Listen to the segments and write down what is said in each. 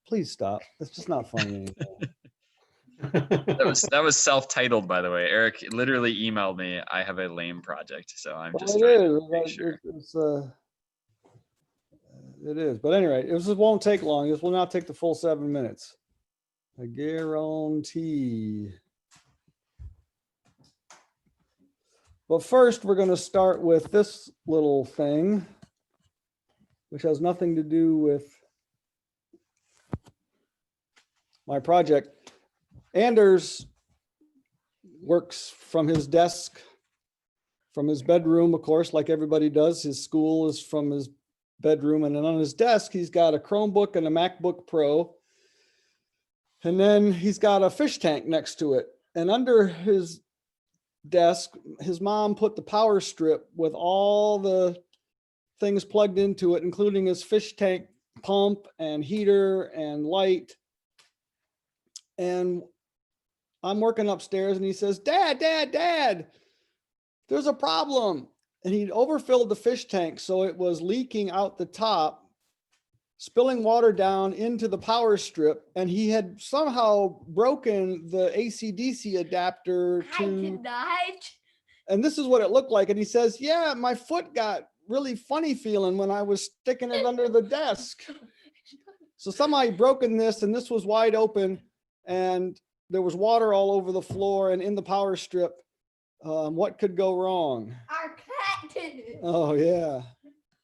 Please stop. It's just not funny anymore. That was self-titled, by the way. Eric literally emailed me, I have a lame project, so I'm just It trying is. to make sure. It is. But anyway, this won't take long. This will not take the full 7 minutes. I guarantee. But first, we're going to start with this little thing, which has nothing to do with my project. Anders works from his desk, from his bedroom, of course, like everybody does. His school is from his bedroom. And then on his desk, he's got a Chromebook and a MacBook Pro. And then he's got a fish tank next to it. And under his desk, his mom put the power strip with all the things plugged into it, including his fish tank pump and heater and light. And I'm working upstairs and he says, Dad, there's a problem. And he'd overfilled the fish tank, so it was leaking out the top, spilling water down into the power strip. And he had somehow broken the AC/DC adapter to, and this is what it looked like. And he says, yeah, my foot got really funny feeling when I was sticking it under the desk. So somehow he broken this, and this was wide open, and there was water all over the floor and in the power strip. What could go wrong? Our cat did it. Oh yeah.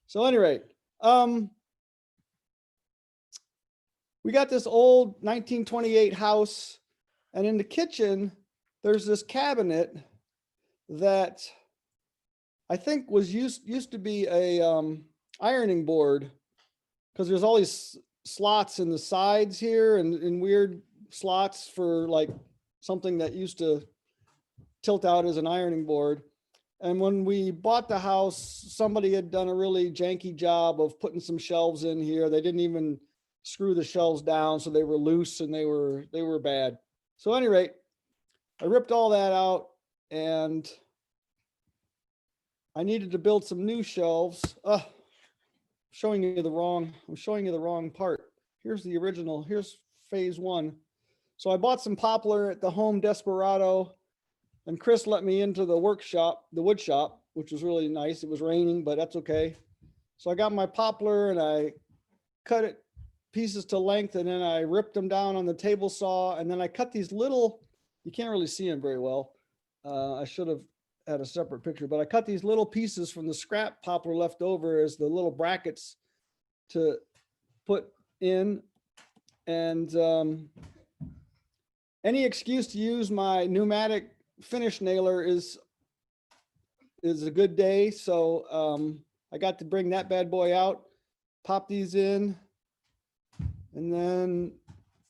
So anyway, we got this old 1928 house, and in the kitchen, there's this cabinet that I think was used to be a ironing board, because there's all these slots in the sides here and weird slots for like something that used to tilt out as an ironing board. And when we bought the house, somebody had done a really janky job of putting some shelves in here. They didn't even screw the shelves down, so they were loose and they were bad. So at any rate, I ripped all that out, and I needed to build some new shelves. I'm showing you the wrong part. Here's the original. Here's phase 1. So I bought some poplar at the Home Desperado, and Chris let me into the workshop, the wood shop, which was really nice. It was raining, but that's okay. So I got my poplar and I cut it pieces to length, and then I ripped them down on the table saw, and then I cut these little, you can't really see them very well. I should have had a separate picture, but I cut these little pieces from the scrap poplar left over as the little brackets to put in. And any excuse to use my pneumatic finish nailer is a good day. So I got to bring that bad boy out, pop these in, and then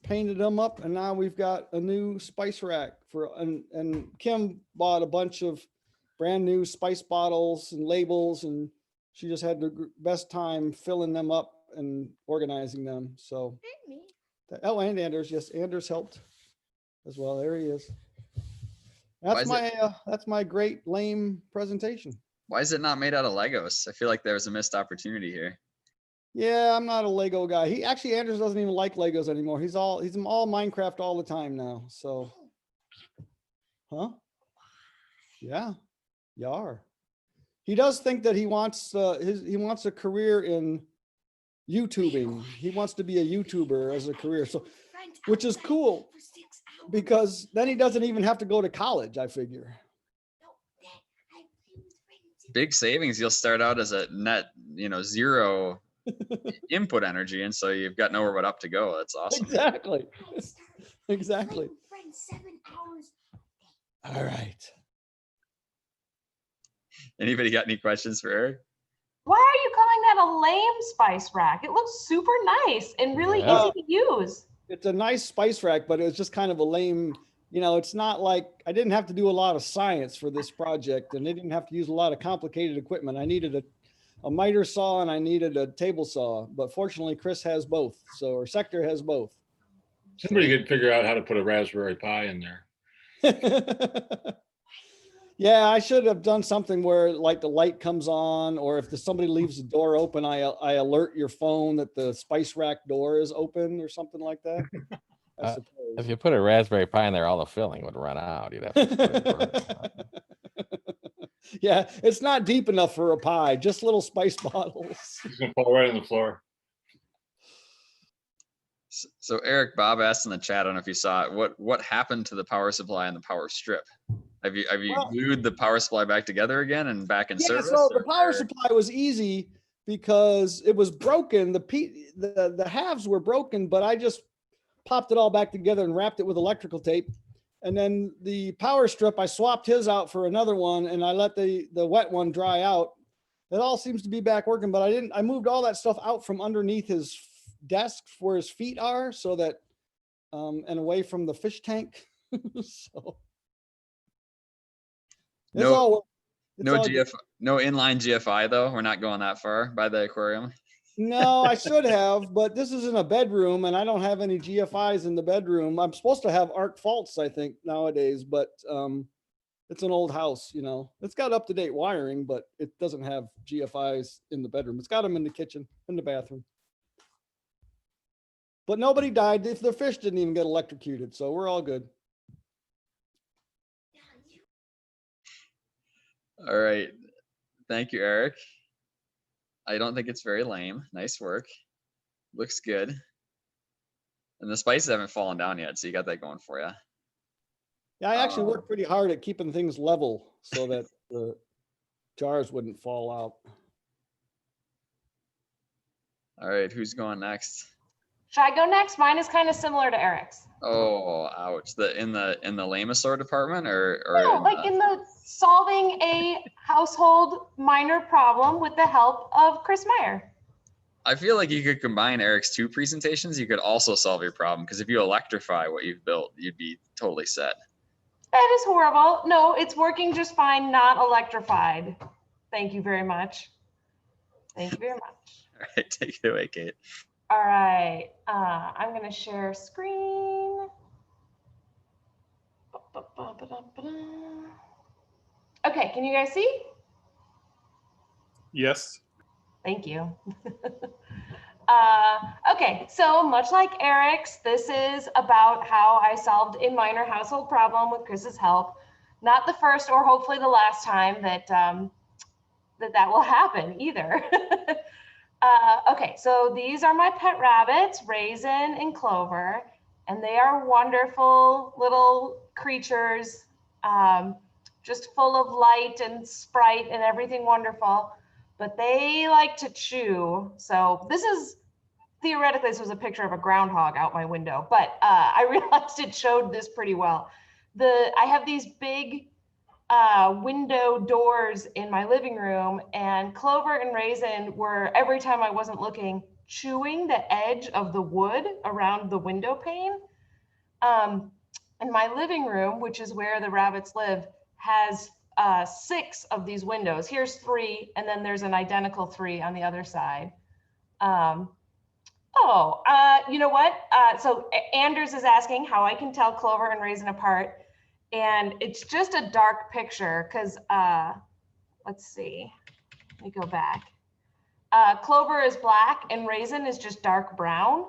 painted them up. And now we've got a new spice rack and Kim bought a bunch of brand new spice bottles and labels, and she just had the best time filling them up and organizing them. So, and Anders, yes, Anders helped as well. There he is. That's my great lame presentation. Why is it not made out of Legos? I feel like there was a missed opportunity here. Yeah, I'm not a Lego guy. Anders doesn't even like Legos anymore. He's all Minecraft all the time now. So, huh? Yeah, Yar. He does think that he wants a career in YouTubing. He wants to be a YouTuber as a career. So, which is cool, because then he doesn't even have to go to college, I figure. Big savings. You'll start out as a net, zero input energy, and so you've got nowhere but up to go. That's awesome. Exactly. All right. Anybody got any questions for Eric? Why are you calling that a lame spice rack? It looks super nice and really easy to use. It's a nice spice rack, but it's just kind of a lame, it's not like I didn't have to do a lot of science for this project, and they didn't have to use a lot of complicated equipment. I needed a miter saw and I needed a table saw, but fortunately Chris has both. Or Sector has both. Somebody could figure out how to put a Raspberry Pi in there. Yeah, I should have done something where like the light comes on, or if somebody leaves the door open, I alert your phone that the spice rack door is open or something like that. I If suppose. you put a Raspberry Pi in there, all the filling would run out. You'd have to put it further. Yeah, it's not deep enough for a pie, just little spice bottles. It's gonna fall right on the floor. So Eric, Bob asked in the chat, I don't know if you saw it, what happened to the power supply and the power strip? Have you Well- glued the power supply back together again and back in Yeah, service? so the or- power supply was easy because it was broken. The halves were broken, but I just popped it all back together and wrapped it with electrical tape. And then the power strip, I swapped his out for another one, and I let the wet one dry out. It all seems to be back working, but I moved all that stuff out from underneath his desk where his feet are, so that and away from the fish tank. So it's No- all it's No all good. no inline GFI though. We're not going that far by the aquarium. No, I should have, but this is in a bedroom and I don't have any GFIs in the bedroom. I'm supposed to have arc faults, I think, nowadays, but it's an old house, you know. It's got up-to-date wiring, but it doesn't have GFIs in the bedroom. It's got them in the kitchen, in the bathroom. But nobody died. If the fish didn't even get electrocuted, so we're all good. All right. Thank you, Eric. I don't think it's very lame. Nice work. Looks good. And the spices haven't fallen down yet, so you got that going for you. Yeah, I actually worked pretty hard at keeping things level so that the jars wouldn't fall out. All right, who's going next? Should I go next? Mine is kind of similar to Eric's. Oh, ouch. In the Lamasaur department or No, in like the- in the solving a household minor problem with the help of Chris Meyer. I feel like you could combine Eric's two presentations. You could also solve your problem because if you electrify what you've built, you'd be totally set. That is horrible. No, it's working just fine, not electrified. Thank you very much. Thank you very much. All right, take it away, Kate. All right, I'm gonna share screen. Okay, can you guys see? Yes. Thank you. Okay, so much like Eric's, this is about how I solved a minor household problem with Chris's help. Not the first or hopefully the last time that that will happen either. Okay, so these are my pet rabbits, Raisin and Clover, and they are wonderful little creatures, just full of light and sprite and everything wonderful, but they like to chew. So this is, theoretically, this was a picture of a groundhog out my window, but I realized it showed this pretty well. I have these big window doors in my living room, and Clover and Raisin were, every time I wasn't looking, chewing the edge of the wood around the window pane. And my living room, which is where the rabbits live, has 6 of these windows. Here's 3, and then there's an identical 3 on the other side. You know what? So Anders is asking how I can tell Clover and Raisin apart. And it's just a dark picture because, let's see, let me go back. Clover is black and Raisin is just dark brown,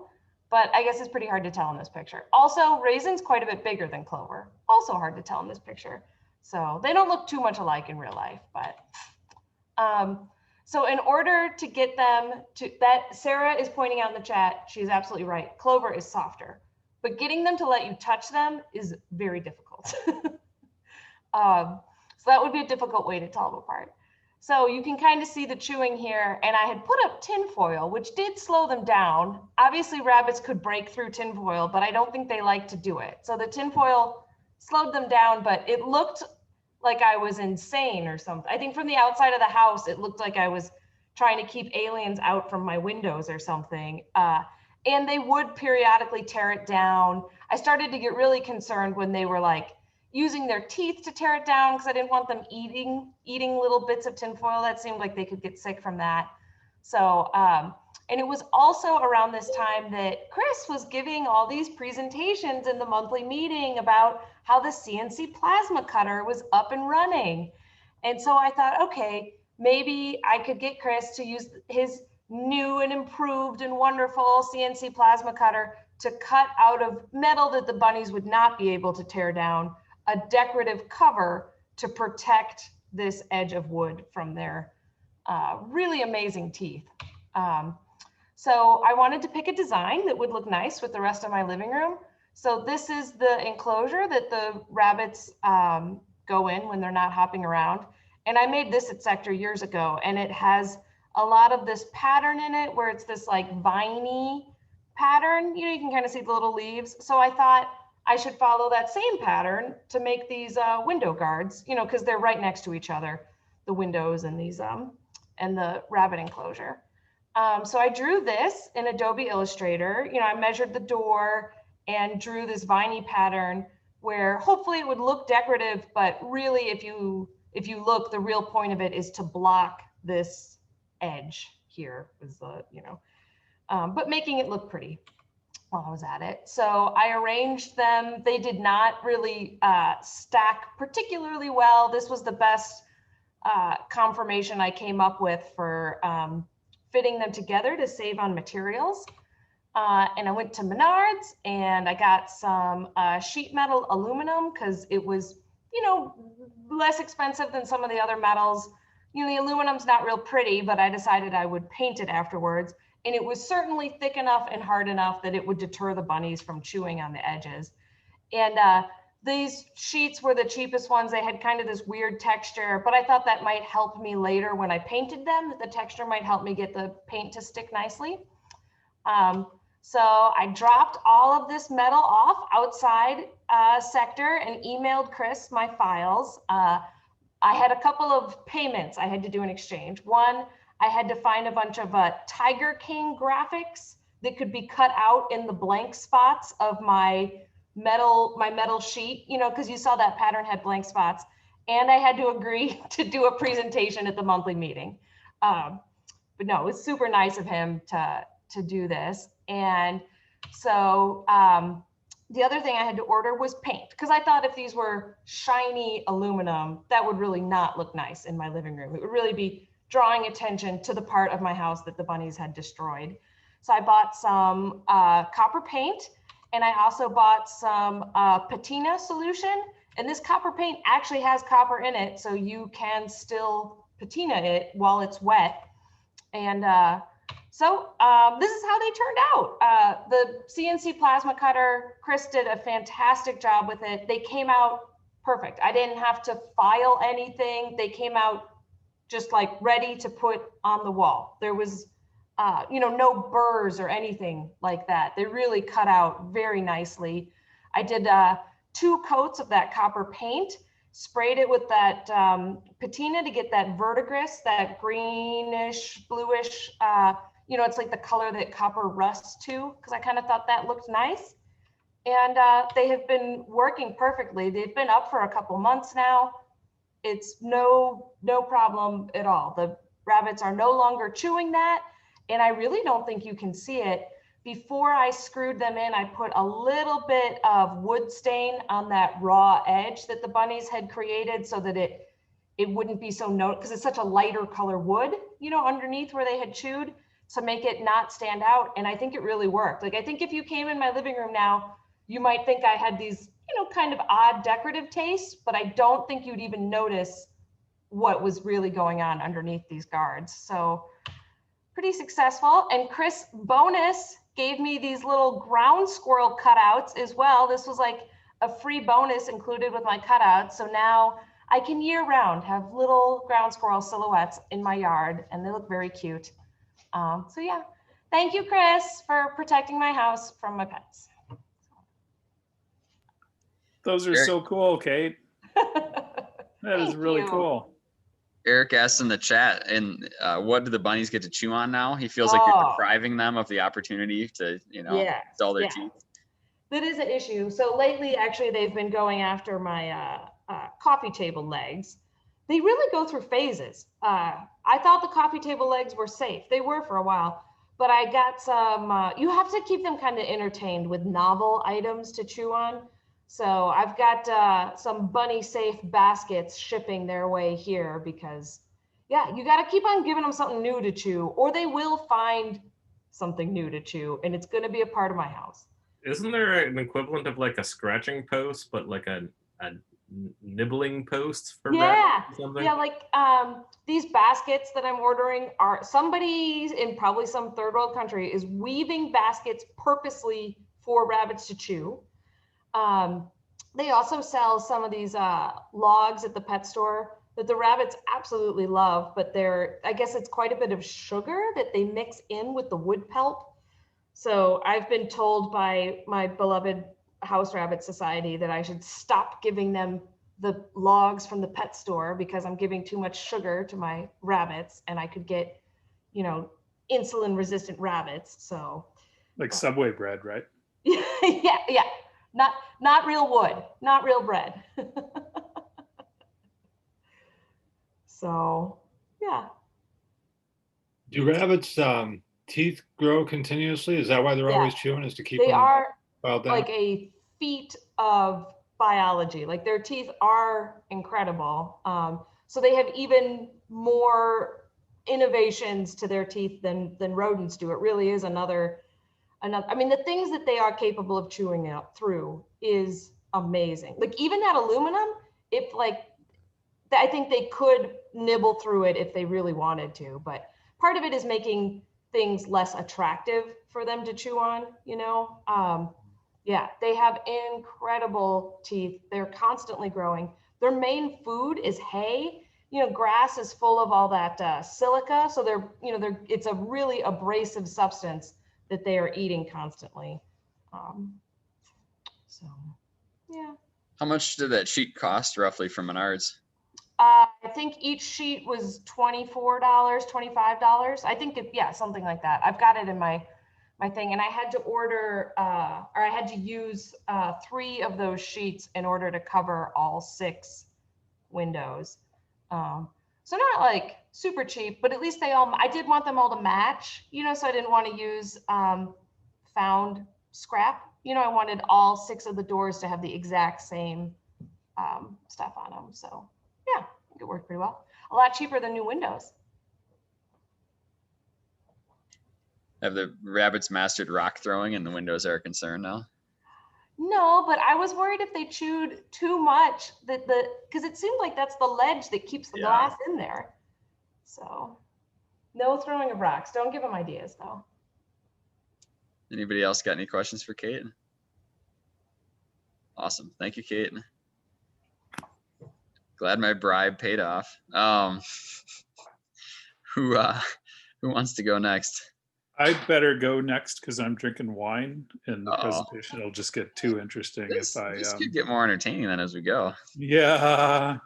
but I guess it's pretty hard to tell in this picture. Also, Raisin's quite a bit bigger than Clover. Also hard to tell in this picture. So they don't look too much alike in real life, but. So in order to get them to, that Sarah is pointing out in the chat, she's absolutely right. Clover is softer. But getting them to let you touch them is very difficult. So that would be a difficult way to tell them apart. So you can kind of see the chewing here, and I had put up tinfoil, which did slow them down. Obviously rabbits could break through tinfoil, but I don't think they like to do it. So the tinfoil slowed them down, but it looked like I was insane or something. I think from the outside of the house, it looked like I was trying to keep aliens out from my windows or something. And they would periodically tear it down. I started to get really concerned when they were like using their teeth to tear it down because I didn't want them eating little bits of tinfoil. That seemed like they could get sick from that. So And it was also around this time that Chris was giving all these presentations in the monthly meeting about how the CNC plasma cutter was up and running. And so I thought, okay, maybe I could get Chris to use his new and improved and wonderful CNC plasma cutter to cut out of metal that the bunnies would not be able to tear down, a decorative cover to protect this edge of wood from their really amazing teeth. So I wanted to pick a design that would look nice with the rest of my living room. So this is the enclosure that the rabbits go in when they're not hopping around. And I made this at Sector years ago, and it has a lot of this pattern in it where it's this like viney pattern. You can kind of see the little leaves. So I thought I should follow that same pattern to make these window guards, because they're right next to each other, the windows and these and the rabbit enclosure. So I drew this in Adobe Illustrator. I measured the door and drew this viney pattern where hopefully it would look decorative, but really if you look, the real point of it is to block this edge here is the, but making it look pretty while I was at it. So I arranged them. They did not really stack particularly well. This was the best confirmation I came up with for fitting them together to save on materials. And I went to Menards and I got some sheet metal aluminum because it was, less expensive than some of the other metals. The aluminum's not real pretty, but I decided I would paint it afterwards. And it was certainly thick enough and hard enough that it would deter the bunnies from chewing on the edges. And these sheets were the cheapest ones. They had kind of this weird texture, but I thought that might help me later when I painted them, that the texture might help me get the paint to stick nicely. So I dropped all of this metal off outside Sector and emailed Chris my files. I had a couple of payments I had to do in exchange. One, I had to find a bunch of Tiger King graphics that could be cut out in the blank spots of my metal sheet, because you saw that pattern had blank spots. And I had to agree to do a presentation at the monthly meeting. But no, it was super nice of him to do this. And so the other thing I had to order was paint, because I thought if these were shiny aluminum, that would really not look nice in my living room. It would really be drawing attention to the part of my house that the bunnies had destroyed. So I bought some copper paint, and I also bought some patina solution. And this copper paint actually has copper in it, so you can still patina it while it's wet. And so this is how they turned out. The CNC plasma cutter, Chris did a fantastic job with it. They came out perfect. I didn't have to file anything. They came out just like ready to put on the wall. There was, no burrs or anything like that. They really cut out very nicely. I did 2 coats of that copper paint, sprayed it with that patina to get that verdigris, that greenish, bluish, it's like the color that copper rusts to, because I kind of thought that looked nice. And they have been working perfectly. They've been up for a couple months now. It's no problem at all. The rabbits are no longer chewing that. And I really don't think you can see it. Before I screwed them in, I put a little bit of wood stain on that raw edge that the bunnies had created so that it wouldn't be so because it's such a lighter color wood, underneath where they had chewed, to make it not stand out. And I think it really worked. Like, I think if you came in my living room now, you might think I had these, kind of odd decorative tastes, but I don't think you'd even notice what was really going on underneath these guards. So pretty successful. And Chris bonus gave me these little ground squirrel cutouts as well. This was like a free bonus included with my cutouts. So now I can year round have little ground squirrel silhouettes in my yard, and they look very cute. So yeah, thank you, Chris, for protecting my house from my pets. Those are so cool, Kate. That is really cool. Eric asked in the chat, and what do the bunnies get to chew on now? He feels like you're depriving them of the opportunity to, sell their teeth. That is an issue. So lately, actually, they've been going after my coffee table legs. They really go through phases. I thought the coffee table legs were safe. They were for a while. but I got some, you have to keep them kind of entertained with novel items to chew on. So I've got some bunny safe baskets shipping their way here because, yeah, you got to keep on giving them something new to chew, or they will find something new to chew, and it's going to be a part of my house. Isn't there an equivalent of like a scratching post, but like a nibbling post for rabbits or something? Yeah, like these baskets that I'm ordering are, somebody in probably some third world country is weaving baskets purposely for rabbits to chew. They also sell some of these logs at the pet store that the rabbits absolutely love, but I guess it's quite a bit of sugar that they mix in with the wood pulp. So I've been told by my beloved House Rabbit Society that I should stop giving them the logs from the pet store because I'm giving too much sugar to my rabbits and I could get, you know, insulin resistant rabbits. So Like Subway bread, right? yeah. Not real wood, not real bread. So, yeah. Do rabbits' teeth grow continuously? Is that why they're always chewing? Is to keep They them are filed down? like a feat of biology. Like their teeth are incredible. So they have even more innovations to their teeth than rodents do. It really is another. I mean, the things that they are capable of chewing out through is amazing. Like even that aluminum, if like, I think they could nibble through it if they really wanted to, but part of it is making things less attractive for them to chew on, you know? Yeah, they have incredible teeth. They're constantly growing. Their main food is hay. You know, grass is full of all that silica. So it's a really abrasive substance that they are eating constantly. So, yeah. How much did that sheet cost roughly from Menards? I think each sheet was $24, $25. I think something like that. I've got it in my thing, and I had to order, or I had to use 3 of those sheets in order to cover all 6 windows. So not like super cheap, but at least I did want them all to match, you know, so I didn't want to use found scrap. You know, I wanted all 6 of the doors to have the exact same stuff on them. So yeah, I think it worked pretty well. A lot cheaper than new windows. Have the rabbits mastered rock throwing and the windows are a concern now? No, but I was worried if they chewed too much because it seemed like that's the ledge that keeps the glass in there. So no throwing of rocks. Don't give them ideas though. Anybody else got any questions for Kate? Awesome. Thank you, Kate. Glad my bribe paid off. Who wants to go next? I'd better go next because I'm drinking wine and the presentation will just get too interesting This could get more entertaining then as we go. Yeah.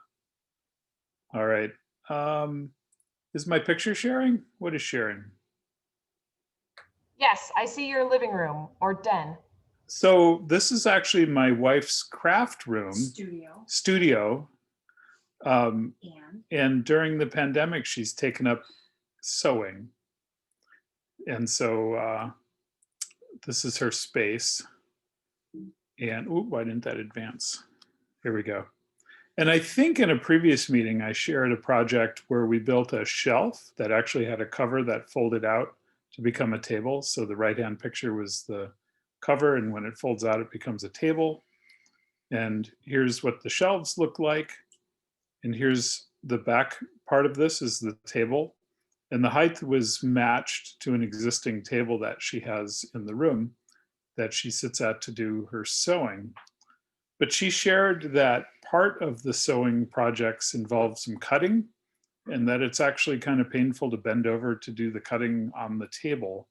All right. Is my picture sharing? What is sharing? Yes, I see your living room or den. So this is actually my wife's craft room. Studio. And during the pandemic, she's taken up sewing. And so this is her space. And why didn't that advance? Here we go. And I think in a previous meeting, I shared a project where we built a shelf that actually had a cover that folded out to become a table. So the right-hand picture was the cover, and when it folds out, it becomes a table. And here's what the shelves look like. And here's the back part of this is the table. And the height was matched to an existing table that she has in the room that she sits at to do her sewing. But she shared that part of the sewing projects involve some cutting and that it's actually kind of painful to bend over to do the cutting on the table.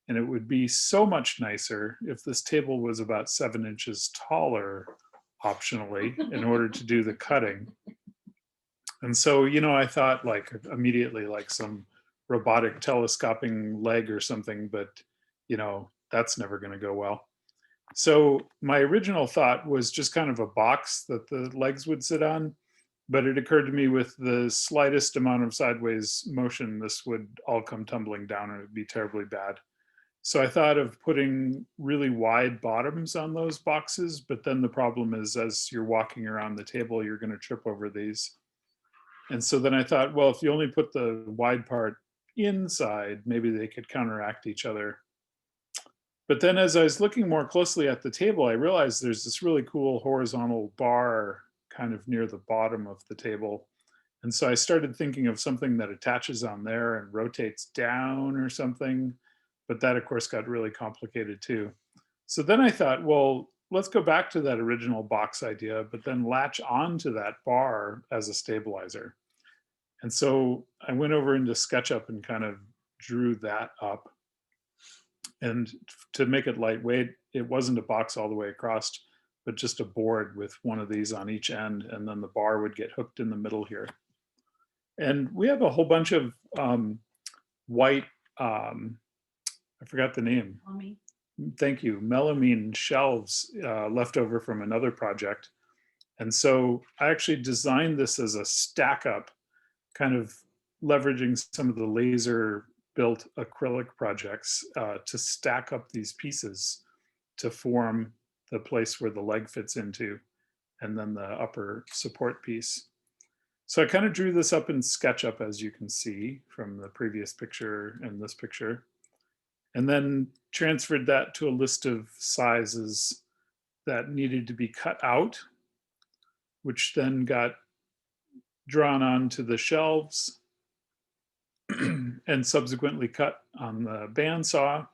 And it would be so much nicer if this table was about 7 inches taller, optionally, in order to do the cutting. And so, you know, I thought like immediately like some robotic telescoping leg or something, but you know, that's never going to go well. So my original thought was just kind of a box that the legs would sit on. But it occurred to me with the slightest amount of sideways motion, this would all come tumbling down and it would be terribly bad. So I thought of putting really wide bottoms on those boxes, but then the problem is as you're walking around the table, you're going to trip over these. And so then I thought, well, if you only put the wide part inside, maybe they could counteract each other. But then as I was looking more closely at the table, I realized there's this really cool horizontal bar kind of near the bottom of the table. And so I started thinking of something that attaches on there and rotates down or something. But that, of course, got really complicated too. So then I thought, well, let's go back to that original box idea, but then latch onto that bar as a stabilizer. And so I went over into SketchUp and kind of drew that up. And to make it lightweight, it wasn't a box all the way across, but just a board with one of these on each end. And then the bar would get hooked in the middle here. And we have a whole bunch of white, I forgot the name. Thank you. Melamine shelves left over from another project. And so I actually designed this as a stack up, kind of leveraging some of the laser built acrylic projects to stack up these pieces to form the place where the leg fits into, and then the upper support piece. So I kind of drew this up in SketchUp, as you can see from the previous picture and this picture, and then transferred that to a list of sizes that needed to be cut out, which then got drawn onto the shelves and subsequently cut on the bandsaw,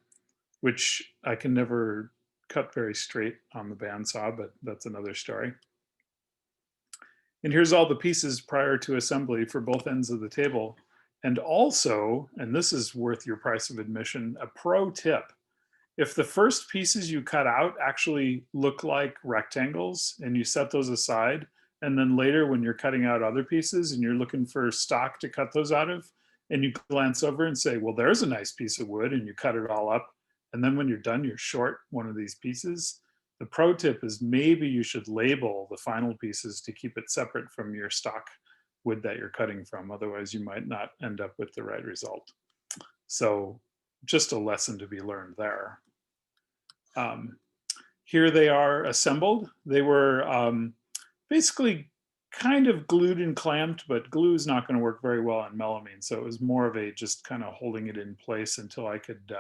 which I can never cut very straight on the bandsaw, but that's another story. And here's all the pieces prior to assembly for both ends of the table. And also, and this is worth your price of admission, a pro tip. If the first pieces you cut out actually look like rectangles and you set those aside, and then later when you're cutting out other pieces and you're looking for stock to cut those out of, and you glance over and say, well, there's a nice piece of wood, and you cut it all up. And then when you're done, you're short one of these pieces. The pro tip is maybe you should label the final pieces to keep it separate from your stock wood that you're cutting from. Otherwise, you might not end up with the right result. So just a lesson to be learned there. Here they are assembled. They were basically kind of glued and clamped, but glue is not going to work very well on melamine. So it was more of a just kind of holding it in place until I could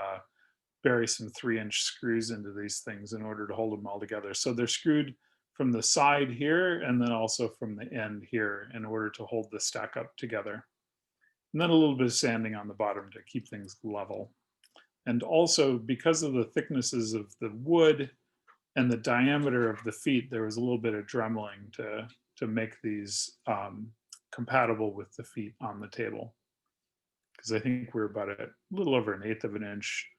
bury some 3-inch screws into these things in order to hold them all together. So they're screwed from the side here and then also from the end here in order to hold the stack up together. And then a little bit of sanding on the bottom to keep things level. And also because of the thicknesses of the wood and the diameter of the feet, there was a little bit of dremeling to make these compatible with the feet on the table. Because I think we're about a little over 1/8 of an inch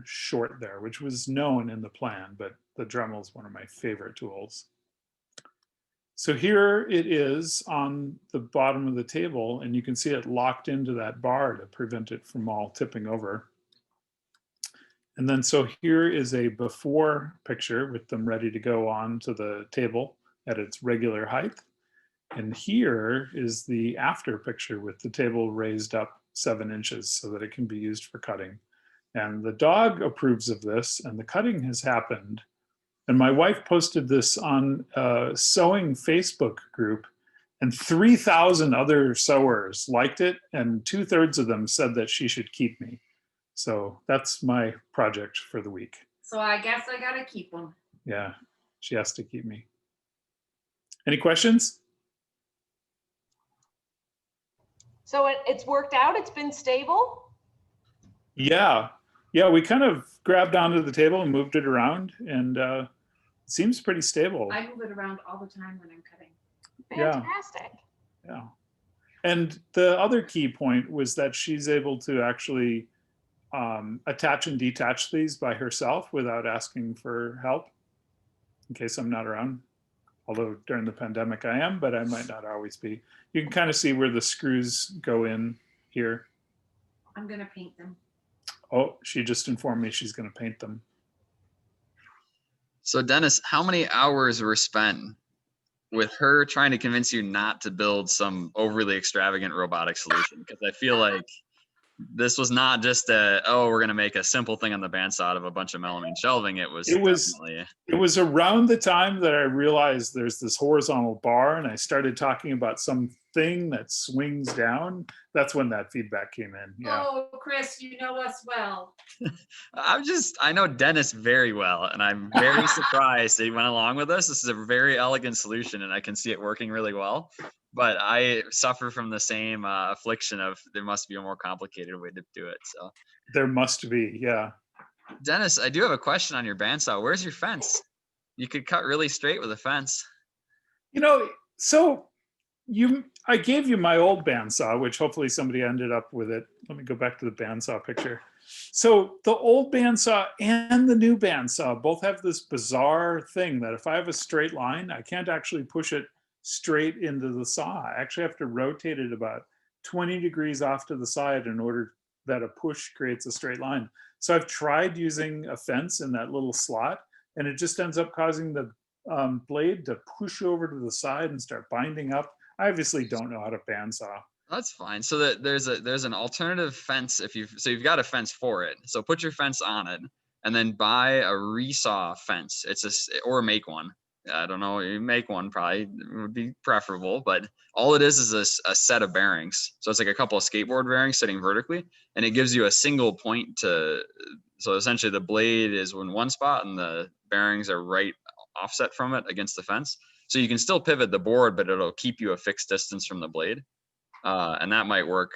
short there, which was known in the plan, but the Dremel is one of my favorite tools. So here it is on the bottom of the table, and you can see it locked into that bar to prevent it from all tipping over. And then so here is a before picture with them ready to go on to the table at its regular height. And here is the after picture with the table raised up 7 inches so that it can be used for cutting. And the dog approves of this, and the cutting has happened. And my wife posted this on a sewing Facebook group, and 3,000 other sewers liked it, and 2/3 of them said that she should keep me. So that's my project for the week. So I guess I gotta keep them. Yeah, she has to keep me. Any questions? So it's worked out, it's been stable? Yeah, we kind of grabbed onto the table and moved it around, and it seems pretty stable. I move it around all the time when I'm cutting. Yeah. Fantastic. Yeah. And the other key point was that she's able to actually attach and detach these by herself without asking for help in case I'm not around. Although during the pandemic I am, but I might not always be. You can kind of see where the screws go in here. I'm gonna paint them. Oh, she just informed me she's going to paint them. So Dennis, how many hours were spent with her trying to convince you not to build some overly extravagant robotic solution, because I feel like this was not just we're going to make a simple thing on the bandsaw out of a bunch of melamine shelving. It was definitely. It was around the time that I realized there's this horizontal bar, and I started talking about something that swings down. That's when that feedback came in. Yeah. Oh, Chris, you know us well. I know Dennis very well, and I'm very surprised that he went along with this. This is a very elegant solution, and I can see it working really well. But I suffer from the same affliction of there must be a more complicated way to do it. So There must be, yeah. Dennis, I do have a question on your bandsaw. Where's your fence? You could cut really straight with a fence. You know, so I gave you my old bandsaw, which hopefully somebody ended up with it. Let me go back to the bandsaw picture. So the old bandsaw and the new bandsaw both have this bizarre thing that if I have a straight line, I can't actually push it straight into the saw. I actually have to rotate it about 20 degrees off to the side in order that a push creates a straight line. So I've tried using a fence in that little slot, and it just ends up causing the blade to push over to the side and start binding up. I obviously don't know how to bandsaw. That's fine. So that there's an alternative fence so you've got a fence for it. So put your fence on it, and then buy a resaw fence. Or make one. I don't know. You make one probably would be preferable, but all it is a set of bearings. So it's like a couple of skateboard bearings sitting vertically, and it gives you a single point to. So essentially, the blade is in one spot, and the bearings are right offset from it against the fence. So you can still pivot the board, but it'll keep you a fixed distance from the blade, and that might work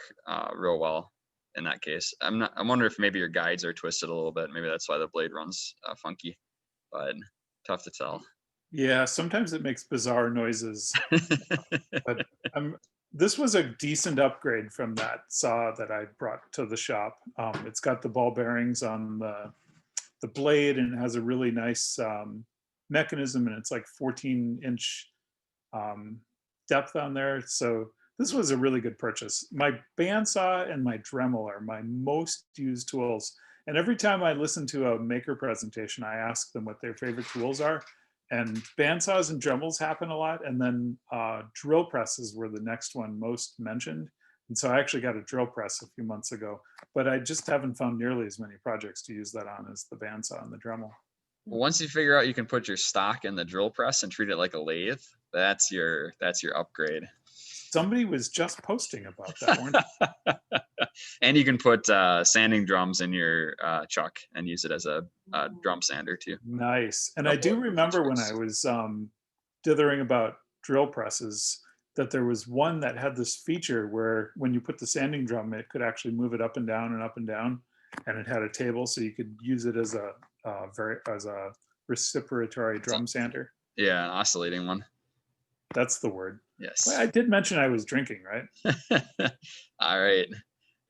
real well in that case. I wonder if maybe your guides are twisted a little bit. Maybe that's why the blade runs funky, but tough to tell. Yeah, sometimes it makes bizarre noises. But this was a decent upgrade from that saw that I brought to the shop. It's got the ball bearings on the blade, and it has a really nice mechanism, and it's like 14-inch depth on there. So this was a really good purchase. My bandsaw and my Dremel are my most used tools. And every time I listen to a maker presentation, I ask them what their favorite tools are. And bandsaws and Dremels happen a lot. And then drill presses were the next one most mentioned. And so I actually got a drill press a few months ago, but I just haven't found nearly as many projects to use that on as the bandsaw and the Dremel. Well, once you figure out you can put your stock in the drill press and treat it like a lathe, that's your upgrade. Somebody was just posting about that, weren't they? And you can put sanding drums in your chuck and use it as a drum sander too. Nice. And I do remember when I was dithering about drill presses that there was one that had this feature where when you put the sanding drum, it could actually move it up and down and up and down, and it had a table, so you could use it as a reciprocatory drum sander. Yeah, an oscillating one. That's the word. Yes. Well, I did mention I was drinking, right? All right.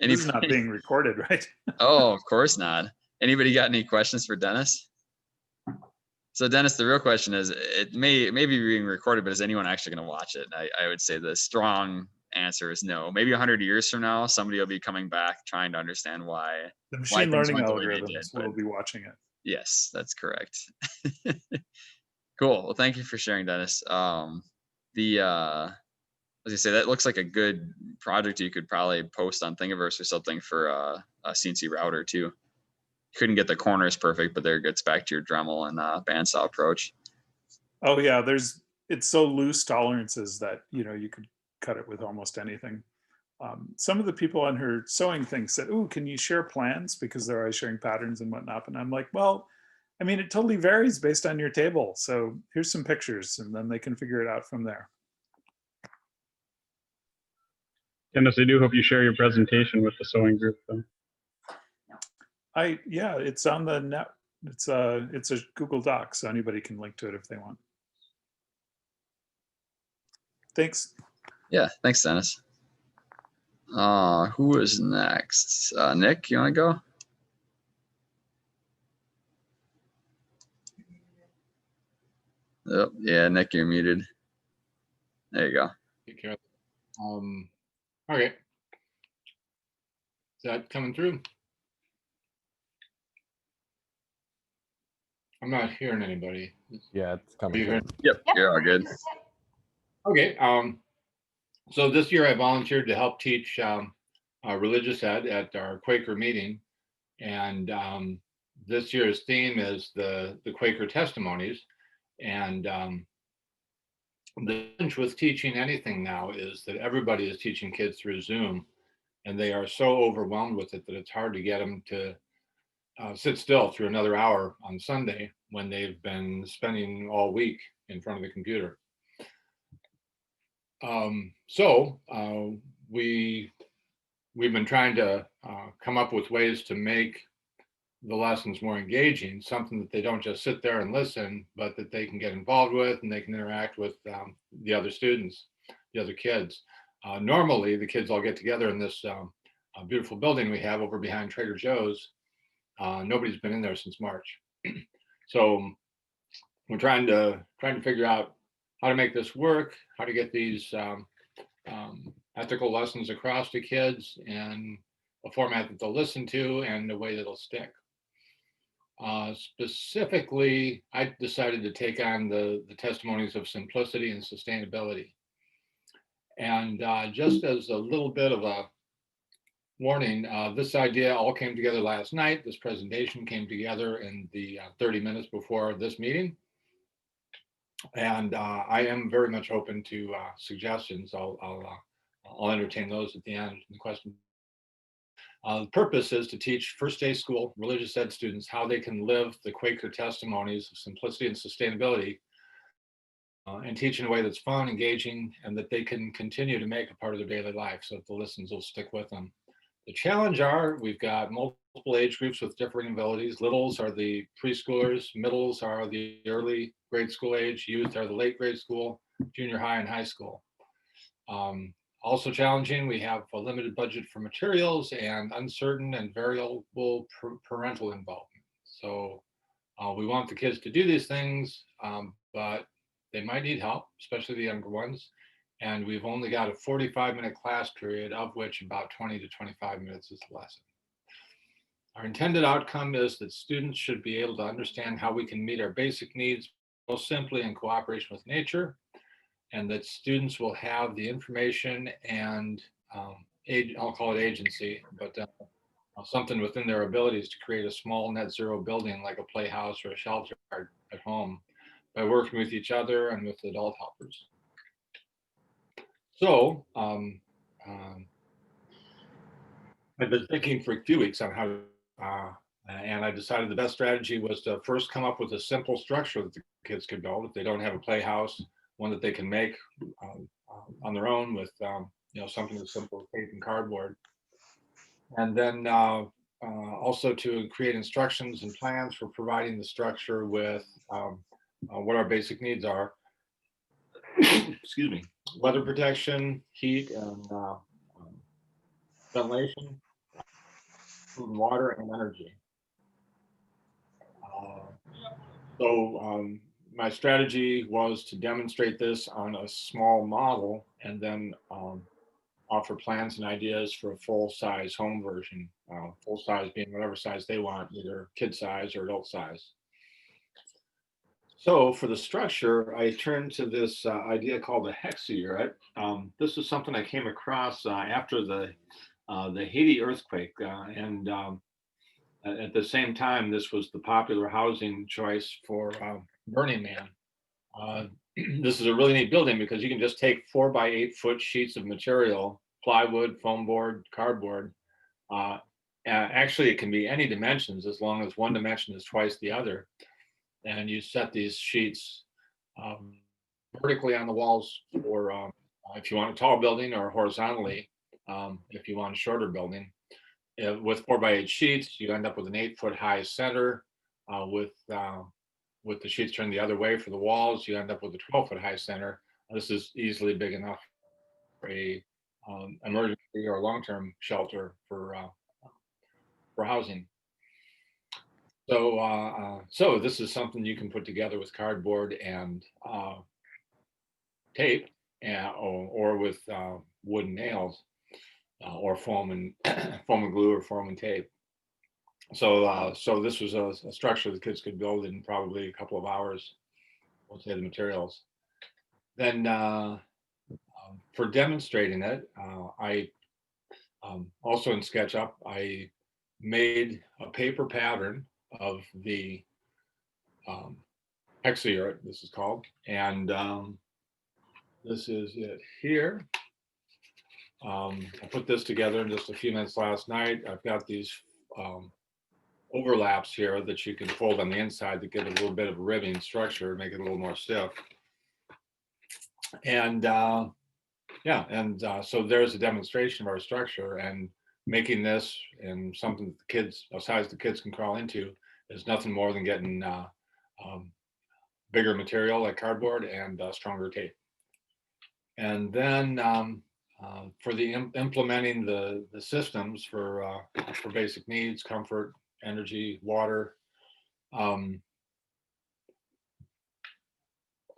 This is not being recorded, right? Oh, of course not. Anybody got any questions for Dennis? So Dennis, the real question is, it may be being recorded, but is anyone actually going to watch it? I would say the strong answer is no. Maybe 100 years from now, somebody will be coming back trying to understand why. The machine learning went the way they algorithms did, will be watching it. Yes, that's correct. Cool. Well, thank you for sharing, Dennis. As you say, that looks like a good project you could probably post on Thingiverse or something for a CNC router too. Couldn't get the corners perfect, but there it gets back to your Dremel and bandsaw approach. Oh yeah, it's so loose tolerances that you could cut it with almost anything. Some of the people on her sewing thing said, "Ooh, can you share plans?" Because they're always sharing patterns and whatnot. And I'm like, well, I mean, it totally varies based on your table. So here's some pictures, and then they can figure it out from there. Dennis, I do hope you share your presentation with the sewing group, though. Yeah, it's on the net. It's a Google Doc, so anybody can link to it if they want. Thanks. Yeah, thanks, Dennis. Who is next? Nick, you want to go? Oh, yeah, Nick, you're muted. There you go. Take care. Okay. Is that coming through? I'm not hearing anybody. Yeah, it's Are coming. you hearing? Yep, you're all good. Okay. So this year I volunteered to help teach religious ed at our Quaker meeting. And this year's theme is the Quaker testimonies. And the challenge with teaching anything now is that everybody is teaching kids through Zoom, and they are so overwhelmed with it that it's hard to get them to sit still through another hour on Sunday when they've been spending all week in front of the computer. We've been trying to come up with ways to make the lessons more engaging, something that they don't just sit there and listen, but that they can get involved with and they can interact with the other students, the other kids. Normally, the kids all get together in this beautiful building we have over behind Trader Joe's. Nobody's been in there since March. So we're trying to figure out how to make this work, how to get these ethical lessons across to kids in a format that they'll listen to and a way that'll stick. Specifically, I decided to take on the testimonies of simplicity and sustainability. And just as a little bit of a warning, this idea all came together last night. This presentation came together in the 30 minutes before this meeting. And I am very much open to suggestions. I'll entertain those at the end of the question. The purpose is to teach first day school religious ed students how they can live the Quaker testimonies of simplicity and sustainability and teach in a way that's fun, engaging, and that they can continue to make a part of their daily life so that the lessons will stick with them. The challenge are we've got multiple age groups with differing abilities. Littles are the preschoolers, middles are the early grade school age, youth are the late grade school, junior high and high school. Also challenging, we have a limited budget for materials and uncertain and variable parental involvement. So we want the kids to do these things, but they might need help, especially the younger ones. And we've only got a 45-minute class period, of which about 20 to 25 minutes is the lesson. Our intended outcome is that students should be able to understand how we can meet our basic needs most simply in cooperation with nature, and that students will have the information and I'll call it agency, but something within their abilities to create a small net zero building like a playhouse or a shelter at home by working with each other and with adult helpers. So I've been thinking for a few weeks on how and I decided the best strategy was to first come up with a simple structure that the kids could build if they don't have a playhouse, one that they can make on their own with something as simple as tape and cardboard. And then also to create instructions and plans for providing the structure with what our basic needs are. Excuse me, weather protection, heat and ventilation, food and water, and energy. My strategy was to demonstrate this on a small model and then offer plans and ideas for a full-size home version, full size being whatever size they want, either kid size or adult size. So for the structure, I turned to this idea called a hexaurite. This is something I came across after the Haiti earthquake, and at the same time, this was the popular housing choice for Burning Man. This is a really neat building because you can just take 4 by 8 foot sheets of material, plywood, foam board, cardboard. Actually, it can be any dimensions as long as one dimension is twice the other. And you set these sheets vertically on the walls for if you want a tall building, or horizontally if you want a shorter building. With 4 by 8 sheets, you end up with an 8 foot high center. With the sheets turned the other way for the walls, you end up with a 12 foot high center. This is easily big enough for a emergency or long-term shelter for housing. So this is something you can put together with cardboard and tape, or with wooden nails, or foam and glue, or foam and tape. So this was a structure the kids could build in probably a couple of hours. We'll say the materials. Then For demonstrating it, I also in SketchUp, I made a paper pattern of the hexaurate, this is called, and this is it here. I put this together in just a few minutes last night. I've got these overlaps here that you can fold on the inside to give it a little bit of a ribbing structure, make it a little more stiff. And yeah, and so there's a demonstration of our structure, and making this in something that the kids, a size the kids can crawl into, is nothing more than getting bigger material like cardboard and stronger tape. And then for the implementing the systems for basic needs, comfort, energy, water.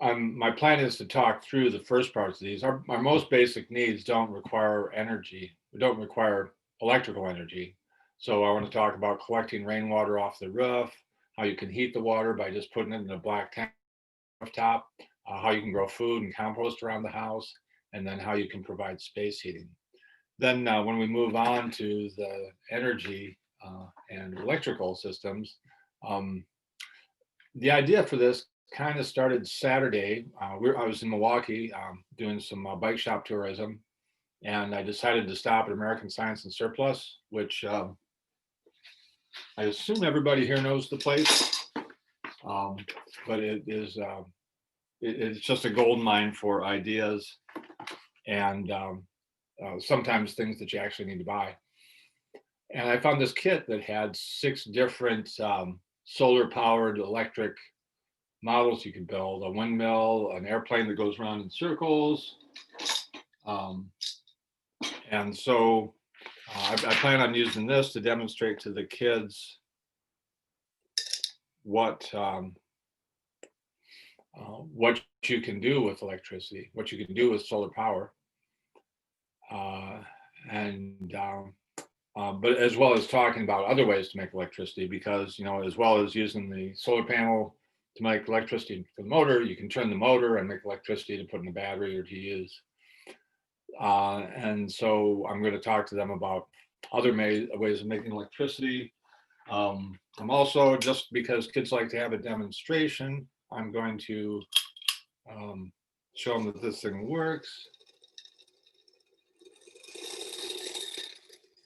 My plan is to talk through the first parts of these. Our most basic needs don't require energy, don't require electrical energy. So I want to talk about collecting rainwater off the roof, how you can heat the water by just putting it in a black tank rooftop, how you can grow food and compost around the house, and then how you can provide space heating. Then when we move on to the energy and electrical systems, the idea for this kind of started Saturday. I was in Milwaukee doing some bike shop tourism, and I decided to stop at American Science and Surplus, which I assume everybody here knows the place, but it is it's just a gold mine for ideas and sometimes things that you actually need to buy. And I found this kit that had 6 different solar powered electric models you could build: a windmill, an airplane that goes around in circles. And so I plan on using this to demonstrate to the kids what you can do with electricity, what you can do with solar power. But as well as talking about other ways to make electricity, because, you know, as well as using the solar panel to make electricity for the motor, you can turn the motor and make electricity to put in the battery or to use. And so I'm going to talk to them about other ways of making electricity. I'm also, just because kids like to have a demonstration, I'm going to show them that this thing works.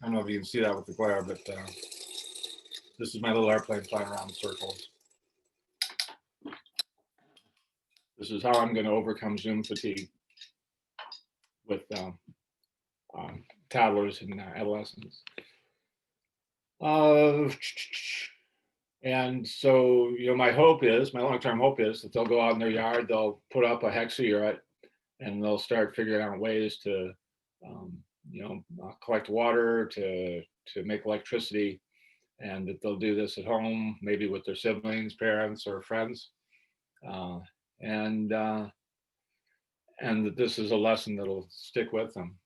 I don't know if you can see that with the glare, but this is my little airplane flying around in circles. This is how I'm going to overcome Zoom fatigue with toddlers and adolescents. And so, you know, my long-term hope is that they'll go out in their yard, they'll put up a hexaurate, and they'll start figuring out ways to collect water, to make electricity, and that they'll do this at home, maybe with their siblings, parents, or friends, and that this is a lesson that'll stick with them.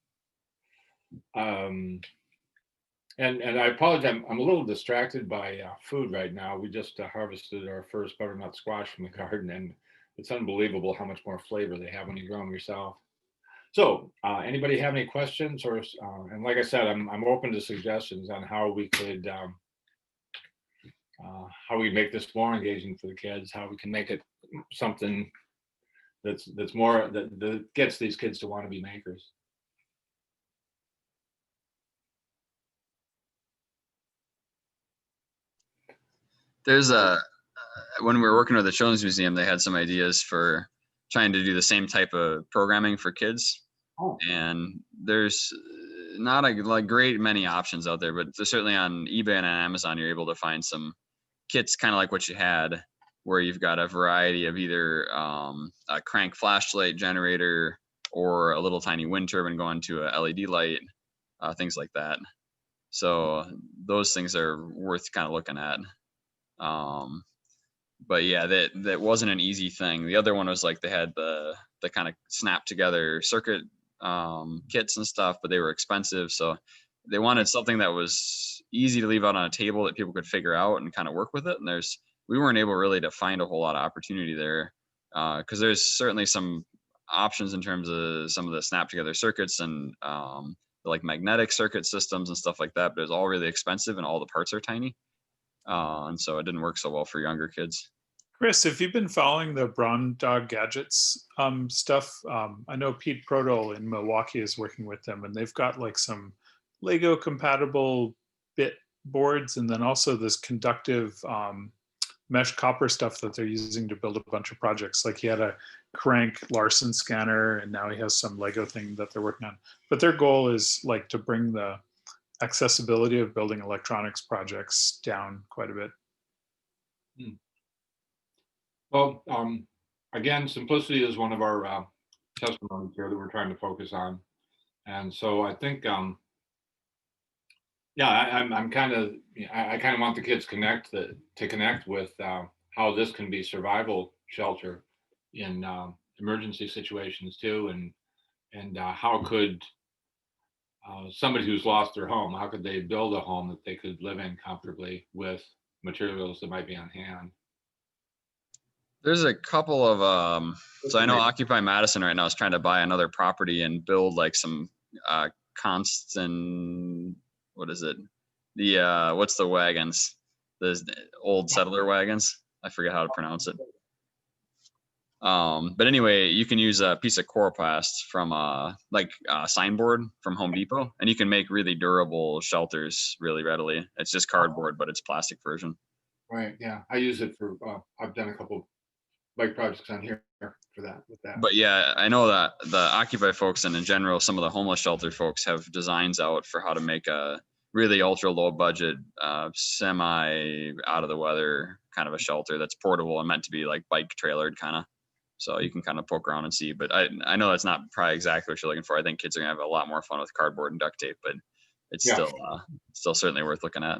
And I apologize, I'm a little distracted by food right now. We just harvested our first butternut squash from the garden, and it's unbelievable how much more flavor they have when you grow them yourself. So anybody have any questions, or and like I said, I'm open to suggestions on how we could make this more engaging for the kids, how we can make it something that's more that gets these kids to want to be makers. There's when we were working with the Children's Museum, they had some ideas for trying to do the same type of programming for kids. Oh. And there's not a great many options out there, but there's certainly on eBay and on Amazon, you're able to find some kits kind of like what you had, where you've got a variety of either a crank flashlight generator or a little tiny wind turbine going to a LED light, things like that. So those things are worth kind of looking at. But yeah, that wasn't an easy thing. The other one was like they had the kind of snap together circuit kits and stuff, but they were expensive. So they wanted something that was easy to leave out on a table that people could figure out and kind of work with it. And we weren't able really to find a whole lot of opportunity there, because there's certainly some options in terms of some of the snap together circuits and like magnetic circuit systems and stuff like that, but it was all really expensive and all the parts are tiny. And so it didn't work so well for younger kids. Chris, have you been following the Brown Dog Gadgets stuff? I know Pete Prodol in Milwaukee is working with them, and they've got like some Lego compatible bit boards, and then also this conductive mesh copper stuff that they're using to build a bunch of projects. Like he had a crank Larson scanner, and now he has some Lego thing that they're working on. But their goal is like to bring the accessibility of building electronics projects down quite a bit. Well, again, simplicity is one of our testimonies here that we're trying to focus on. And so I think, yeah, I'm kind of, I kind of want the kids to connect with how this can be survival shelter in emergency situations too. And how could somebody who's lost their home, how could they build a home that they could live in comfortably with materials that might be on hand? There's a couple of so I know Occupy Madison right now is trying to buy another property and build like some constant, what is it? The what's the wagons? The old settler wagons. I forget how to pronounce it. But anyway, you can use a piece of coroplast from like a signboard from Home Depot, and you can make really durable shelters really readily. It's just cardboard, but it's plastic version. Right. Yeah, I use it for. I've done a couple bike projects on here for that. With that. But yeah, I know that the Occupy folks and in general, some of the homeless shelter folks have designs out for how to make a really ultra low budget, semi out of the weather kind of a shelter that's portable and meant to be like bike trailered kind of. So you can kind of poke around and see, but I know that's not probably exactly what you're looking for. I think kids are gonna have a lot more fun with cardboard and duct tape, but it's still certainly worth looking at.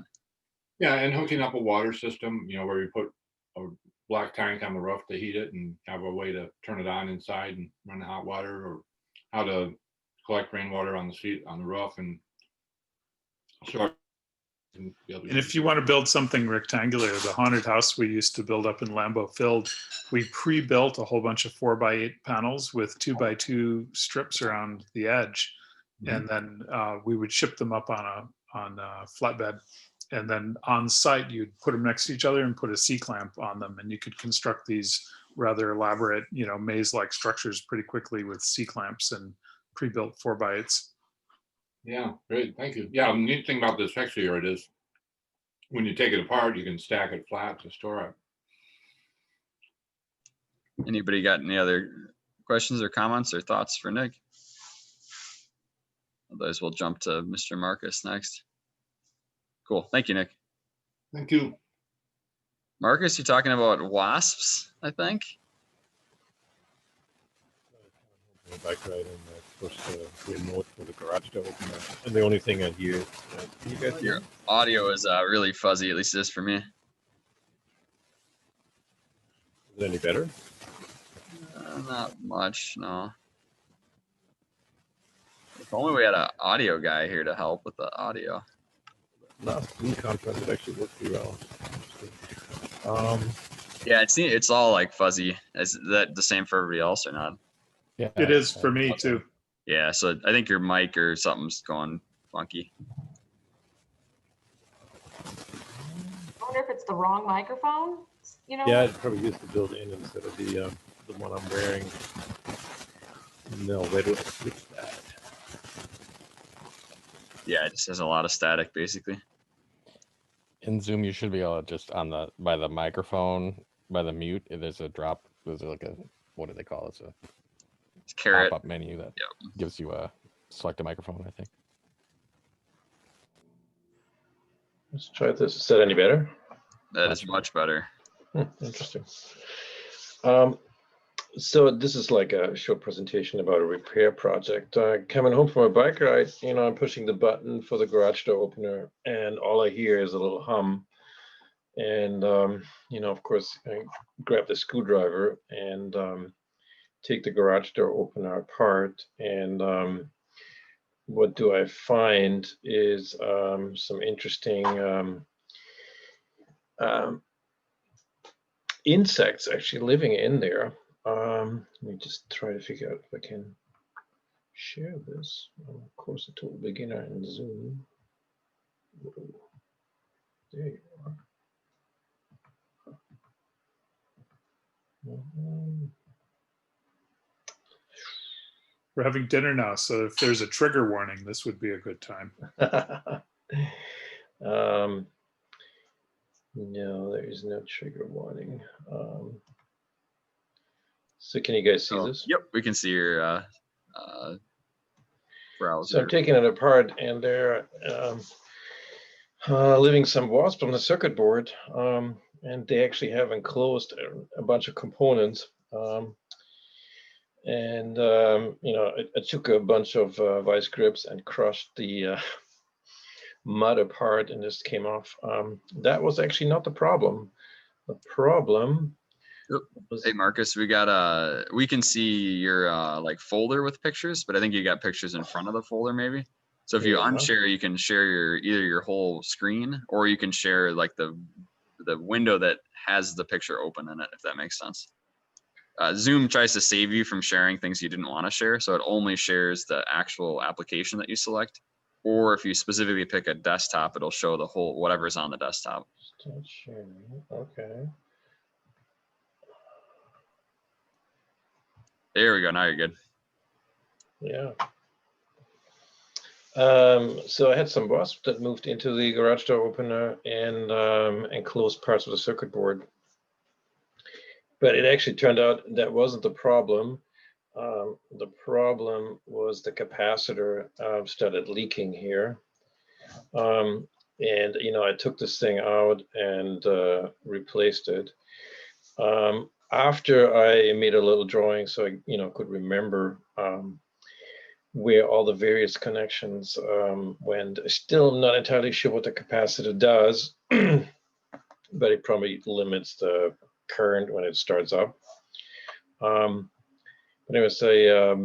Yeah, and hooking up a water system, where you put a black tank on the roof to heat it and have a way to turn it on inside and run the hot water, or how to collect rainwater on the roof and so. And if you want to build something rectangular, the haunted house we used to build up in Lambeau Field, we pre-built a whole bunch of 4x8 panels with 2x2 strips around the edge. And then we would ship them up on a flatbed. And then on site, you'd put them next to each other and put a C-clamp on them. And you could construct these rather elaborate, maze-like structures pretty quickly with C-clamps and pre-built 4x8s. Yeah, great, thank you. Yeah, the neat thing about this fixture is when you take it apart, you can stack it flat to store it. Anybody got any other questions or comments or thoughts for Nick? Otherwise, we'll jump to Mr. Markus next. Cool, thank you, Nick. Thank you. Markus, you're talking about wasps, I think? Bike ride and push the remote for the garage door opener. And the only thing I hear is, can you guys hear? Your audio is really fuzzy, at least it is for me. Is it any better? Not much, no. If only we had an audio guy here to help with the audio. Last Zoom conference, it actually worked pretty well. Yeah, it's all like fuzzy. Is that the same for everybody else or not? Yeah, It is for me too. Yeah, so I think your mic or something's going funky. I wonder if it's the wrong microphone. Yeah, I'd probably use the built-in instead of the one I'm wearing. No, where do I switch that? Yeah, it just has a lot of static basically. In Zoom, you should be able to just by the microphone, by the mute, there's a drop. There's like a, what do they call it? It's a Carrot pop-up menu that gives you a select a microphone, I think. Let's try this. Is that any better? That is much better. Interesting. So this is like a short presentation about a repair project. Coming home from a bike ride, I'm pushing the button for the garage door opener, and all I hear is a little hum. And of course, I grab the screwdriver and take the garage door opener apart. And what do I find is some interesting insects actually living in there. Let me just try to figure out if I can share this. I'm of course a total beginner in Zoom. Whoa. There you are. We're having dinner now, so if there's a trigger warning, this would be a good time. No, there is no trigger warning. So can you guys see this? Yep, we can see your browser. So I'm taking it apart, and they're leaving some wasps on the circuit board, and they actually have enclosed a bunch of components. You know, I took a bunch of vice grips and crushed the mud apart, and this came off. That was actually not the problem. The problem was, hey Marcus, we got we can see your like folder with pictures, but I think you got pictures in front of the folder maybe. So if you Yeah. unshare, you can share your either your whole screen, or you can share like the window that has the picture open in it, if that makes sense. Zoom tries to save you from sharing things you didn't want to share, so it only shares the actual application that you select. Or if you specifically pick a desktop, it'll show the whole whatever's on the desktop. start sharing. Okay. There we go. Now you're good. Yeah. So I had some wasps that moved into the garage door opener and enclosed parts of the circuit board. But it actually turned out that wasn't the problem. The problem was the capacitor started leaking here. And, you know, I took this thing out and replaced it. After I made a little drawing so I, you know, could remember where all the various connections went. Still not entirely sure what the capacitor does, but it probably limits the current when it starts up. But it was a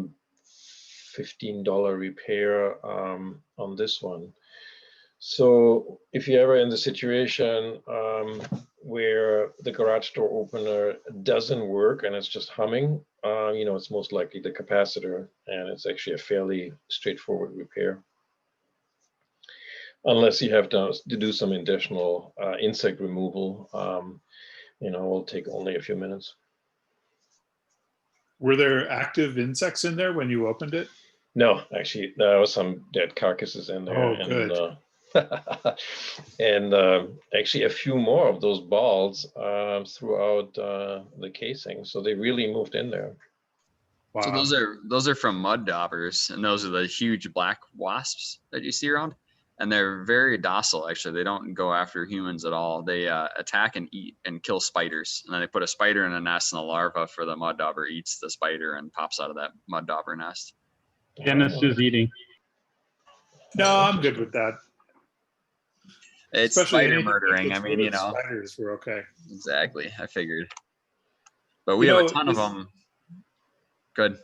$15 repair on this one. So if you're ever in the situation where the garage door opener doesn't work and it's just humming, you know, it's most likely the capacitor, and it's actually a fairly straightforward repair. Unless you have to do some additional insect removal, you know, it will take only a few minutes. Were there active insects in there when you opened it? No, actually, there was some dead carcasses in there. Oh, and, good. And actually a few more of those balls throughout the casing. So they really moved in there. Wow. So those are from mud daubers, and those are the huge black wasps that you see around. And they're very docile, actually. They don't go after humans at all. They attack and eat and kill spiders. And then they put a spider in a nest, and the larva for the mud dauber eats the spider and pops out of that mud dauber nest. Dennis is eating. No, I'm good with that. It's Especially spider anything that murdering. I gets mean, rid you of know. spiders, we're okay. Exactly. I figured. But we have a ton of them. Good.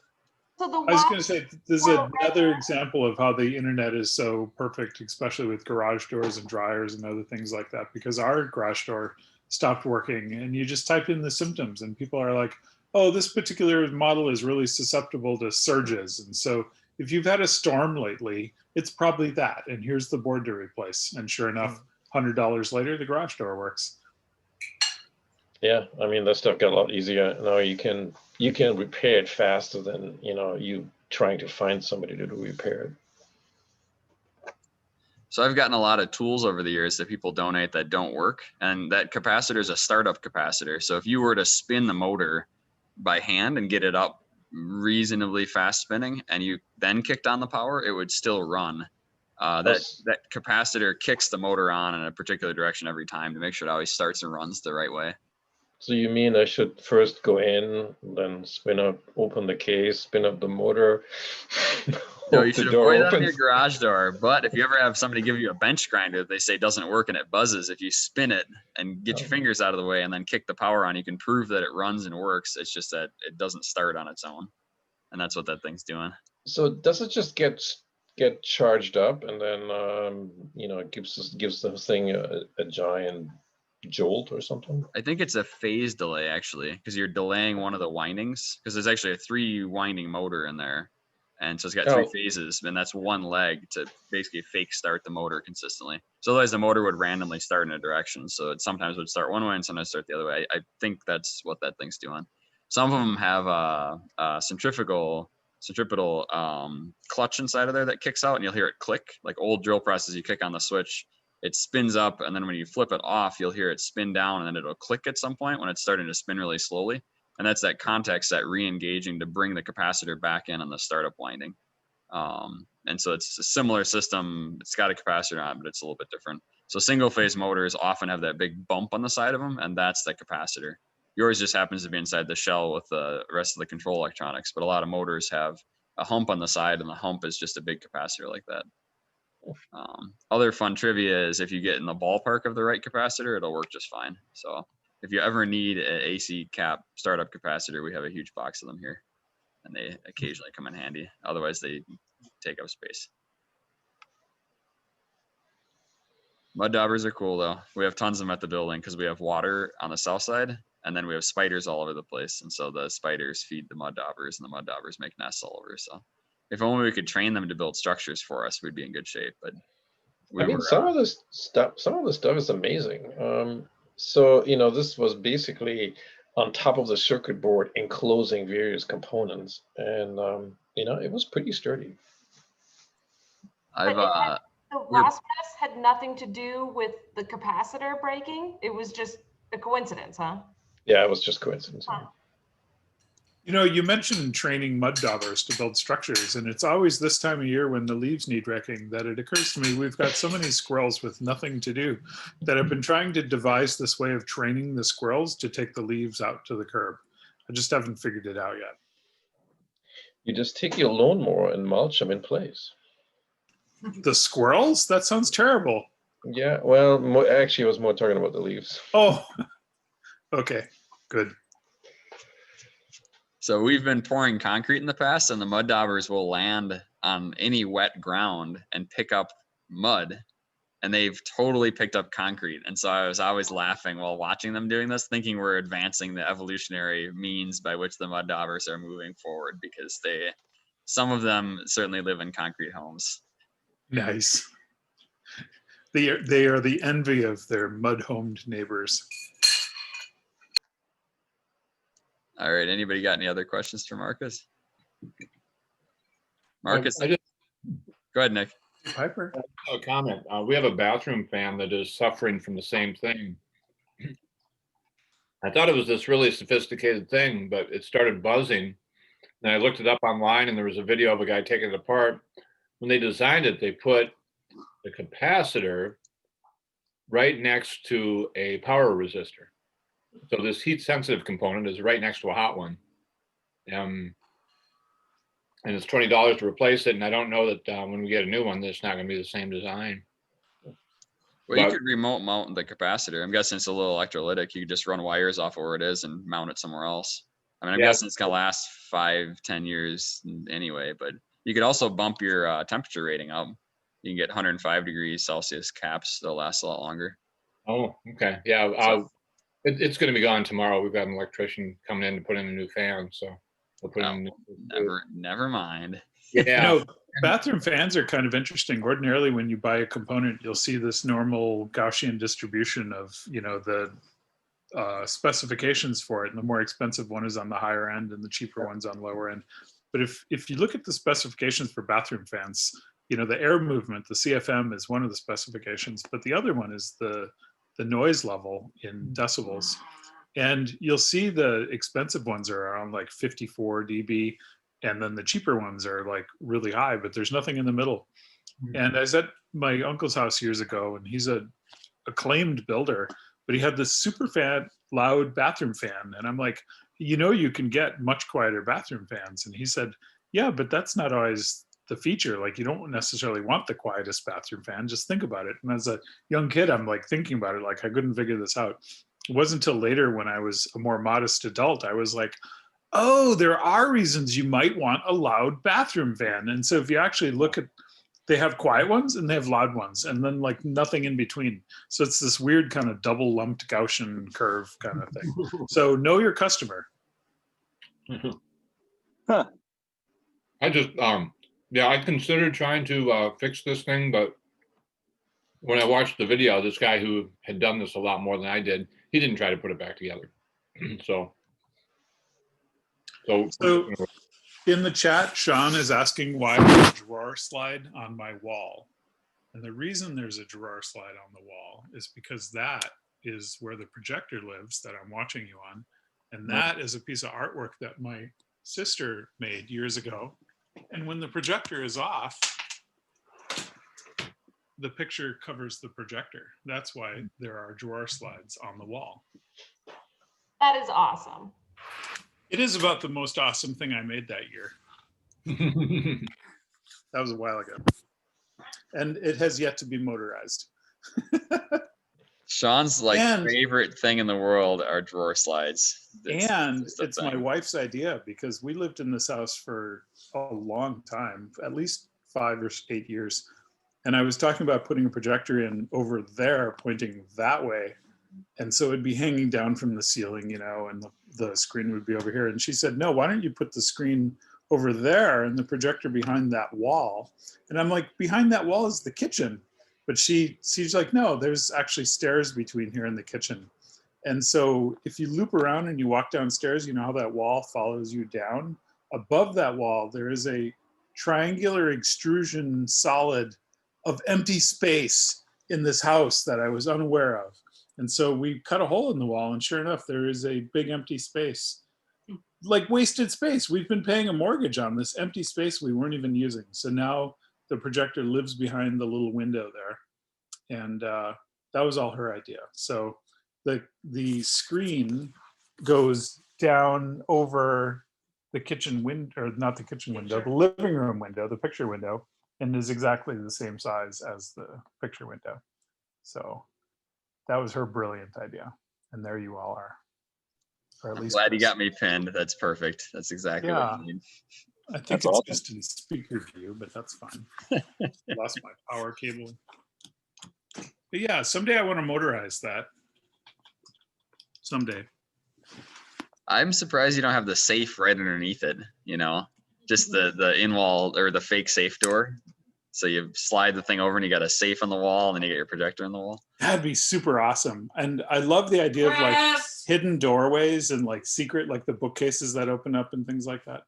So the I was going to say, this is Well, another example of how the internet is so perfect, especially with garage doors and dryers and other things like that, because our garage door stopped working and you just type in the symptoms and people are like, oh, this particular model is really susceptible to surges. And so if you've had a storm lately, it's probably that. And here's the board to replace. And sure enough, $100 later, the garage door works. Yeah, I mean, that stuff got a lot easier. Now you can repair it faster than, you know, you trying to find somebody to do repair it. So I've gotten a lot of tools over the years that people donate that don't work. And that capacitor is a startup capacitor. So if you were to spin the motor by hand and get it up reasonably fast spinning, and you then kicked on the power, it would still run. That capacitor kicks the motor on in a particular direction every time to make sure it always starts and runs the right way. So you mean I should first go in, then spin up, open the case, spin up the motor? No, you should avoid that on your garage door. But if you ever have somebody give you a bench grinder that they say doesn't work and it buzzes, if you spin it and get your fingers out of the way and then kick the power on, you can prove that it runs and works. It's just that it doesn't start on its own. And that's what that thing's doing. So does it just get charged up and then, you know, it gives the thing a giant jolt or something? I think it's a phase delay actually, because you're delaying one of the windings, because there's actually a 3-winding motor in there. And so it's got 3 Oh. phases, and that's one leg to basically fake start the motor consistently. So otherwise the motor would randomly start in a direction. So it sometimes would start one way and sometimes start the other way. I think that's what that thing's doing. Some of them have a centripetal clutch inside of there that kicks out, and you'll hear it click. Like old drill presses, you kick on the switch, it spins up, and then when you flip it off, you'll hear it spin down, and then it'll click at some point when it's starting to spin really slowly. And that's that contact set re-engaging to bring the capacitor back in on the startup winding. And so it's a similar system. It's got a capacitor on it, but it's a little bit different. So single phase motors often have that big bump on the side of them, and that's the capacitor. Yours just happens to be inside the shell with the rest of the control electronics, but a lot of motors have a hump on the side, and the hump is just a big capacitor like that. Other fun trivia is if you get in the ballpark of the right capacitor, it'll work just fine. So if you ever need an AC cap startup capacitor, we have a huge box of them here, and they occasionally come in handy. Otherwise, they take up space. Mud daubers are cool though. We have tons of them at the building because we have water on the south side, and then we have spiders all over the place. And so the spiders feed the mud daubers, and the mud daubers make nests all over. So if only we could train them to build structures for us, we'd be in good shape. But I mean, some of the stuff is amazing. So, you know, this was basically on top of the circuit board enclosing various components, and you know, it was pretty sturdy. The last mess had nothing to do with the capacitor breaking. It was just a coincidence, huh? Yeah, it was just coincidence. Huh. You know, you mentioned training mud daubers to build structures, and it's always this time of year when the leaves need raking that it occurs to me we've got so many squirrels with nothing to do that I've been trying to devise this way of training the squirrels to take the leaves out to the curb. I just haven't figured it out yet. You just take your lawnmower and mulch them in place. The squirrels? That sounds terrible. Yeah, well, actually, I was more talking about the leaves. Oh, okay, good. So we've been pouring concrete in the past, and the mud daubers will land on any wet ground and pick up mud, and they've totally picked up concrete. And so I was always laughing while watching them doing this, thinking we're advancing the evolutionary means by which the mud daubers are moving forward, because some of them certainly live in concrete homes. Nice. They are the envy of their mud-homed neighbors. All right, anybody got any other questions for Markus? Markus, I just go ahead, Nick. Piper? have a comment. We have a bathroom fan that is suffering from the same thing. I thought it was this really sophisticated thing, but it started buzzing. And I looked it up online, and there was a video of a guy taking it apart. When they designed it, they put the capacitor right next to a power resistor. So this heat sensitive component is right next to a hot one. And it's $20 to replace it. And I don't know that when we get a new one, it's not going to be the same design. Well, you could remote mount the capacitor. I'm guessing it's a little electrolytic. You could just run wires off of where it is and mount it somewhere else. I mean, I'm guessing it's going to last 5-10 years anyway, but you could also bump your temperature rating up. You can get 105 degrees Celsius caps. They'll last a lot longer. Oh, okay. Yeah. It's going to be gone tomorrow. We've got an electrician coming in to put in a new fan. So we'll put in never mind. Yeah. You know, bathroom fans are kind of interesting. Ordinarily, when you buy a component, you'll see this normal Gaussian distribution of, you know, the specifications for it. And the more expensive one is on the higher end and the cheaper one's on lower end. But if you look at the specifications for bathroom fans, you know, the air movement, the CFM is one of the specifications, but the other one is the noise level in decibels. And you'll see the expensive ones are around like 54 dB, and then the cheaper ones are like really high, but there's nothing in the middle. And I was at my uncle's house years ago, and he's a acclaimed builder, but he had this super loud bathroom fan. And I'm like, you know, you can get much quieter bathroom fans. And he said, yeah, but that's not always the feature. Like, you don't necessarily want the quietest bathroom fan. Just think about it. And as a young kid, I'm like thinking about it, like I couldn't figure this out. It wasn't until later when I was a more modest adult, I was like, oh, there are reasons you might want a loud bathroom fan. And so if you actually look at They have quiet ones and they have loud ones, and then like nothing in between. So it's this weird kind of double lumped Gaussian curve kind of thing. So know your customer. I just, yeah, I considered trying to fix this thing, but when I watched the video, this guy who had done this a lot more than I did, he didn't try to put it back together. So in the chat, Sean is asking why there's a drawer slide on my wall. And the reason there's a drawer slide on the wall is because that is where the projector lives that I'm watching you on. And that is a piece of artwork that my sister made years ago. And when the projector is off, the picture covers the projector. That's why there are drawer slides on the wall. That is awesome. It is about the most awesome thing I made that year. That was a while ago. And it has yet to be motorized. Sean's favorite thing in the world are drawer slides. It's my wife's idea, because we lived in this house for a long time, at least 5 or 8 years. And I was talking about putting a projector in over there, pointing that way. And so it'd be hanging down from the ceiling, you know, and the screen would be over here. And she said, no, why don't you put the screen over there and the projector behind that wall? And I'm like, behind that wall is the kitchen. But she's like, no, there's actually stairs between here and the kitchen. And so if you loop around and you walk downstairs, you know how that wall follows you down? Above that wall, there is a triangular extrusion solid of empty space in this house that I was unaware of. And so we cut a hole in the wall, and sure enough, there is a big empty space, like wasted space. We've been paying a mortgage on this empty space we weren't even using. So now the projector lives behind the little window there. And that was all her idea. So the screen goes down over the kitchen window, or not the kitchen window, the living room window, the picture window, and is exactly the same size as the picture window. So that was her brilliant idea. And there you all are. Or at I'm least glad you Chris. got me pinned. That's perfect. That's exactly what I need. I think That's it's awesome. just in speaker view, but that's fine. Lost my power cable. But yeah, someday I want to motorize that. Someday. I'm surprised you don't have the safe right underneath it, you know, just the in-wall or the fake safe door. So you slide the thing over and you got a safe on the wall, and then you get your projector on the wall. That'd be super awesome. And I love the idea of like Yes. hidden doorways and like secret, like the bookcases that open up and things like that.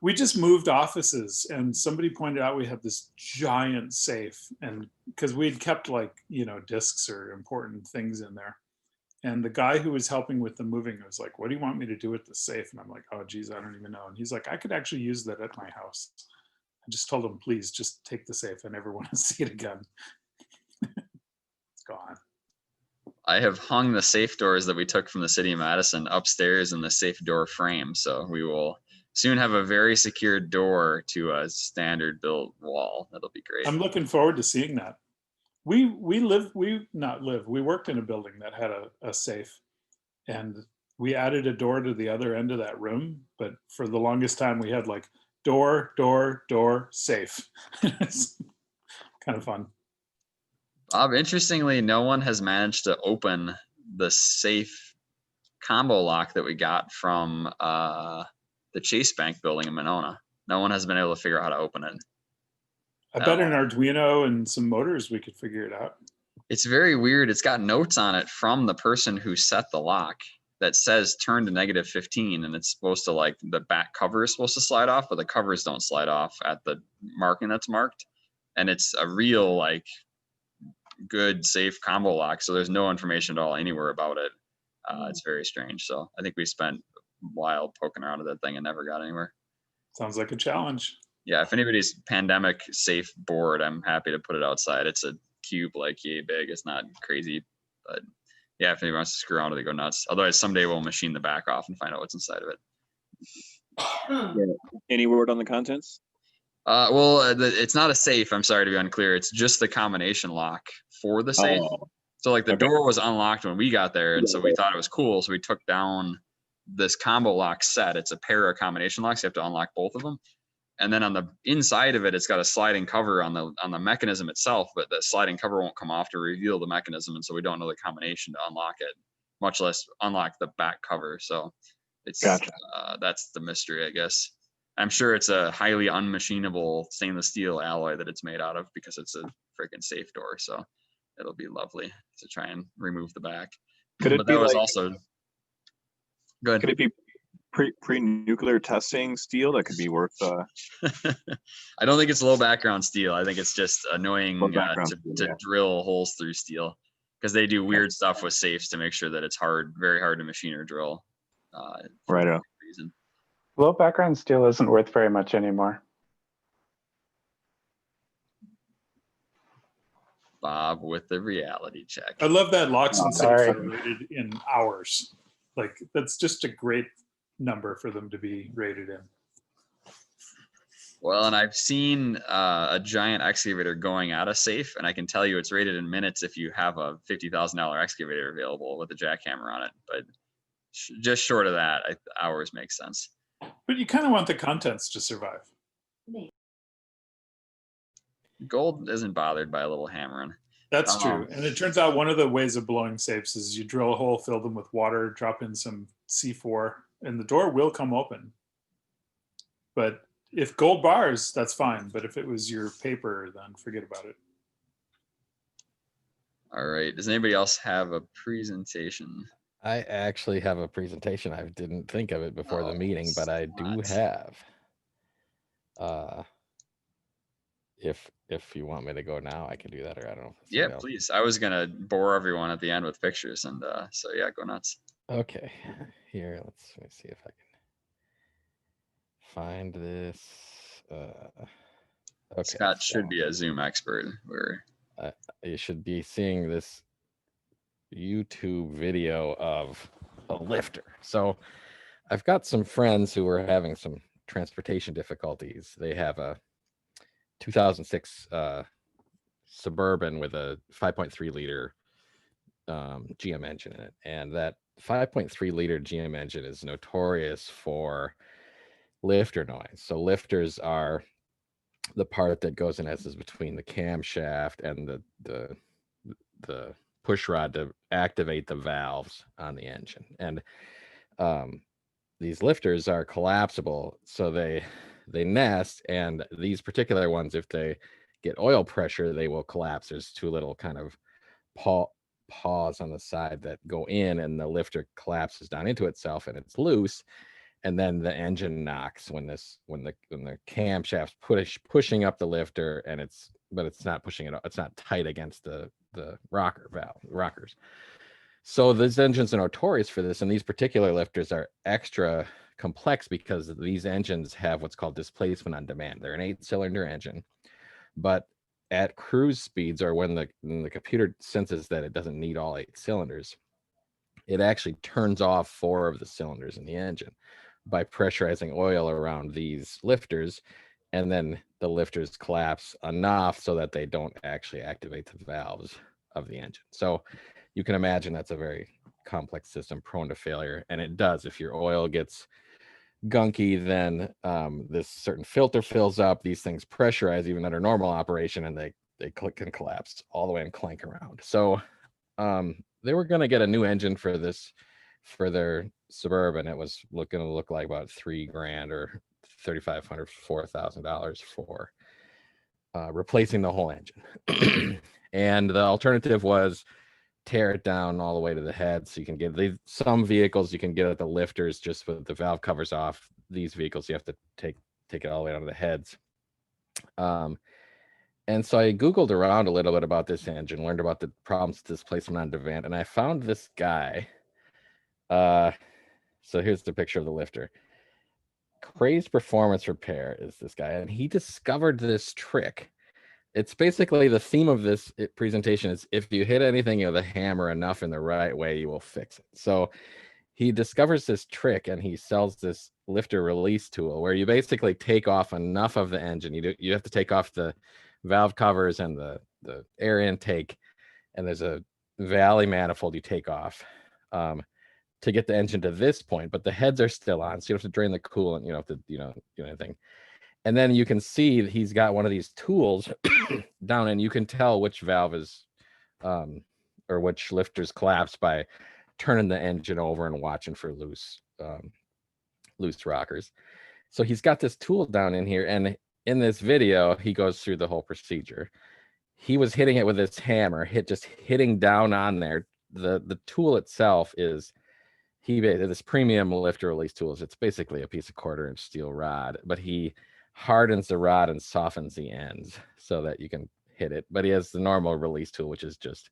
We just moved offices, and somebody pointed out we had this giant safe, and because we'd kept like, you know, discs or important things in there. And the guy who was helping with the moving was like, what do you want me to do with the safe? And I'm like, oh geez, I don't even know. And he's like, I could actually use that at my house. I just told him, please just take the safe. I never want to see it again. It's gone. I have hung the safe doors that we took from the city of Madison upstairs in the safe door frame. So we will soon have a very secure door to a standard built wall. That'll be great. I'm looking forward to seeing that. We worked in a building that had a safe, and we added a door to the other end of that room. But for the longest time, we had like door, safe. It's kind of fun. Bob, interestingly, no one has managed to open the safe combo lock that we got from the Chase Bank building in Monona. No one has been able to figure out how to open it. I bet an Arduino and some motors, we could figure it out. It's very weird. It's got notes on it from the person who set the lock that says turn to -15, and it's supposed to, like, the back cover is supposed to slide off, but the covers don't slide off at the marking that's marked. And it's a real, like, good safe combo lock. So there's no information at all anywhere about it. It's very strange. So I think we spent a while poking around with that thing and never got anywhere. Sounds like a challenge. Yeah, if anybody's pandemic safe board, I'm happy to put it outside. It's a cube like yay big. It's not crazy, but yeah, if anybody wants to screw around with it, go nuts. Otherwise, someday we'll machine the back off and find out what's inside of it. Yeah. Any word on the contents? It's not a safe. I'm sorry to be unclear. It's just the combination lock for the safe. Oh, So like the okay. door was unlocked when we got there, and so we thought it was cool. So we took down this combo lock set. It's a pair of combination locks. You have to unlock both of them. And then on the inside of it, it's got a sliding cover on the mechanism itself, but the sliding cover won't come off to reveal the mechanism, and so we don't know the combination to unlock it, much less unlock the back cover. So it's that's the mystery, I guess. I'm sure it's a highly unmachinable stainless steel alloy that it's made out of, because it's a freaking safe door. So it'll be lovely to try and remove the back. Could it But be that was like, also good. could it be pre-nuclear testing steel that could be worth I don't think it's low background steel. I think it's just annoying to drill holes through steel, because they do weird stuff with safes to make sure that it's very hard to machine or drill. Right on. Reason. Low background steel isn't worth very much anymore. Bob with the reality check. I love that locks and safes sorry. are rated in hours. Like, that's just a great number for them to be rated in. Well, and I've seen a giant excavator going out of safe, and I can tell you it's rated in minutes if you have a $50,000 excavator available with a jackhammer on it. But just short of that, hours make sense. But you kind of want the contents to survive. Gold isn't bothered by a little hammering. That's true. And it turns out one of the ways of blowing safes is you drill a hole, fill them with water, drop in some C4, and the door will come open. But if gold bars, that's fine. But if it was your paper, then forget about it. All right. Does anybody else have a presentation? I actually have a presentation. I didn't think of it before the meeting, but I do have. If you want me to go now, I can do that, or I don't know. Yeah, please. I was gonna bore everyone at the end with pictures, and so yeah, go nuts. Okay, here, let me see if I can find this. Okay, Scott should be a Zoom expert. You should be seeing this YouTube video of a lifter. So I've got some friends who are having some transportation difficulties. They have a 2006 Suburban with a 5.3 liter GM engine in it. And that 5.3 liter GM engine is notorious for lifter noise. So lifters are the part that goes in essence between the camshaft and the push rod to activate the valves on the engine. And these lifters are collapsible, so they nest, and these particular ones, if they get oil pressure, they will collapse. There's two little kind of paws on the side that go in, and the lifter collapses down into itself, and it's loose. And then the engine knocks when the camshaft's pushing up the lifter, but it's not pushing it up. It's not tight against the rockers. So these engines are notorious for this, and these particular lifters are extra complex because these engines have what's called displacement on demand. They're an 8-cylinder engine, but at cruise speeds, or when the computer senses that it doesn't need all 8 cylinders, it actually turns off 4 of the cylinders in the engine by pressurizing oil around these lifters, and then the lifters collapse enough so that they don't actually activate the valves of the engine. So you can imagine that's a very complex system prone to failure, and it does. If your oil gets gunky, then this certain filter fills up, these things pressurize even under normal operation, and they can collapse all the way and clank around. So they were going to get a new engine for their Suburban. It was going to look like about $3,000 or $3,500, $4,000 for replacing the whole engine. And the alternative was tear it down all the way to the head. So you can get some vehicles you can get at the lifters just with the valve covers off. These vehicles you have to take it all the way down to the heads. And so I Googled around a little bit about this engine, learned about the problems with displacement on demand, and I found this guy. So here's the picture of the lifter. Crazed Performance Repair is this guy, and he discovered this trick. It's basically the theme of this presentation is if you hit anything with a hammer enough in the right way, you will fix it. So he discovers this trick, and he sells this lifter release tool where you basically take off enough of the engine. You have to take off the valve covers and the air intake, and there's a valley manifold you take off to get the engine to this point, but the heads are still on, so you have to drain the coolant, you don't have to do anything. And then you can see that he's got one of these tools down, and you can tell which valve is, or which lifter's collapsed by turning the engine over and watching for loose rockers. So he's got this tool down in here, and in this video, he goes through the whole procedure. He was hitting it with this hammer, just hitting down on there. The tool itself is this premium lifter release tools. It's basically a piece of 1/4-inch steel rod, but he hardens the rod and softens the ends so that you can hit it. But he has the normal release tool, which is just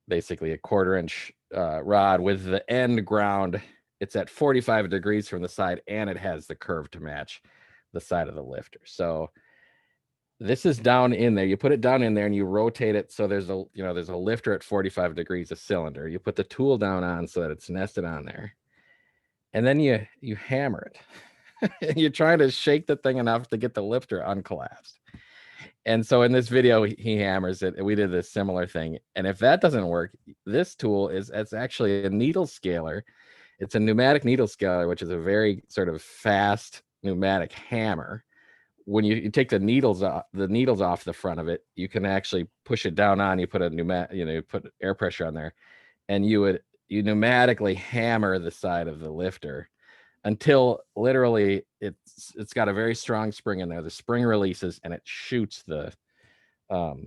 basically a 1/4-inch rod with the end ground. It's at 45 degrees from the side, and it has the curve to match the side of the lifter. So this is down in there. You put it down in there and you rotate it so there's a lifter at 45 degrees, a cylinder. You put the tool down on so that it's nested on there, and then you hammer it. You're trying to shake the thing enough to get the lifter uncollapsed. And so in this video, he hammers it. We did this similar thing. And if that doesn't work, this tool it's actually a needle scaler. It's a pneumatic needle scaler, which is a very sort of fast pneumatic hammer. When you take the needles off the front of it, you can actually push it down on. You put a pneumatic, you put air pressure on there, and you pneumatically hammer the side of the lifter until literally it's got a very strong spring in there. The spring releases and it shoots it out.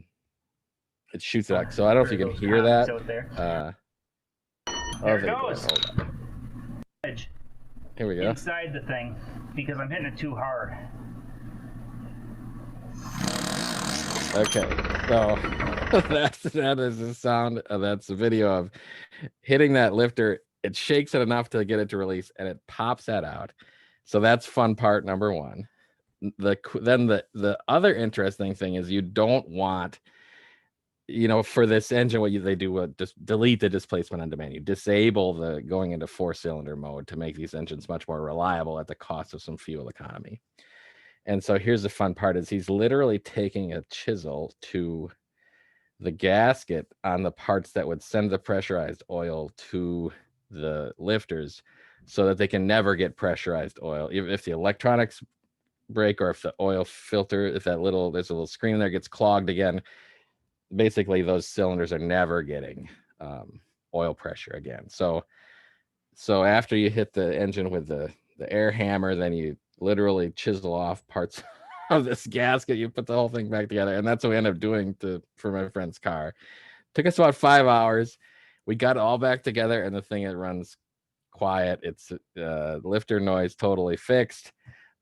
So I don't know if you can hear that. There it goes. Here we go. Inside the thing, because I'm hitting it too hard. Okay, so that is the sound. That's the video of hitting that lifter. It shakes it enough to get it to release, and it pops that out. So that's fun part number one. Then the other interesting thing is you don't want, for this engine, what they do, just delete the displacement on demand. You disable the going into 4-cylinder mode to make these engines much more reliable at the cost of some fuel economy. And so here's the fun part is he's literally taking a chisel to the gasket on the parts that would send the pressurized oil to the lifters so that they can never get pressurized oil. If the electronics break or if the oil filter, there's a little screen there gets clogged again, basically those cylinders are never getting oil pressure again. So after you hit the engine with the air hammer, then you literally chisel off parts of this gasket. You put the whole thing back together, and that's what we ended up doing for my friend's car. Took us about 5 hours. We got it all back together, and the thing, it runs quiet. It's lifter noise totally fixed.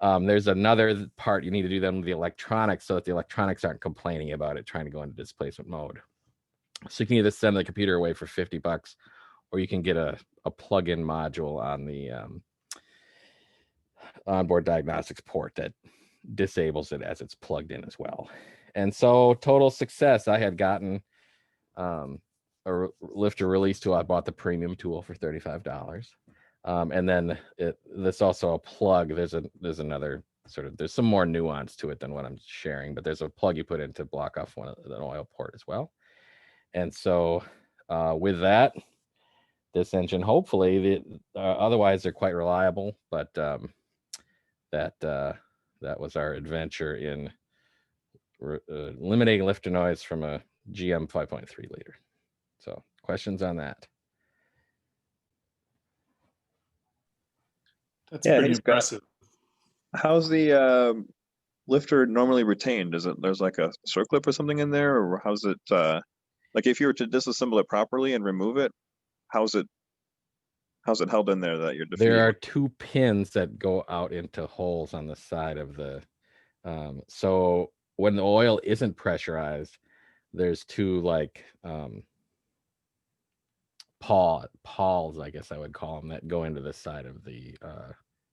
There's another part you need to do then with the electronics so that the electronics aren't complaining about it trying to go into displacement mode. So you can either send the computer away for $50, or you can get a plug-in module on the onboard diagnostics port that disables it as it's plugged in as well. And so total success. I had gotten a lifter release tool. I bought the premium tool for $35. And then this also a plug. There's another there's some more nuance to it than what I'm sharing, but there's a plug you put in to block off an oil port as well. And so with that, this engine, hopefully, otherwise they're quite reliable, but that was our adventure in eliminating lifter noise from a GM 5.3 liter. So questions on that? That's pretty impressive. How's the lifter normally retained? There's like a circlip or something in there, or how's it like if you were to disassemble it properly and remove it, how's it held in there that you're defeating? There are 2 pins that go out into holes on the side of the so when the oil isn't pressurized, there's 2 like pawls, I guess I would call them, that go into the side of the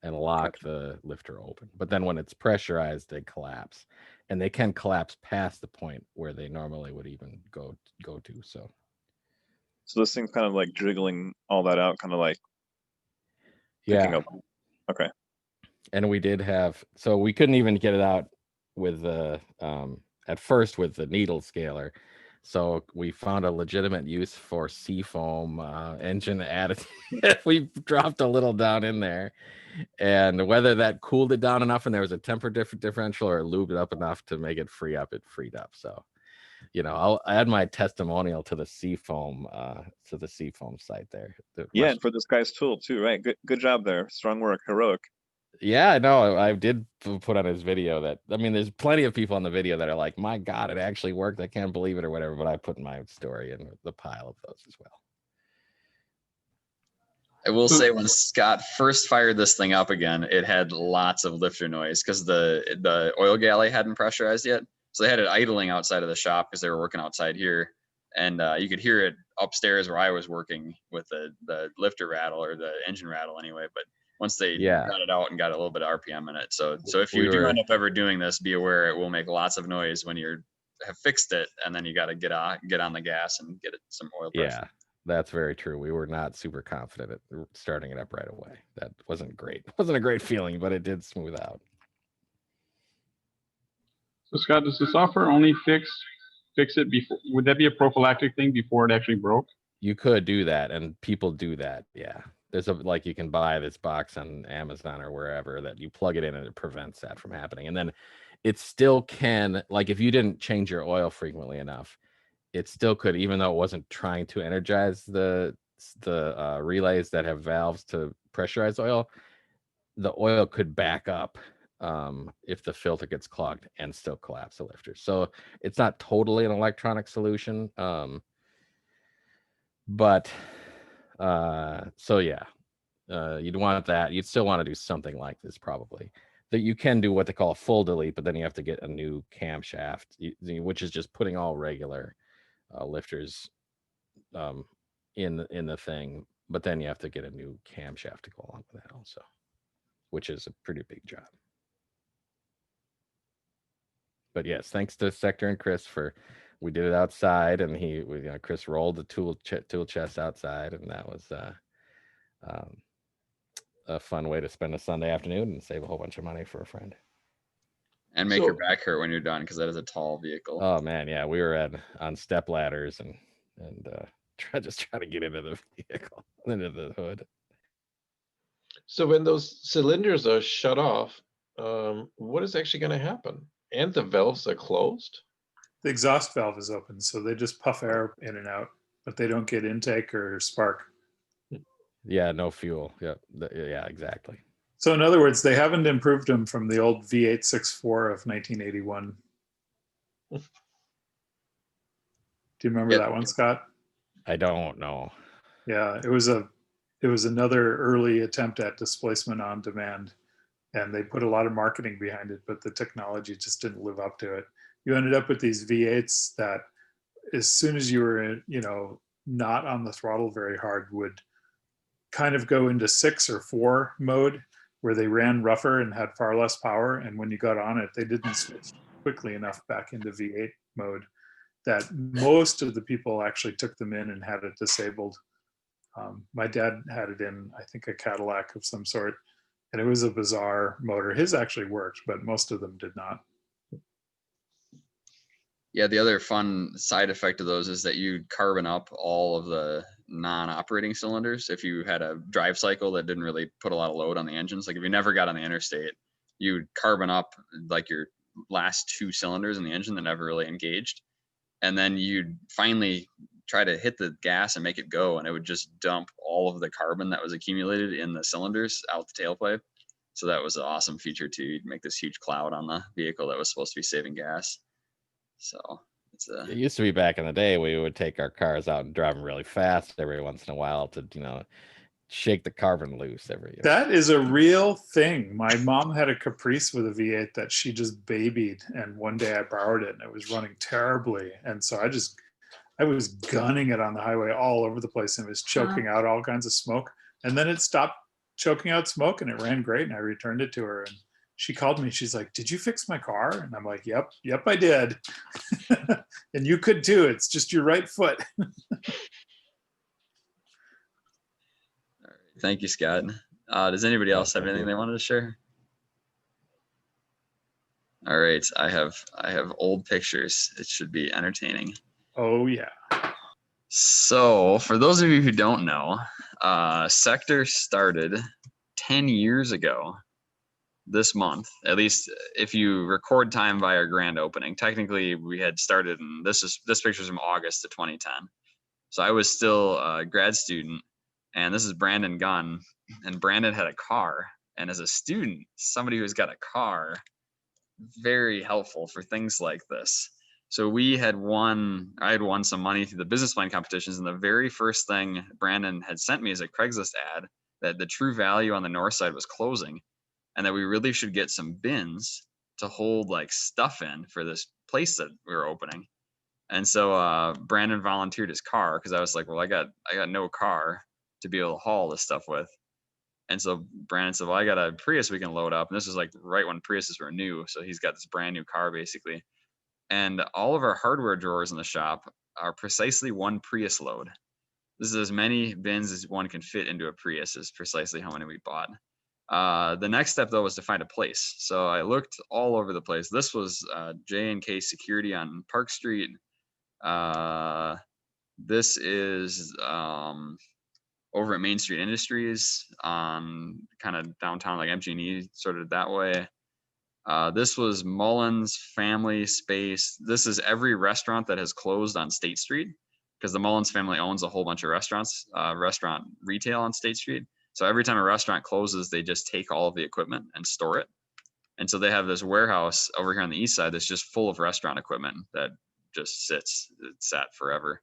and lock the lifter open. But then when it's pressurized, they collapse, and they can collapse past the point where they normally would even go to. So this thing's kind of like jiggling all that out, kind of like picking up. Okay. And we did have, so we couldn't even get it out with the at first with the needle scaler. So we found a legitimate use for seafoam engine additive. We dropped a little down in there, and whether that cooled it down enough and there was a temperature differential, or it lubed it up enough to make it free up, it freed up. So, you know, I'll add my testimonial to the seafoam site there. Yeah, and for this guy's tool too, right? Good job there. Strong work, heroic. Yeah, I know. I did put on his video that, I mean, there's plenty of people on the video that are like, my God, it actually worked. I can't believe it or whatever. But I put my story in the pile of those as well. I will say, when Scott first fired this thing up again, it had lots of lifter noise because the oil galley hadn't pressurized yet. So they had it idling outside of the shop because they were working outside here. And you could hear it upstairs where I was working with the lifter rattle, or the engine rattle anyway. But once they got it out and got a little bit of RPM in it. So if you do end up ever doing this, be aware it will make lots of noise when you have fixed it, and then you got to get on the gas and get it some oil pressure. Yeah, that's very true. We were not super confident at starting it up right away. That wasn't great. It wasn't a great feeling, but it did smooth out. So Scott, does the software only fix it before? Would that be a prophylactic thing before it actually broke? You could do that, and people do that. Yeah. There's you can buy this box on Amazon or wherever that you plug it in and it prevents that from happening. And then it still can, like, if you didn't change your oil frequently enough, it still could, even though it wasn't trying to energize the relays that have valves to pressurize oil, the oil could back up if the filter gets clogged and still collapse the lifter. So it's not totally an electronic solution. But so yeah, you'd want that. You'd still want to do something like this, probably. That you can do what they call a full delete, but then you have to get a new camshaft, which is just putting all regular lifters in the thing. But then you have to get a new camshaft to go along with that also, which is a pretty big job. But yes, thanks to Sector and Chris we did it outside, and Chris rolled the tool chest outside, and that was a fun way to spend a Sunday afternoon and save a whole bunch of money for a friend. And make your back hurt when you're done, because that is a tall vehicle. Oh man, yeah, we were on step ladders and just try to get into the vehicle, into the hood. So when those cylinders are shut off, what is actually going to happen? And the valves are closed? The exhaust valve is open, so they just puff air in and out, but they don't get intake or spark. Yeah, no fuel. Yeah, exactly. So in other words, they haven't improved them from the old V864 of 1981. Do you remember that one, Scott? I don't know. Yeah, it was another early attempt at displacement on demand, and they put a lot of marketing behind it, but the technology just didn't live up to it. You ended up with these V8s that, as soon as you were, not on the throttle very hard, would kind of go into 6 or 4 mode, where they ran rougher and had far less power. And when you got on it, they didn't switch quickly enough back into V8 mode that most of the people actually took them in and had it disabled. My dad had it in, I think, a Cadillac of some sort, and it was a bizarre motor. His actually worked, but most of them did not. Yeah, the other fun side effect of those is that you carbon up all of the non-operating cylinders. If you had a drive cycle that didn't really put a lot of load on the engines, like if you never got on the interstate, you'd carbon up like your last 2 cylinders in the engine that never really engaged. And then you'd finally try to hit the gas and make it go, and it would just dump all of the carbon that was accumulated in the cylinders out the tailpipe. So that was an awesome feature too. You'd make this huge cloud on the vehicle that was supposed to be saving gas. So it used to be back in the day we would take our cars out and drive them really fast every once in a while to shake the carbon loose every year. That is a real thing. My mom had a Caprice with a V8 that she just babied, and one day I borrowed it and it was running terribly, and so I was gunning it on the highway all over the place, and it was choking out all kinds of smoke, and then it stopped choking out smoke and it ran great, and I returned it to her, and she called me. She's like, "Did you fix my car?" And I'm like, yep, I did. And you could too. It's just your right foot. All right. Thank you, Scott. Does anybody else have anything they wanted to share? All right, I have old pictures. It should be entertaining. Oh yeah. So for those of you who don't know, Sector started 10 years ago this month, at least if you record time by our grand opening. Technically we had started, and this picture's from August of 2010. So I was still a grad student, and this is Brandon Gunn, and Brandon had a car. And as a student, somebody who's got a car, very helpful for things like this. So I had won some money through the business plan competitions, and the very first thing Brandon had sent me is a Craigslist ad that the True Value on the north side was closing, and that we really should get some bins to hold like stuff in for this place that we were opening. And so Brandon volunteered his car, because I was like, well, I got no car to be able to haul this stuff with. And so Brandon said, well, I got a Prius we can load up. And this was like right when Priuses were new. So he's got this brand new car basically. And all of our hardware drawers in the shop are precisely one Prius load. This is as many bins as one can fit into a Prius, is precisely how many we bought. The next step though was to find a place. So I looked all over the place. This was J&K Security on Park Street. This is over at Main Street Industries on kind of downtown, like MG&E, sort of that way. This was Mullins Family Space. This is every restaurant that has closed on State Street, because the Mullins family owns a whole bunch of restaurants, restaurant retail on State Street. So every time a restaurant closes, they just take all of the equipment and store it. And so they have this warehouse over here on the east side that's just full of restaurant equipment that just sat forever.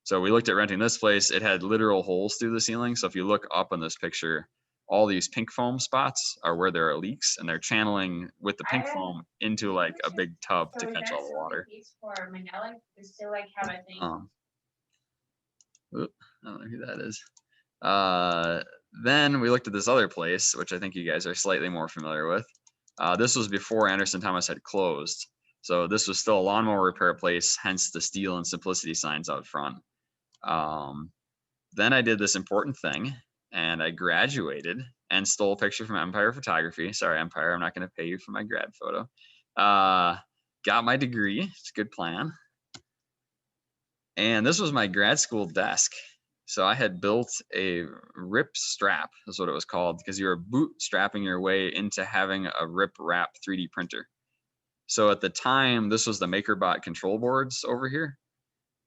So we looked at renting this place. It had literal holes through the ceiling. So if you look up in this picture, all these pink foam spots are where there are leaks, and they're channeling with the pink foam into like a big tub to catch all the water. For Manila, we still like have a thing. I don't know who that is. Then we looked at this other place, which I think you guys are slightly more familiar with. This was before Anderson Thomas had closed. So this was still a lawnmower repair place, hence the Steel and Simplicity signs out front. Then I did this important thing, and I graduated and stole a picture from Empire Photography. Sorry, Empire, I'm not going to pay you for my grad photo. Got my degree. It's a good plan. And this was my grad school desk. So I had built a rip strap, is what it was called, because you were bootstrapping your way into having a rip wrap 3D printer. So at the time, this was the MakerBot control boards over here.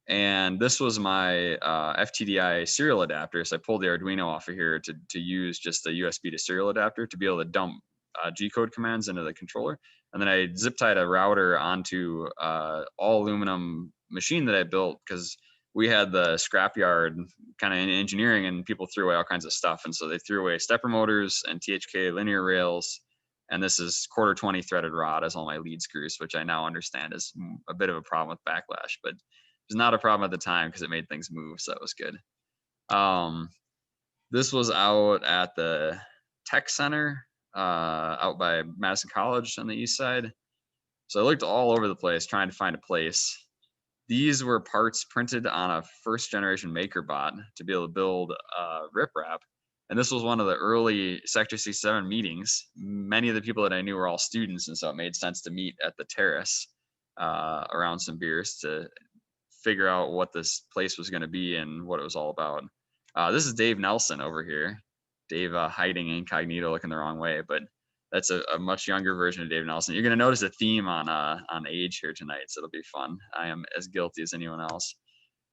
And this was my FTDI serial adapter. So I pulled the Arduino off of here to use just a USB to serial adapter to be able to dump G-code commands into the controller. And then I zip tied a router onto all aluminum machine that I built, because we had the scrapyard kind of in engineering, and people threw away all kinds of stuff. And so they threw away stepper motors and THK linear rails. And this is 1/4-20 threaded rod as all my lead screws, which I now understand is a bit of a problem with backlash, but it was not a problem at the time because it made things move. So that was good. This was out at the tech center out by Madison College on the east side. So I looked all over the place trying to find a place. These were parts printed on a first generation MakerBot to be able to build riprap. And this was one of the early Sector67 meetings. Many of the people that I knew were all students, and so it made sense to meet at the terrace around some beers to figure out what this place was going to be and what it was all about. This is Dave Nelson over here. Dave hiding incognito, looking the wrong way, but that's a much younger version of Dave Nelson. You're going to notice a theme on age here tonight, so it'll be fun. I am as guilty as anyone else.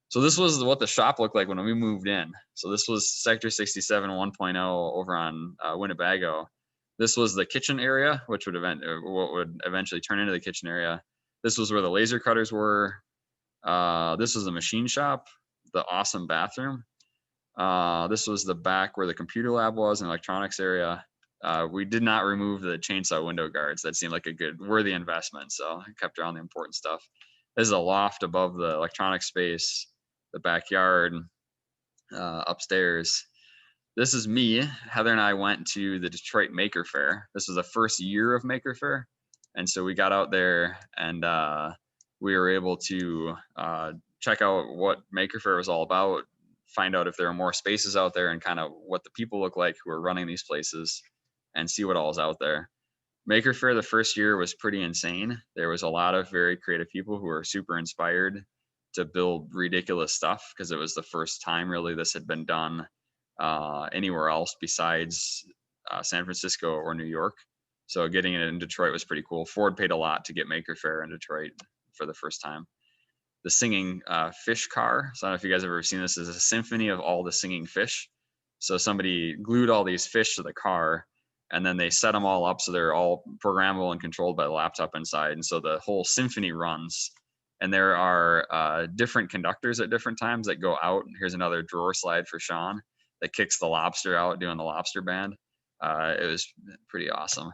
So this was what the shop looked like when we moved in. So this was Sector 67 1.0 over on Winnebago. This was the kitchen area, which would eventually turn into the kitchen area. This was where the laser cutters were. This was the machine shop, the awesome bathroom. This was the back where the computer lab was, and electronics area. We did not remove the chainsaw window guards. That seemed like a good, worthy investment. So I kept around the important stuff. This is a loft above the electronic space, the backyard, upstairs. This is me. Heather and I went to the Detroit Maker Faire. This was the first year of Maker Faire. And so we got out there and we were able to check out what Maker Faire was all about, find out if there are more spaces out there and kind of what the people look like who are running these places, and see what all is out there. Maker Faire the first year was pretty insane. There was a lot of very creative people who were super inspired to build ridiculous stuff because it was the first time really this had been done anywhere else besides San Francisco or New York. So getting it in Detroit was pretty cool. Ford paid a lot to get Maker Faire in Detroit for the first time. The singing fish car. So I don't know if you guys have ever seen this. Is a symphony of all the singing fish. So somebody glued all these fish to the car, and then they set them all up so they're all programmable and controlled by the laptop inside. And so the whole symphony runs. And there are different conductors at different times that go out. Here's another drawer slide for Sean that kicks the lobster out doing the lobster band. It was pretty awesome.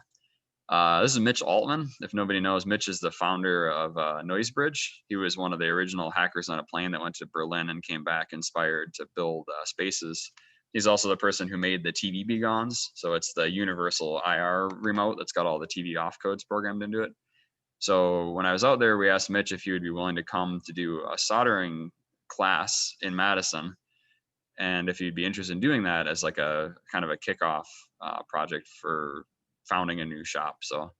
This is Mitch Altman. If nobody knows, Mitch is the founder of Noisebridge. He was one of the original hackers on a plane that went to Berlin and came back inspired to build spaces. He's also the person who made the TV begons. So it's the universal IR remote that's got all the TV off codes programmed into it. So when I was out there, we asked Mitch if he would be willing to come to do a soldering class in Madison, and if he'd be interested in doing that as like a kind of a kickoff project for founding a new shop. So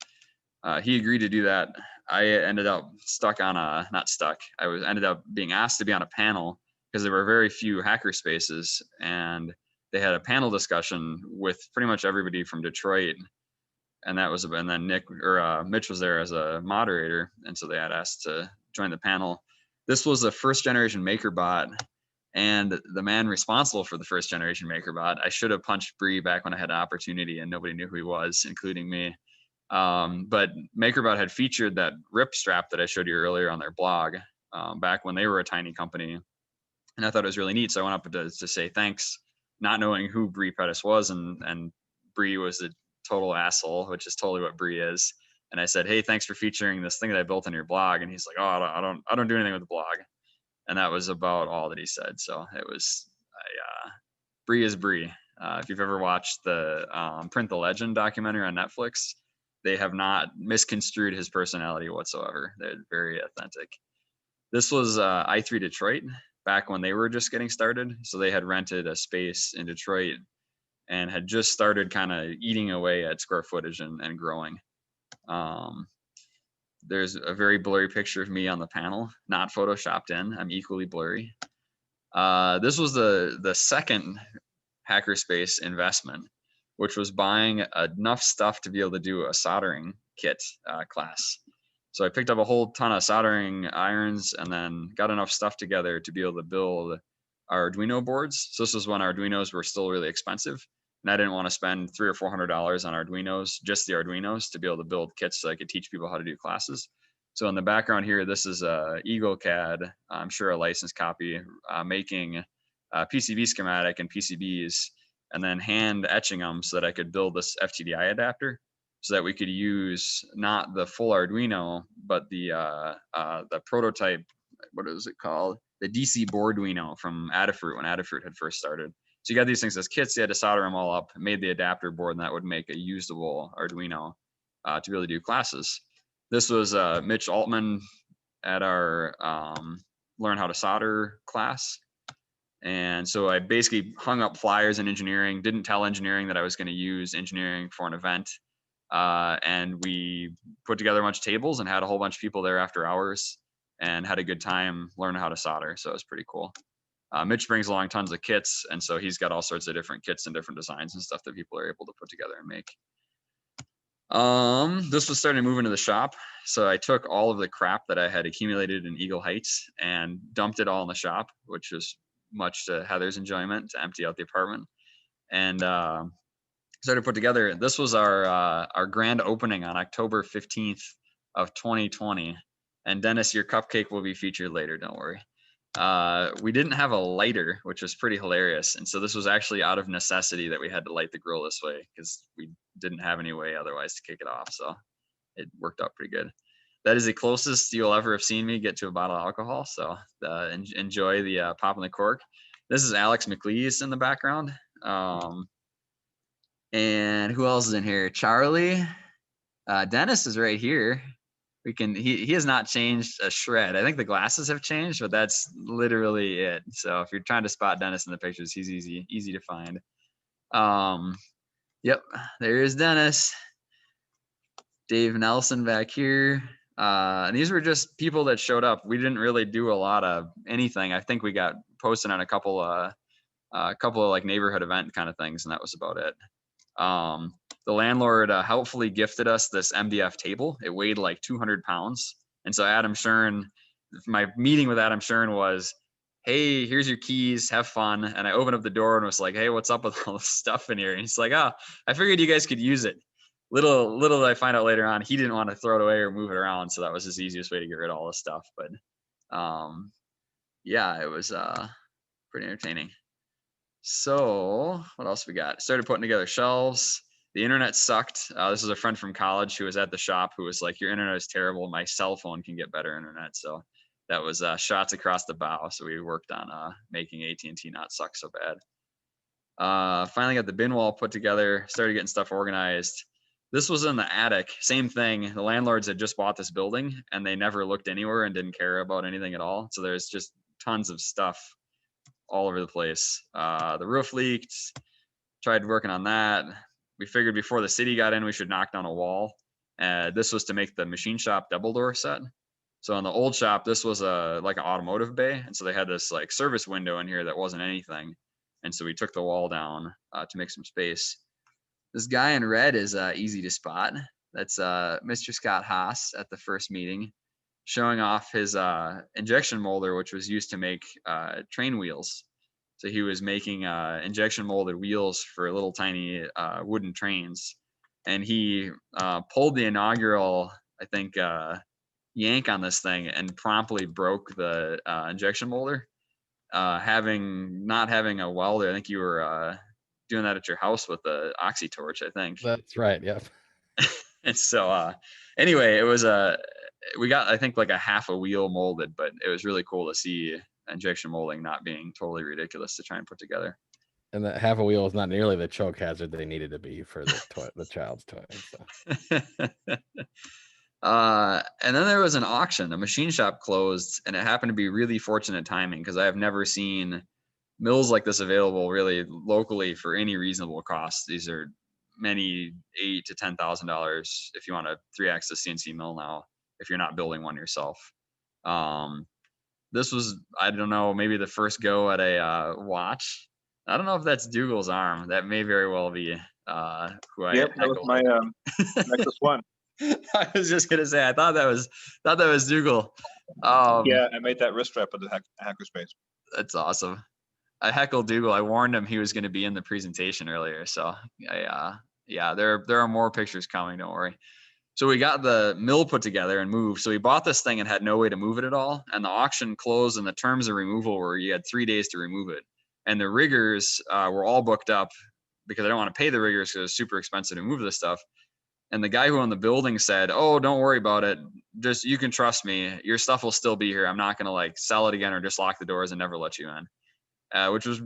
he agreed to do that. I ended up stuck on a, not stuck, ended up being asked to be on a panel because there were very few hackerspaces, and they had a panel discussion with pretty much everybody from Detroit. And that was, and then Mitch was there as a moderator. And so they had asked to join the panel. This was the first generation MakerBot, and the man responsible for the first generation MakerBot. I should have punched Bree back when I had an opportunity and nobody knew who he was, including me. But MakerBot had featured that rip strap that I showed you earlier on their blog back when they were a tiny company. And I thought it was really neat. So I went up to say thanks, not knowing who Bree Pettis was. And Bree was the total asshole, which is totally what Bree is. And I said, hey, thanks for featuring this thing that I built on your blog. And he's like, oh, I don't do anything with the blog. And that was about all that he said. So it was, Bree is Bree. If you've ever watched the Print the Legend documentary on Netflix, they have not misconstrued his personality whatsoever. They're very authentic. This was I3 Detroit back when they were just getting started. So they had rented a space in Detroit and had just started kind of eating away at square footage and growing. There's a very blurry picture of me on the panel, not photoshopped in. I'm equally blurry. This was the second hackerspace investment, which was buying enough stuff to be able to do a soldering kit class. So I picked up a whole ton of soldering irons and then got enough stuff together to be able to build Arduino boards. So this was when Arduinos were still really expensive. And I didn't want to spend $300 or $400 on Arduinos, just the Arduinos, to be able to build kits so I could teach people how to do classes. So in the background here, this is EagleCAD, I'm sure a licensed copy, making a PCB schematic and PCBs, and then hand etching them so that I could build this FTDI adapter so that we could use not the full Arduino, but the prototype, what is it called? The DC Boarduino from Adafruit when Adafruit had first started. So you got these things as kits, you had to solder them all up, made the adapter board, and that would make a usable Arduino to be able to do classes. This was Mitch Altman at our Learn How to Solder class. And so I basically hung up flyers in engineering, didn't tell engineering that I was going to use engineering for an event. And we put together a bunch of tables and had a whole bunch of people there after hours and had a good time learning how to solder. So it was pretty cool. Mitch brings along tons of kits, and so he's got all sorts of different kits and different designs and stuff that people are able to put together and make. This was starting to move into the shop. So I took all of the crap that I had accumulated in Eagle Heights and dumped it all in the shop, which was much to Heather's enjoyment, to empty out the apartment. And started to put together, this was our grand opening on October 15th of 2020. And Dennis, your cupcake will be featured later, don't worry. We didn't have a lighter, which was pretty hilarious. And so this was actually out of necessity that we had to light the grill this way because we didn't have any way otherwise to kick it off. So it worked out pretty good. That is the closest you'll ever have seen me get to a bottle of alcohol. So enjoy the pop in the cork. This is Alex McLeese in the background. And who else is in here? Charlie. Dennis is right here. He has not changed a shred. I think the glasses have changed, but that's literally it. So if you're trying to spot Dennis in the pictures, he's easy to find. Yep, there is Dennis. Dave Nelson back here. And these were just people that showed up. We didn't really do a lot of anything. I think we got posted on a couple of like neighborhood event kind of things, and that was about it. The landlord helpfully gifted us this MDF table. It weighed like 200 pounds. And so Adam Shern, my meeting with Adam Shern was, hey, here's your keys, have fun. And I opened up the door and was like, hey, what's up with all this stuff in here? And he's like, oh, I figured you guys could use it. Little did I find out later on, he didn't want to throw it away or move it around. So that was his easiest way to get rid of all this stuff. But yeah, it was pretty entertaining. So what else we got? Started putting together shelves. The internet sucked. This is a friend from college who was at the shop who was like, your internet is terrible. My cell phone can get better internet. So that was shots across the bow. So we worked on making AT&T not suck so bad. Finally got the bin wall put together, started getting stuff organized. This was in the attic, same thing. The landlords had just bought this building and they never looked anywhere and didn't care about anything at all. So there's just tons of stuff all over the place. The roof leaked, tried working on that. We figured before the city got in, we should knock down a wall. This was to make the machine shop double door set. So in the old shop, this was like an automotive bay. And so they had this like service window in here that wasn't anything. And so we took the wall down to make some space. This guy in red is easy to spot. That's Mr. Scott Haas at the first meeting, showing off his injection molder, which was used to make train wheels. So he was making injection molded wheels for little tiny wooden trains. And he pulled the inaugural, I think, yank on this thing and promptly broke the injection molder. Not having a welder, I think you were doing that at your house with the oxy torch, I think. That's right. Yep. And so anyway, it was we got, I think, like a half a wheel molded, but it was really cool to see injection molding not being totally ridiculous to try and put together. And that half a wheel is not nearly the choke hazard they needed to be for the child's toy. So. And then there was an auction. The machine shop closed, and it happened to be really fortunate timing because I have never seen mills like this available really locally for any reasonable cost. These are many $8,000 to $10,000 if you want a 3-axis CNC mill now, if you're not building one yourself. This was, I don't know, maybe the first go at a watch. I don't know if that's Dougal's arm. That may very well be who I Yep, that was my Nexus One. I was just gonna say I thought that was Dougal. Yeah, I made that wrist strap with the hackerspace. That's awesome. I heckled Dougal. I warned him he was going to be in the presentation earlier. So yeah, there are more pictures coming. Don't worry. So we got the mill put together and moved. So we bought this thing and had no way to move it at all. And the auction closed, and the terms of removal were you had 3 days to remove it. And the riggers were all booked up because I don't want to pay the riggers because it's super expensive to move this stuff. And the guy who owned the building said, oh, don't worry about it. Just, you can trust me. Your stuff will still be here. I'm not going to like sell it again or just lock the doors and never let you in, which was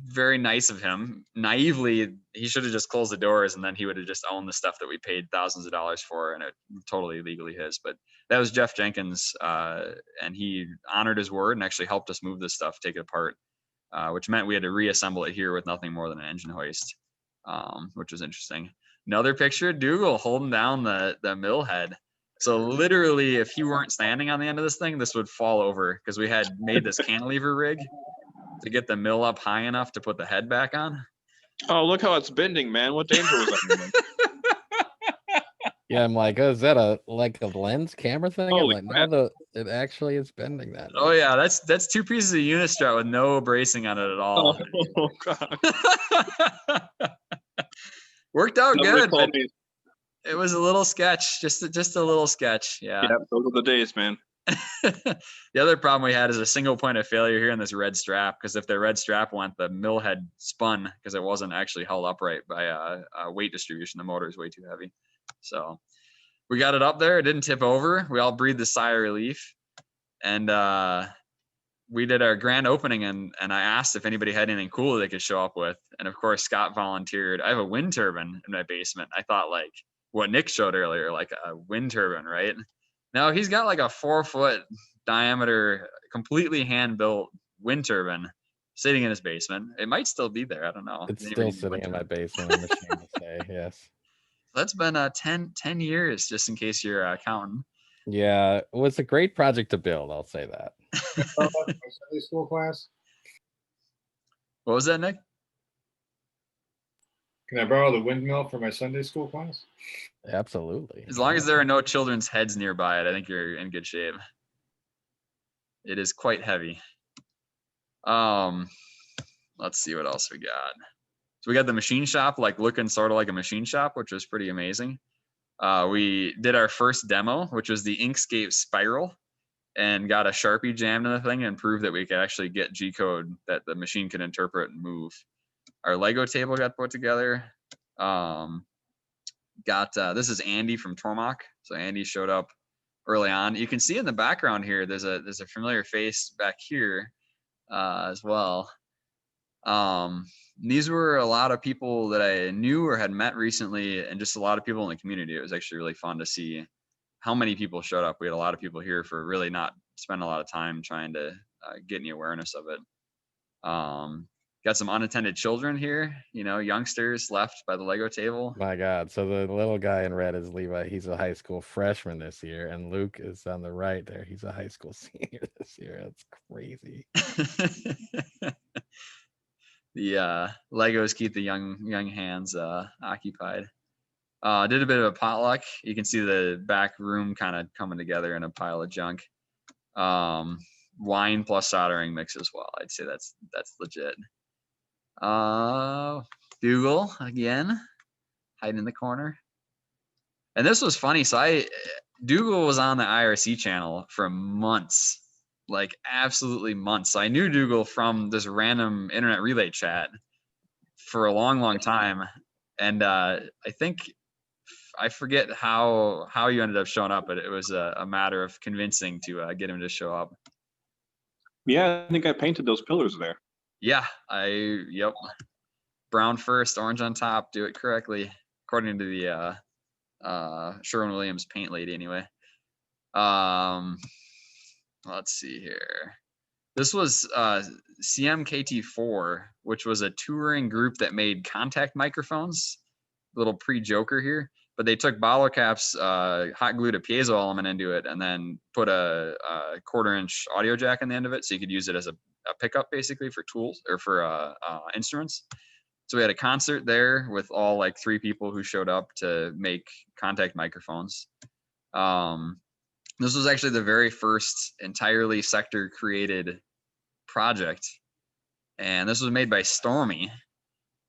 very nice of him. Naively, he should have just closed the doors and then he would have just owned the stuff that we paid thousands of dollars for, and it totally legally his. But that was Jeff Jenkins, and he honored his word and actually helped us move this stuff, take it apart, which meant we had to reassemble it here with nothing more than an engine hoist, which was interesting. Another picture, Dougal holding down the mill head. So literally, if he weren't standing on the end of this thing, this would fall over because we had made this cantilever rig to get the mill up high enough to put the head back on. Oh, look how it's bending, man. What danger was that? Yeah, I'm like, oh, is that a lens camera thing? Holy I'm like, no, it actually is bending that. Oh yeah, that's 2 pieces of unistrut with no bracing on it at all. Oh God. Worked out good. But it was a little sketch, just a little sketch. Yeah. Yeah, those are the days, man. The other problem we had is a single point of failure here in this red strap, because if the red strap went, the mill head spun because it wasn't actually held upright by a weight distribution. The motor is way too heavy. So we got it up there. It didn't tip over. We all breathed a sigh of relief. And we did our grand opening, and I asked if anybody had anything cool they could show up with. And of course, Scott volunteered. I have a wind turbine in my basement. I thought like what Nick showed earlier, like a wind turbine, right? No, he's got like a 4-foot diameter, completely hand-built wind turbine sitting in his basement. It might still be there. I don't know. It's still sitting in my basement, I'm ashamed to say, yes. That's been 10 years, just in case you're counting. Yeah, it was a great project to build. I'll say that. My Sunday school class. What was that, Nick? Can I borrow the windmill for my Sunday school class? Absolutely. As long as there are no children's heads nearby it, I think you're in good shape. It is quite heavy. Let's see what else we got. So we got the machine shop, like looking sort of like a machine shop, which was pretty amazing. We did our first demo, which was the Inkscape Spiral, and got a Sharpie jammed in the thing and proved that we could actually get G code that the machine could interpret and move. Our Lego table got put together. This is Andy from Tormach. So Andy showed up early on. You can see in the background here, there's a familiar face back here as well. These were a lot of people that I knew or had met recently, and just a lot of people in the community. It was actually really fun to see how many people showed up. We had a lot of people here for really not spend a lot of time trying to get any awareness of it. Got some unattended children here, youngsters left by the Lego table. My God. So the little guy in red is Levi. He's a high school freshman this year. And Luke is on the right there. He's a high school senior this year. That's crazy. The Legos keep the young hands occupied. Did a bit of a potluck. You can see the back room kind of coming together in a pile of junk. Wine plus soldering mix as well. I'd say that's legit. Dougal again, hiding in the corner. And this was funny. So Dougal was on the IRC channel for months, like absolutely months. So I knew Dougal from this random internet relay chat for a long time. And I think, I forget how you ended up showing up, but it was a matter of convincing to get him to show up. Yeah, I think I painted those pillars there. Yeah, yep. Brown first, orange on top. Do it correctly, according to the Sherwin-Williams paint lady. Anyway, let's see here. This was CMKT4, which was a touring group that made contact microphones. Little pre-joker here, but they took bottle caps, hot glued a piezo element into it, and then put a 1/4-inch audio jack on the end of it, so you could use it as a pickup basically for tools or for instruments. So we had a concert there with all like 3 people who showed up to make contact microphones. This was actually the very first entirely Sector created project, and this was made by Stormy.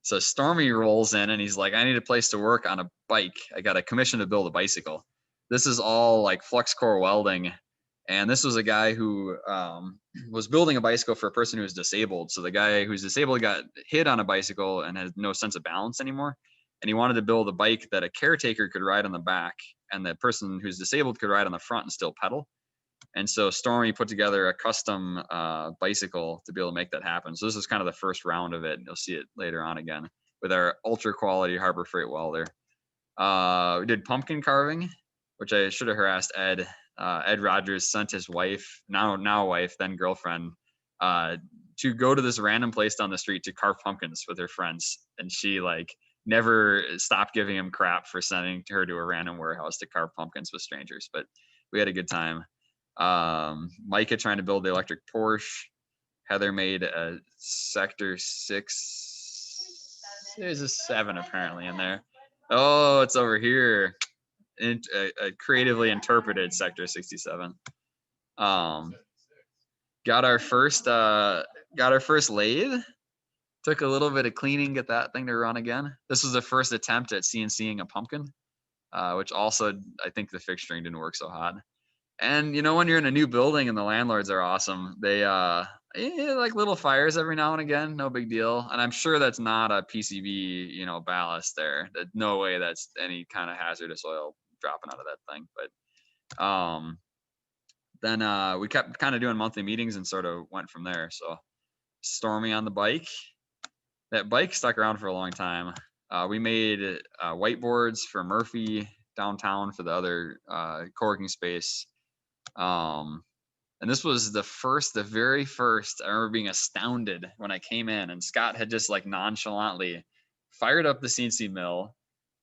So Stormy rolls in and he's like, I need a place to work on a bike. I got a commission to build a bicycle. This is all like flux core welding. And this was a guy who was building a bicycle for a person who was disabled. So the guy who's disabled got hit on a bicycle and had no sense of balance anymore. And he wanted to build a bike that a caretaker could ride on the back and the person who's disabled could ride on the front and still pedal. And so Stormy put together a custom bicycle to be able to make that happen. So this is kind of the first round of it. You'll see it later on again with our ultra quality Harbor Freight welder. We did pumpkin carving, which I should have harassed Ed. Ed Rogers sent his wife, now wife, then girlfriend, to go to this random place down the street to carve pumpkins with her friends. And she like never stopped giving him crap for sending her to a random warehouse to carve pumpkins with strangers. But we had a good time. Micah trying to build the electric Porsche. Heather made a Sector6. There's a 7 apparently in there. Oh, it's over here. A creatively interpreted Sector67. Got our first lathe. Took a little bit of cleaning, get that thing to run again. This was the first attempt at CNCing a pumpkin, which also I think the fixturing didn't work so hot. And when you're in a new building and the landlords are awesome, they like little fires every now and again, no big deal. And I'm sure that's not a PCB, ballast there. That no way that's any kind of hazardous oil dropping out of that thing. But then we kept kind of doing monthly meetings and sort of went from there. So Stormy on the bike. That bike stuck around for a long time. We made whiteboards for Murphy downtown for the other co-working space. And this was the very first. I remember being astounded when I came in and Scott had just like nonchalantly fired up the CNC mill,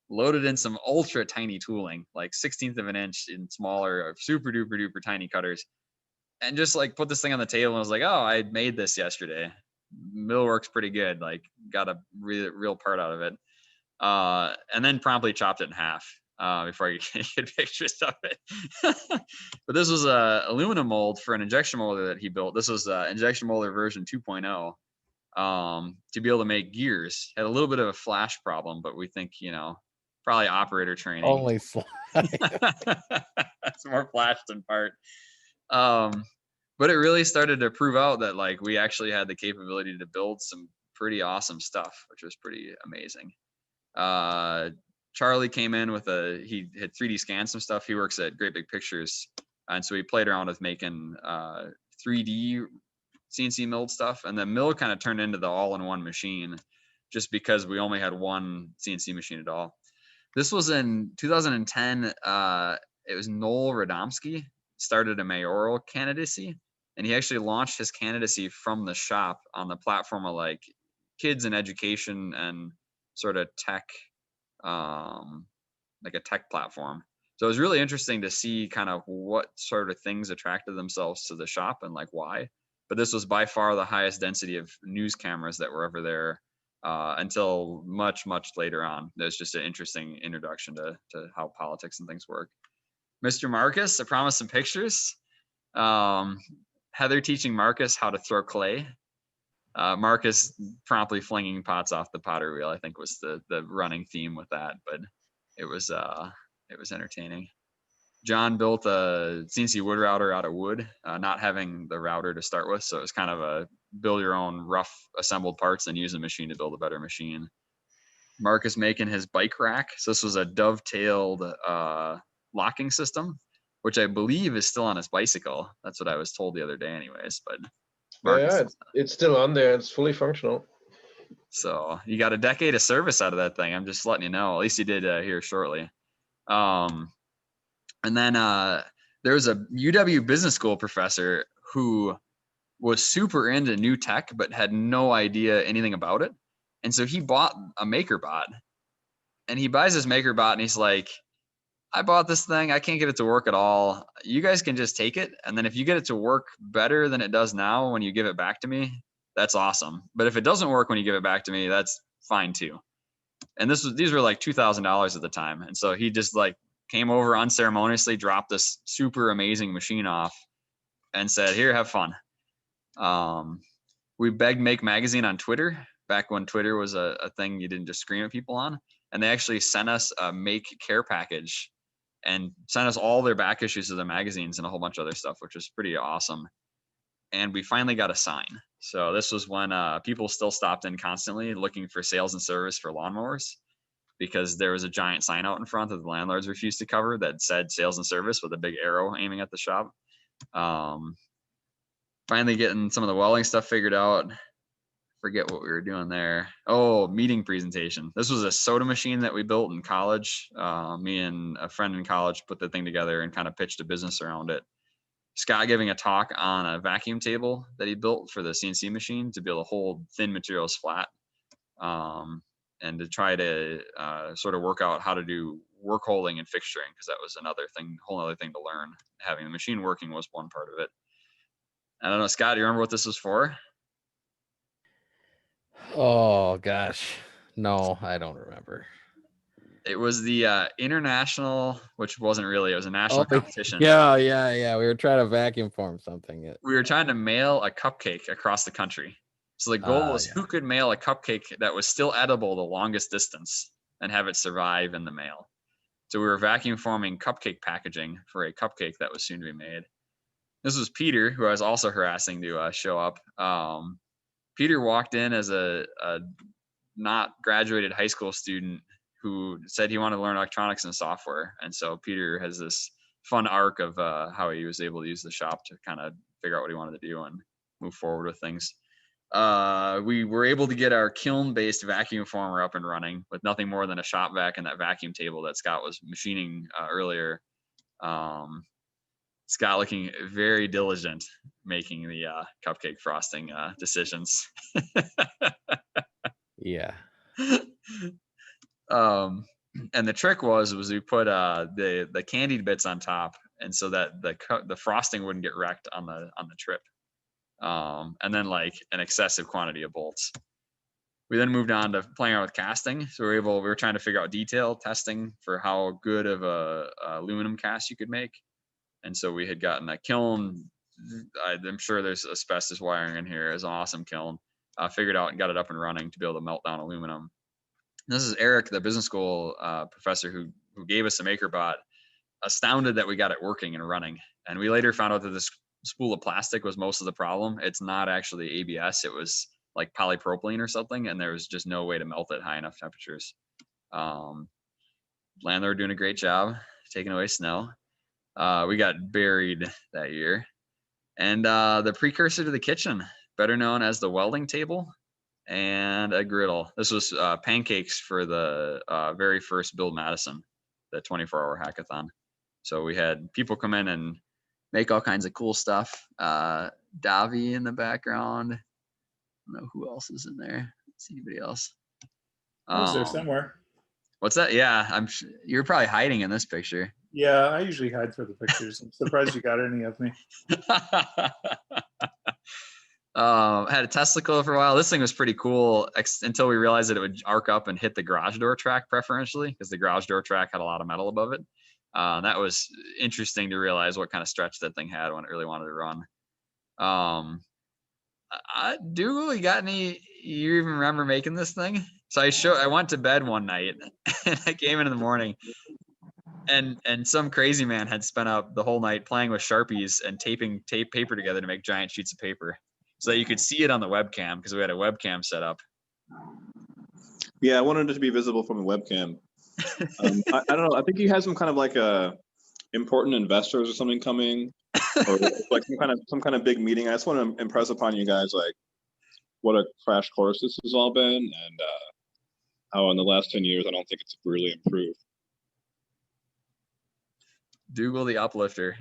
loaded in some ultra tiny tooling, like 1/16 of an inch in smaller, or super duper duper tiny cutters, and just like put this thing on the table and was like, oh, I made this yesterday. Mill works pretty good. Like got a real part out of it. And then promptly chopped it in half before I could get pictures of it. But this was a aluminum mold for an injection molder that he built. This was injection molder version 2.0 to be able to make gears. Had a little bit of a flash problem, but we think, probably operator training. Only slide. It's more flash than part. But it really started to prove out that like we actually had the capability to build some pretty awesome stuff, which was pretty amazing. Charlie came in with he had 3D scanned some stuff. He works at Great Big Pictures. And so he played around with making 3D CNC milled stuff. And the mill kind of turned into the all-in-one machine just because we only had one CNC machine at all. This was in 2010. It was Noel Radomski started a mayoral candidacy, and he actually launched his candidacy from the shop on the platform of like kids in education and sort of tech, like a tech platform. So it was really interesting to see kind of what sort of things attracted themselves to the shop and like why. But this was by far the highest density of news cameras that were ever there until much, much later on. There's just an interesting introduction to how politics and things work. Mr. Markus, I promised some pictures. Heather teaching Markus how to throw clay. Markus promptly flinging pots off the potter wheel, I think was the running theme with that, but it was entertaining. John built a CNC wood router out of wood, not having the router to start with. So it was kind of a build your own rough assembled parts and use a machine to build a better machine. Markus making his bike rack. So this was a dovetailed locking system, which I believe is still on his bicycle. That's what I was told the other day anyways, but Markus, Yeah, it's still on there. It's fully functional. So you got a decade of service out of that thing. I'm just letting you know. At least you did here shortly. And then there was a UW Business School professor who was super into new tech, but had no idea anything about it. And so he bought a MakerBot, and he buys this MakerBot and he's like, I bought this thing. I can't get it to work at all. You guys can just take it. And then if you get it to work better than it does now when you give it back to me, that's awesome. But if it doesn't work when you give it back to me, that's fine too. And these were like $2,000 at the time. And so he just like came over unceremoniously, dropped this super amazing machine off and said, here, have fun. We begged Make Magazine on Twitter back when Twitter was a thing you didn't just scream at people on. And they actually sent us a Make care package and sent us all their back issues of the magazines and a whole bunch of other stuff, which was pretty awesome. And we finally got a sign. So this was when people still stopped in constantly looking for sales and service for lawnmowers, because there was a giant sign out in front that the landlords refused to cover that said sales and service with a big arrow aiming at the shop. Finally getting some of the welding stuff figured out. Forget what we were doing there. Oh, meeting presentation. This was a soda machine that we built in college. Me and a friend in college put the thing together and kind of pitched a business around it. Scott giving a talk on a vacuum table that he built for the CNC machine to be able to hold thin materials flat, and to try to sort of work out how to do work holding and fixturing, because that was another thing, whole other thing to learn. Having the machine working was one part of it. I don't know, Scott, do you remember what this was for? Oh gosh, no, I don't remember. It was the international, which wasn't really, it was a national competition. Yeah. We were trying to vacuum form something. We were trying to mail a cupcake across the country. So the goal was who could mail a cupcake that was still edible the longest distance and have it survive in the mail. So we were vacuum forming cupcake packaging for a cupcake that was soon to be made. This was Peter, who I was also harassing to show up. Peter walked in as a not graduated high school student who said he wanted to learn electronics and software. And so Peter has this fun arc of how he was able to use the shop to kind of figure out what he wanted to do and move forward with things. We were able to get our kiln-based vacuum former up and running with nothing more than a shop vac and that vacuum table that Scott was machining earlier. Scott looking very diligent making the cupcake frosting decisions. Yeah. And the trick was we put the candied bits on top, and so that the frosting wouldn't get wrecked on the trip. And then like an excessive quantity of bolts. We then moved on to playing around with casting. So we were trying to figure out detail testing for how good of a aluminum cast you could make. And so we had gotten a kiln. I'm sure there's asbestos wiring in here. It's an awesome kiln. Figured out and got it up and running to be able to melt down aluminum. This is Eric, the business school professor who gave us the MakerBot, astounded that we got it working and running. And we later found out that this spool of plastic was most of the problem. It's not actually ABS. It was like polypropylene or something, and there was just no way to melt it high enough temperatures. Landlord doing a great job taking away snow. We got buried that year. And the precursor to the kitchen, better known as the welding table and a griddle. This was pancakes for the very first Build Madison, the 24-hour hackathon. So we had people come in and make all kinds of cool stuff. Davi in the background. I don't know who else is in there. Let's see anybody else. I was there somewhere. What's that? Yeah, you're probably hiding in this picture. Yeah, I usually hide for the pictures. I'm surprised you got any of me. Had a testicle for a while. This thing was pretty cool until we realized that it would arc up and hit the garage door track preferentially, because the garage door track had a lot of metal above it. That was interesting to realize what kind of stretch that thing had when it really wanted to run. Dougal, you got any? You even remember making this thing? So I went to bed one night and I came in the morning, and some crazy man had spent up the whole night playing with Sharpies and taping paper together to make giant sheets of paper so that you could see it on the webcam, because we had a webcam set up. Yeah, I wanted it to be visible from the webcam. I don't know. I think he has some kind of like important investors or something coming, or like some kind of big meeting. I just want to impress upon you guys like what a crash course this has all been, and how in the last 10 years I don't think it's really improved. Dougal the uplifter.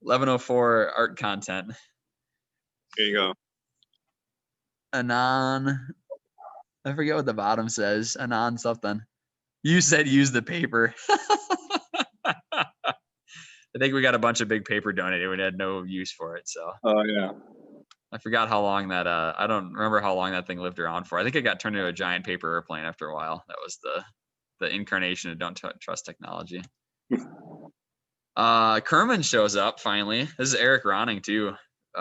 1104 art content. Here you go. Anon. I forget what the bottom says. Anon something. You said use the paper. I think we got a bunch of big paper donated. We had no use for it. So. Oh yeah. I forgot how long that. I don't remember how long that thing lived around for. I think it got turned into a giant paper airplane after a while. That was the incarnation of don't trust technology. Kerman shows up finally. This is Eric Ronning too,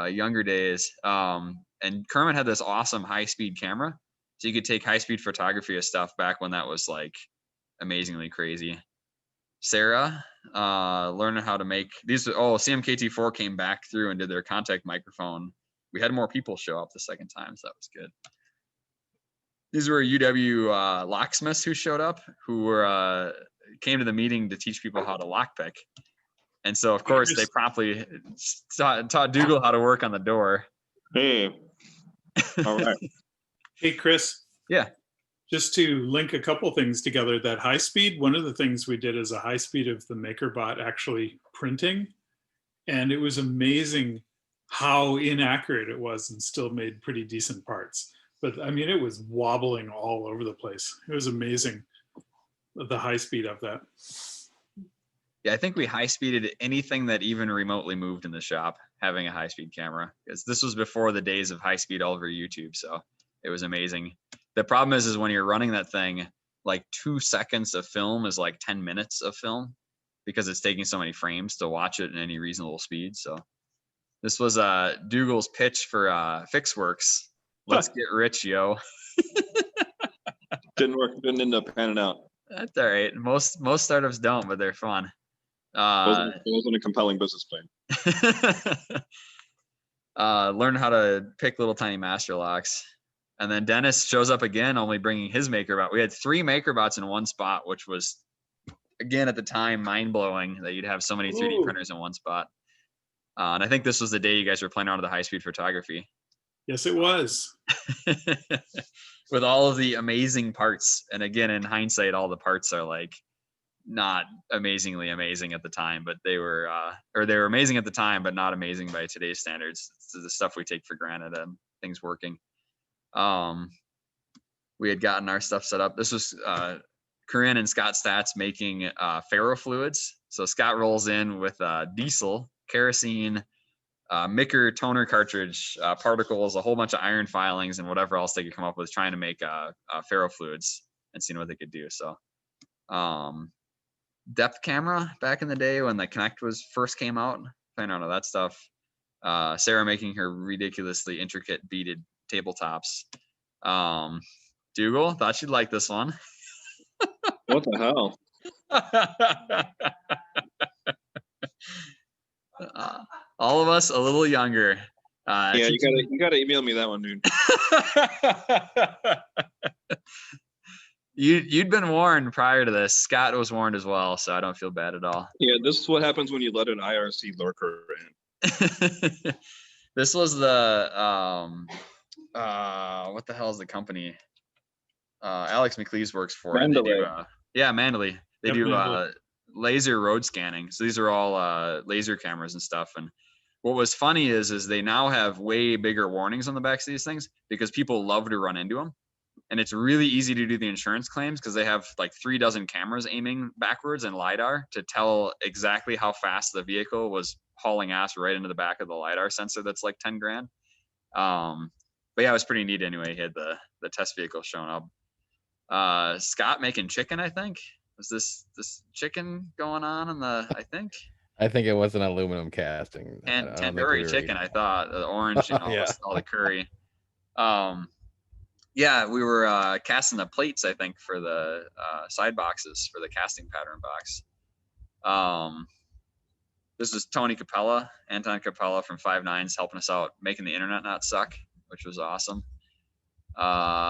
younger days. And Kerman had this awesome high-speed camera, so you could take high-speed photography of stuff back when that was like amazingly crazy. Sarah, learning how to make these. Oh, CMKT4 came back through and did their contact microphone. We had more people show up the second time, so that was good. These were UW locksmiths who showed up, who were came to the meeting to teach people how to lockpick. And so, of course, they promptly taught Dougal how to work on the door. Hey. All right. Hey, Chris. Yeah. Just to link a couple things together, that high speed, one of the things we did is a high speed of the MakerBot actually printing. And it was amazing how inaccurate it was and still made pretty decent parts. But I mean, it was wobbling all over the place. It was amazing, the high speed of that. Yeah, I think we high speeded anything that even remotely moved in the shop, having a high speed camera, because this was before the days of high speed all over YouTube. So it was amazing. The problem is when you're running that thing, like 2 seconds of film is like 10 minutes of film, because it's taking so many frames to watch it in any reasonable speed. So this was Dougal's pitch for Fixworks. Let's get rich, yo. Didn't work. Didn't end up panning out. That's all right. Most startups don't, but they're fun. It wasn't a compelling business plan. Learn how to pick little tiny master locks. And then Dennis shows up again, only bringing his MakerBot. We had 3 MakerBots in one spot, which was, again, at the time, mind-blowing that you'd have so many 3D printers in one spot. And I think this was the day you guys were playing around with the high-speed photography. Yes, it was. With all of the amazing parts. And again, in hindsight, all the parts are like not amazingly amazing at the time, but they were amazing at the time, but not amazing by today's standards. It's the stuff we take for granted and things working. we had gotten our stuff set up. This was Corinne and Scott Stats making ferrofluids. So Scott rolls in with diesel, kerosene, Micker toner cartridge, particles, a whole bunch of iron filings, and whatever else they could come up with, trying to make ferrofluids and seeing what they could do. So depth camera back in the day when the Kinect was first came out, playing around with that stuff. Sarah making her ridiculously intricate beaded tabletops. Dougal, thought you'd like this one. What the hell? All of us a little younger. Yeah, you gotta email me that one, dude. You'd been warned prior to this. Scott was warned as well, so I don't feel bad at all. Yeah, this is what happens when you let an IRC lurker in. This was the what the hell is the company? Alex McLeese works for it. They do, yeah, Mandalay. They do laser road scanning. So these are all laser cameras and stuff. And what was funny is they now have way bigger warnings on the backs of these things because people love to run into them. And it's really easy to do the insurance claims because they have like 36 cameras aiming backwards and LiDAR to tell exactly how fast the vehicle was hauling ass right into the back of the LiDAR sensor that's like 10 grand. But yeah, it was pretty neat anyway. He had the test vehicle showing up. Scott making chicken, I think. Was this chicken going on in the, I think it was an aluminum casting. And tandoori chicken, I thought. The orange, you know, Yeah. all the curry. Yeah, we were casting the plates, I think, for the side boxes for the casting pattern box. This was Tony Capella, Anton Capella from 5 Nines, helping us out, making the internet not suck, which was awesome.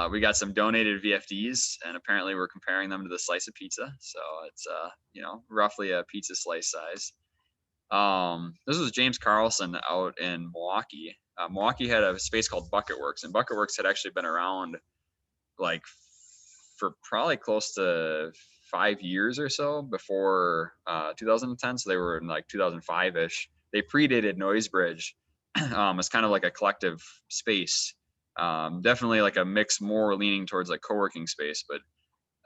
We got some donated VFDs, and apparently we're comparing them to the slice of pizza. So it's, you know, roughly a pizza slice size. This was James Carlson out in Milwaukee. Milwaukee had a space called Bucket Works, and Bucket Works had actually been around like for probably close to 5 years or so before 2010. So they were in like 2005-ish. They predated Noisebridge as kind of like a collective space. Definitely like a mix more leaning towards like co-working space. But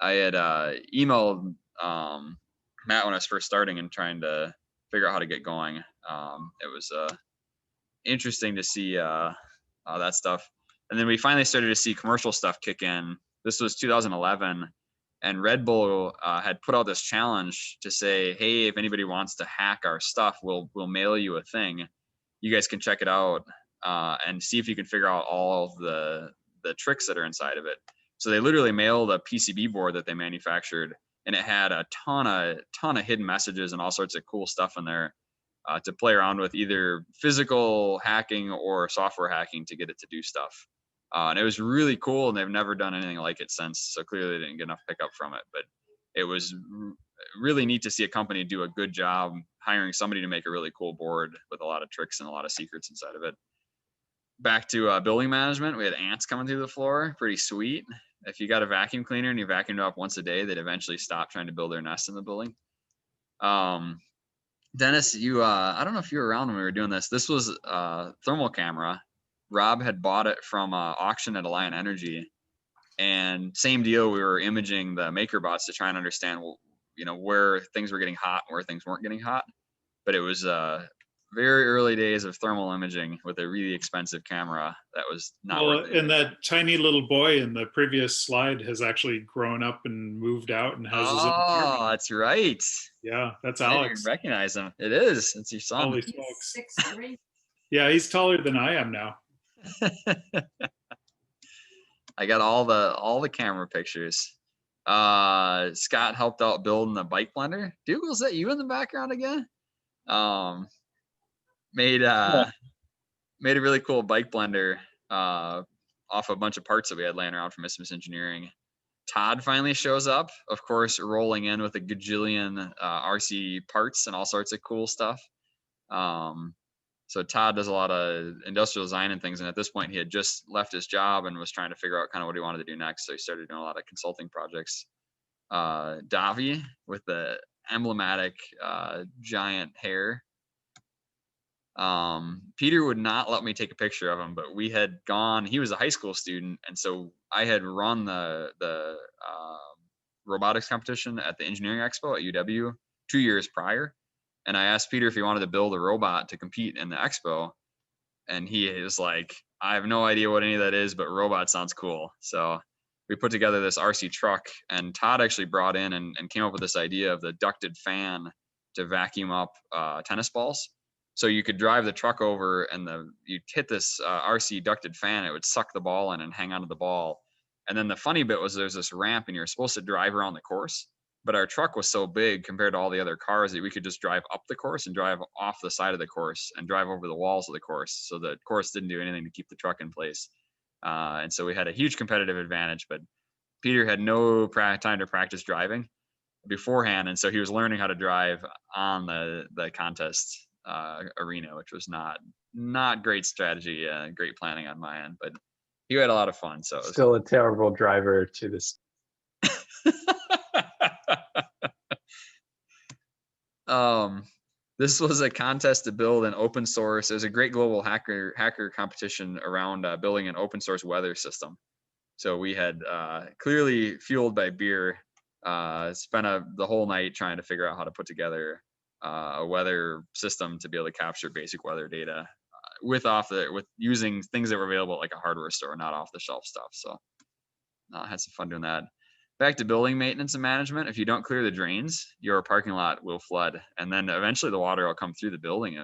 I had emailed Matt when I was first starting and trying to figure out how to get going. It was interesting to see that stuff. And then we finally started to see commercial stuff kick in. This was 2011, and Red Bull had put out this challenge to say, hey, if anybody wants to hack our stuff, we'll mail you a thing. You guys can check it out and see if you can figure out all of the tricks that are inside of it. So they literally mailed a PCB board that they manufactured, and it had a ton of hidden messages and all sorts of cool stuff in there to play around with, either physical hacking or software hacking to get it to do stuff. And it was really cool, and they've never done anything like it since. So clearly they didn't get enough pickup from it, but it was really neat to see a company do a good job hiring somebody to make a really cool board with a lot of tricks and a lot of secrets inside of it. Back to building management, we had ants coming through the floor. Pretty sweet. If you got a vacuum cleaner and you vacuumed up once a day, they'd eventually stop trying to build their nest in the building. Dennis, you I don't know if you were around when we were doing this. This was a thermal camera. Rob had bought it from auction at Alliant Energy, and same deal. We were imaging the MakerBots to try and understand, you know, where things were getting hot and where things weren't getting hot. But it was very early days of thermal imaging with a really expensive camera that was not worth it. And that tiny little boy in the previous slide has actually grown up and moved out and has his own apartment. Oh, that's right. Yeah, that's I didn't Alex. recognize him. It is. It's your son. Holy smokes. 6'3". Yeah, he's taller than I am now. I got all the camera pictures. Scott helped out building the bike blender. Dougal, is that you in the background again? Made a really cool bike blender off a bunch of parts that we had laying around from Isthmus Engineering. Todd finally shows up, of course, rolling in with a gajillion RC parts and all sorts of cool stuff. So Todd does a lot of industrial design and things, and at this point he had just left his job and was trying to figure out kind of what he wanted to do next. So he started doing a lot of consulting projects. Davi with the emblematic giant hair. Peter would not let me take a picture of him, but we had gone, he was a high school student, and so I had run the robotics competition at the engineering expo at UW 2 years prior. And I asked Peter if he wanted to build a robot to compete in the expo. And he is like, I have no idea what any of that is, but robot sounds cool. So we put together this RC truck, and Todd actually brought in and came up with this idea of the ducted fan to vacuum up tennis balls. So you could drive the truck over, and you'd hit this RC ducted fan. It would suck the ball in and hang onto the ball. And then the funny bit was there's this ramp, and you're supposed to drive around the course. But our truck was so big compared to all the other cars that we could just drive up the course and drive off the side of the course and drive over the walls of the course. So the course didn't do anything to keep the truck in place. And so we had a huge competitive advantage, but Peter had no time to practice driving beforehand. And so he was learning how to drive on the contest arena, which was not great strategy, great planning on my end, but he had a lot of fun. So Still a terrible driver to this. This was a contest to build an open source. There's a great global hacker competition around building an open source weather system. So we had clearly fueled by beer, spent the whole night trying to figure out how to put together a weather system to be able to capture basic weather data with using things that were available at like a hardware store, not off the shelf stuff. So had some fun doing that. Back to building maintenance and management. If you don't clear the drains, your parking lot will flood, and then eventually the water will come through the building,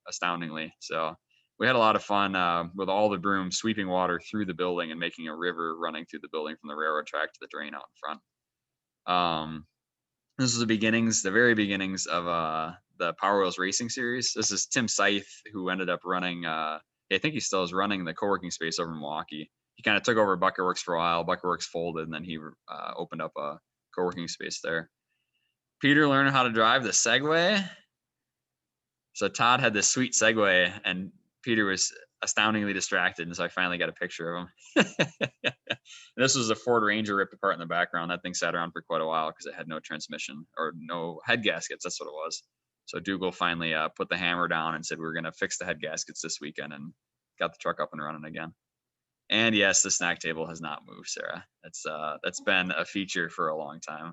astoundingly. So we had a lot of fun with all the brooms sweeping water through the building and making a river running through the building from the railroad track to the drain out in front. This was the very beginnings of the Power Wheels Racing Series. This is Tim Scythe, who ended up running, I think he still is running the co-working space over in Milwaukee. He kind of took over Buckerworks for a while. Buckerworks folded, and then he opened up a co-working space there. Peter learned how to drive the Segway. So Todd had this sweet Segway, and Peter was astoundingly distracted, and so I finally got a picture of him. This was a Ford Ranger ripped apart in the background. That thing sat around for quite a while because it had no transmission or no head gaskets. That's what it was. So Dougal finally put the hammer down and said, we're going to fix the head gaskets this weekend, and got the truck up and running again. And yes, the snack table has not moved, Sarah. That's been a feature for a long time.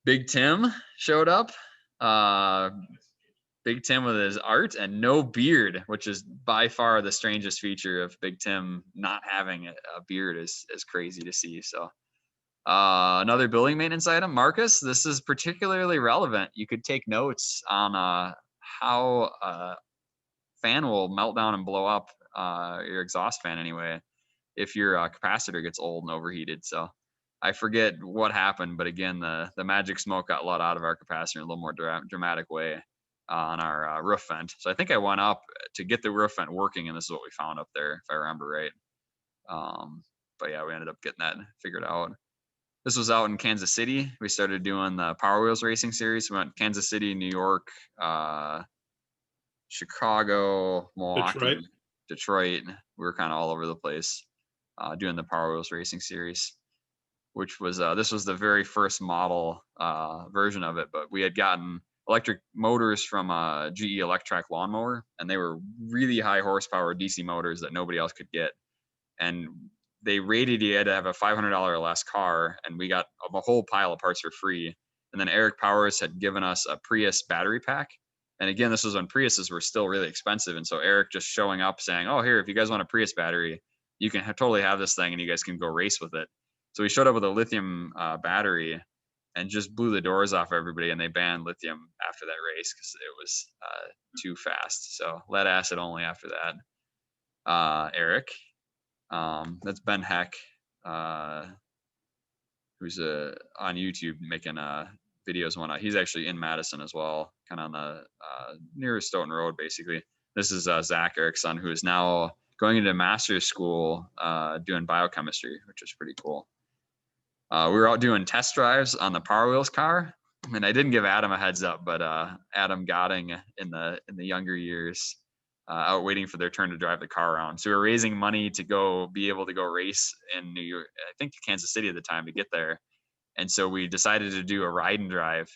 Big Tim showed up. Big Tim with his art and no beard, which is by far the strangest feature of Big Tim not having a beard is crazy to see. So another building maintenance item, Markus, this is particularly relevant. You could take notes on how a fan will melt down and blow up, your exhaust fan anyway, if your capacitor gets old and overheated. So I forget what happened, but again, the magic smoke got let out of our capacitor in a little more dramatic way on our roof vent. So I think I went up to get the roof vent working, and this is what we found up there, if I remember right. But yeah, we ended up getting that figured out. This was out in Kansas City. We started doing the Power Wheels Racing Series. We went Kansas City, New York, Chicago, Milwaukee, Detroit. We were kind of all over the place doing the Power Wheels Racing Series, which was this was the very first model version of it. But we had gotten electric motors from a GE Electrac lawnmower, and they were really high horsepower DC motors that nobody else could get. And they rated you had to have a $500 or less car, and we got a whole pile of parts for free. And then Eric Powers had given us a Prius battery pack. And again, this was when Priuses were still really expensive. And so Eric just showing up saying, oh, here, if you guys want a Prius battery, you can totally have this thing and you guys can go race with it. So we showed up with a lithium battery and just blew the doors off everybody. And they banned lithium after that race because it was too fast. So lead acid only after that. Eric, that's Ben Heck, who's on YouTube making videos and whatnot. He's actually in Madison as well, kind of on the nearest Stoughton Road, basically. This is Zach, Eric's son, who is now going into master's school doing biochemistry, which is pretty cool. We were out doing test drives on the Power Wheels car, and I didn't give Adam a heads up, but Adam Gotting in the younger years out waiting for their turn to drive the car around. So we were raising money to be able to go race in New York, I think Kansas City at the time, to get there. And so we decided to do a ride and drive,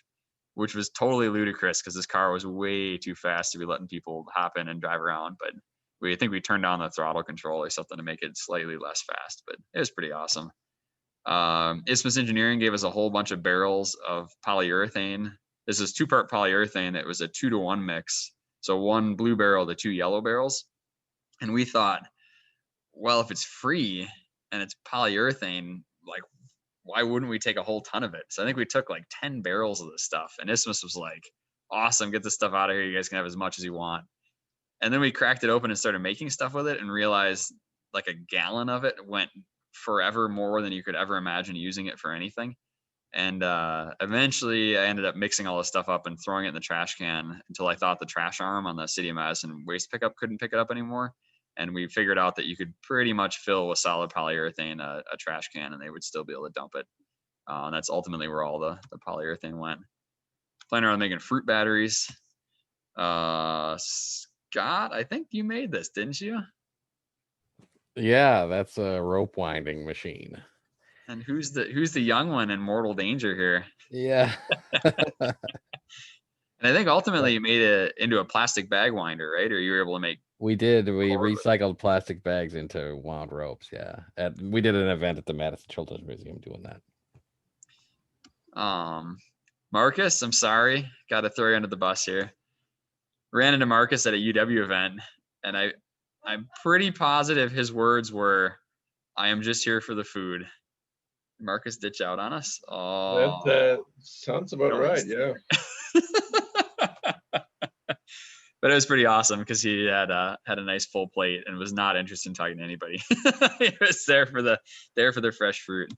which was totally ludicrous because this car was way too fast to be letting people hop in and drive around. But I think we turned down the throttle control or something to make it slightly less fast, but it was pretty awesome. Isthmus Engineering gave us a whole bunch of barrels of polyurethane. This is 2-part polyurethane. It was a 2-to-1 mix. So 1 blue barrel to 2 yellow barrels. And we thought, well, if it's free and it's polyurethane, like, why wouldn't we take a whole ton of it? So I think we took like 10 barrels of this stuff, and Isthmus was like, awesome, get this stuff out of here. You guys can have as much as you want. And then we cracked it open and started making stuff with it and realized like a gallon of it went forever more than you could ever imagine using it for anything. And eventually I ended up mixing all this stuff up and throwing it in the trash can until I thought the trash arm on the City of Madison waste pickup couldn't pick it up anymore. And we figured out that you could pretty much fill with solid polyurethane a trash can and they would still be able to dump it. And that's ultimately where all the polyurethane went. Planning on making fruit batteries. Scott, I think you made this, didn't you? Yeah, that's a rope winding machine. And who's the young one in mortal danger here? Yeah. And I think ultimately you made it into a plastic bag winder, right? Or you were able to make. We did. We Cord. recycled plastic bags into wound ropes. Yeah. We did an event at the Madison Children's Museum doing that. Markus, I'm sorry. Got to throw you under the bus here. Ran into Markus at a UW event, and I'm pretty positive his words were, "I am just here for the food." Markus ditch out on us. Oh, That sounds about right. Yeah. But it was pretty awesome because he had a nice full plate and was not interested in talking to anybody. He was there for the fresh fruit.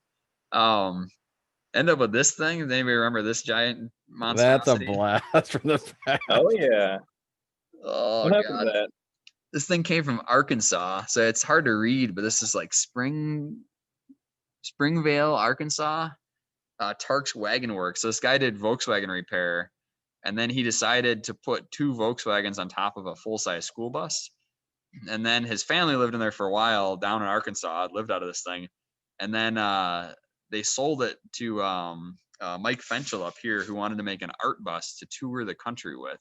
End up with this thing. Does anybody remember this giant monstrosity? That's a blast from the past. Oh yeah. Oh, What happened to that? This thing came from Arkansas, so it's hard to read, but this is like Springvale, Arkansas, Tark's Wagon Works. So this guy did Volkswagen repair, and then he decided to put 2 Volkswagens on top of a full-size school bus. And then his family lived in there for a while down in Arkansas, lived out of this thing. And then they sold it to Mike Fenchel up here, who wanted to make an art bus to tour the country with.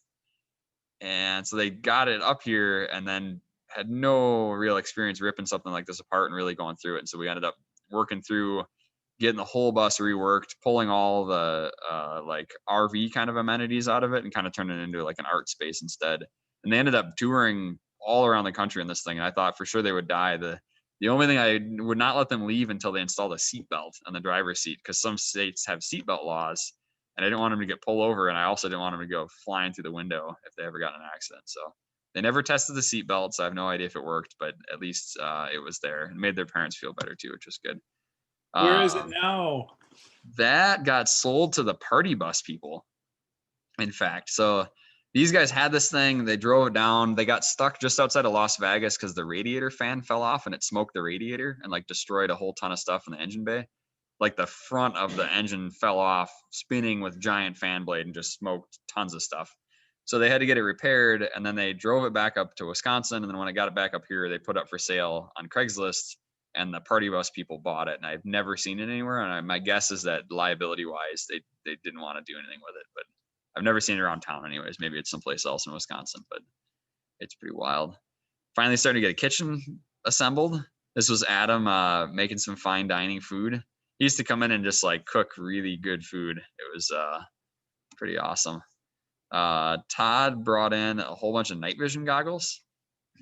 And so they got it up here and then had no real experience ripping something like this apart and really going through it. And so we ended up working through getting the whole bus reworked, pulling all the like RV kind of amenities out of it and kind of turning it into like an art space instead. And they ended up touring all around the country in this thing. And I thought for sure they would die. The only thing I would not let them leave until they installed a seatbelt on the driver's seat, because some states have seatbelt laws. And I didn't want them to get pulled over, and I also didn't want them to go flying through the window if they ever got in an accident. So they never tested the seatbelt, so I have no idea if it worked, but at least it was there and made their parents feel better too, which was good. Where is it now? That got sold to the party bus people, in fact. So these guys had this thing, they drove it down, they got stuck just outside of Las Vegas because the radiator fan fell off and it smoked the radiator and like destroyed a whole ton of stuff in the engine bay. Like the front of the engine fell off, spinning with giant fan blade and just smoked tons of stuff. So they had to get it repaired, and then they drove it back up to Wisconsin. And then when I got it back up here, they put it up for sale on Craigslist, and the party bus people bought it. And I've never seen it anywhere. And my guess is that liability wise, they didn't want to do anything with it, but I've never seen it around town anyways. Maybe it's someplace else in Wisconsin, but it's pretty wild. Finally starting to get a kitchen assembled. This was Adam making some fine dining food. He used to come in and just like cook really good food. It was pretty awesome. Todd brought in a whole bunch of night vision goggles,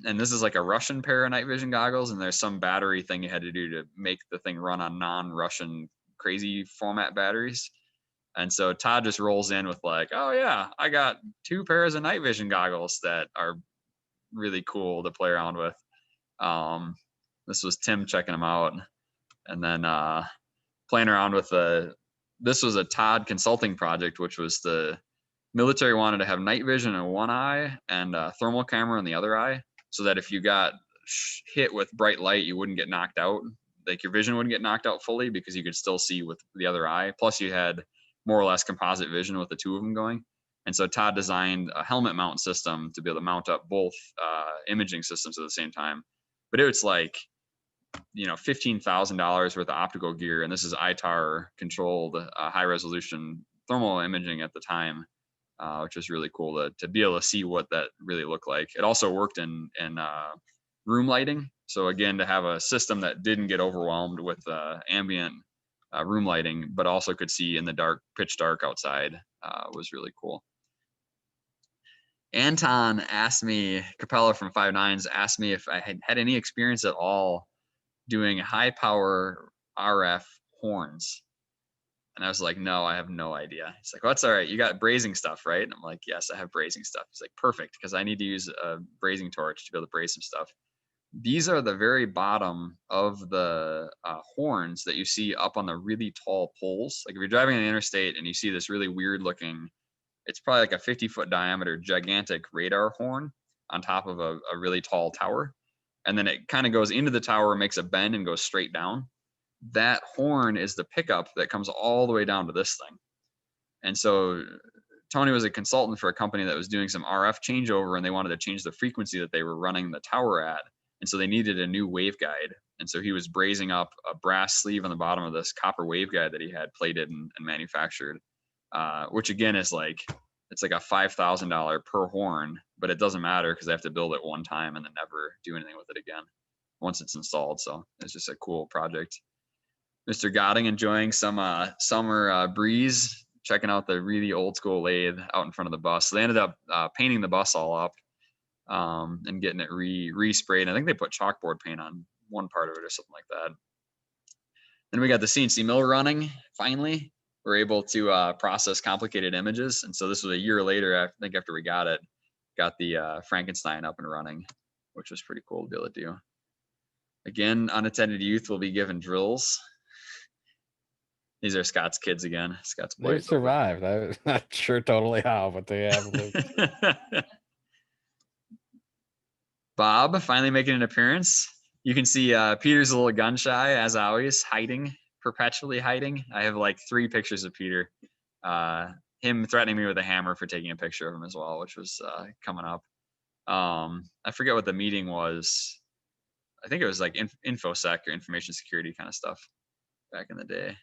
and this is like a Russian pair of night vision goggles, and there's some battery thing you had to do to make the thing run on non-Russian crazy format batteries. And so Todd just rolls in with like, oh yeah, I got 2 pairs of night vision goggles that are really cool to play around with. This was Tim checking them out, and then playing around with this was a Todd consulting project, which was the military wanted to have night vision in one eye and a thermal camera in the other eye, so that if you got hit with bright light, you wouldn't get knocked out. Like your vision wouldn't get knocked out fully because you could still see with the other eye. Plus you had more or less composite vision with the 2 of them going. And so Todd designed a helmet mount system to be able to mount up both imaging systems at the same time. But it was like, $15,000 worth of optical gear. And this is ITAR controlled high resolution thermal imaging at the time. which was really cool to be able to see what that really looked like. It also worked in room lighting. So again, to have a system that didn't get overwhelmed with ambient room lighting, but also could see in the dark, pitch dark outside was really cool. Anton asked me, Capella from 5 9s asked me if I had any experience at all doing high power RF horns. And I was like, no, I have no idea. He's like, well, that's all right. You got brazing stuff, right? And I'm like, yes, I have brazing stuff. He's like, perfect, because I need to use a brazing torch to be able to braze some stuff. These are the very bottom of the horns that you see up on the really tall poles. Like if you're driving on the interstate and you see this really weird looking, it's probably like a 50-foot diameter, gigantic radar horn on top of a really tall tower. And then it kind of goes into the tower, makes a bend and goes straight down. That horn is the pickup that comes all the way down to this thing. And so Tony was a consultant for a company that was doing some RF changeover, and they wanted to change the frequency that they were running the tower at. And so they needed a new waveguide. And so he was brazing up a brass sleeve on the bottom of this copper waveguide that he had plated and manufactured, which again is like, it's like a $5,000 per horn, but it doesn't matter because they have to build it one time and then never do anything with it again once it's installed. So it's just a cool project. Mr. Godding enjoying some summer breeze, checking out the really old school lathe out in front of the bus. So they ended up painting the bus all up and getting it re-sprayed. I think they put chalkboard paint on one part of it or something like that. Then we got the CNC mill running. Finally, we're able to process complicated images. And so this was a year later, I think after we got it, got the Frankenstein up and running, which was pretty cool to be able to do. Again, unattended youth will be given drills. These are Scott's kids again. Scott's boys. They survived. I'm not sure totally how, but they have lived. Bob finally making an appearance. You can see Peter's a little gun shy, as always, hiding, perpetually hiding. I have like 3 pictures of Peter. Him threatening me with a hammer for taking a picture of him as well, which was coming up. I forget what the meeting was. I think it was like InfoSec or information security kind of stuff back in the day.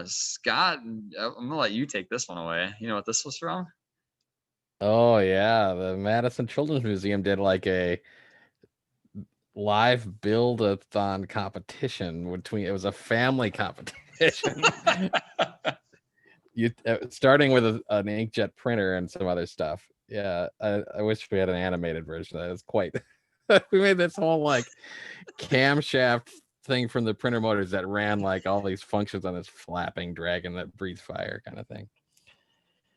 Scott, I'm gonna let you take this one away. You know what this was from? Oh yeah, the Madison Children's Museum did like a live build-a-thon competition between. It was a family competition. Starting with an inkjet printer and some other stuff. Yeah, I wish we had an animated version. That was quite. We made this whole like camshaft thing from the printer motors that ran like all these functions on this flapping dragon that breathes fire kind of thing.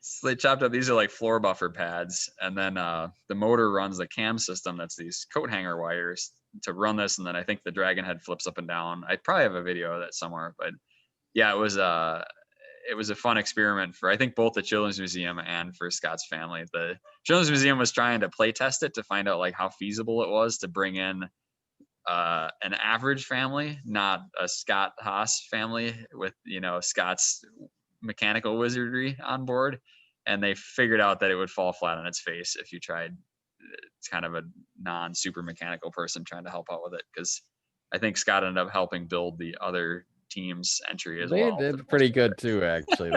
So they chopped up, these are like floor buffer pads, and then the motor runs the cam system. That's these coat hanger wires to run this, and then I think the dragon head flips up and down. I probably have a video of that somewhere, but yeah, it was a fun experiment for I think both the Children's Museum and for Scott's family. The Children's Museum was trying to play test it to find out like how feasible it was to bring in an average family, not a Scott Haas family with, you know, Scott's mechanical wizardry on board. And they figured out that it would fall flat on its face if you tried. It's kind of a non-super mechanical person trying to help out with it, because I think Scott ended up helping build the other team's entry as well. They did pretty good too, actually.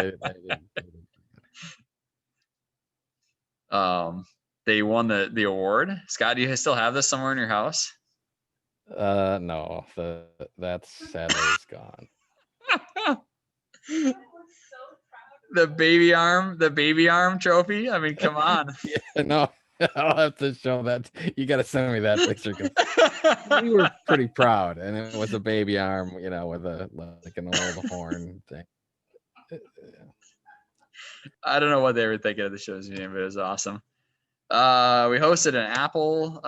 They won the award. Scott, do you still have this somewhere in your house? No, that's sadly is gone. The baby arm trophy. I mean, come on. Yeah, no, I'll have to show that. You got to send me that picture. We were pretty proud, and it was a baby arm, you know, with like an old horn thing. I don't know what they were thinking of the show's name, but it was awesome. We hosted an Apple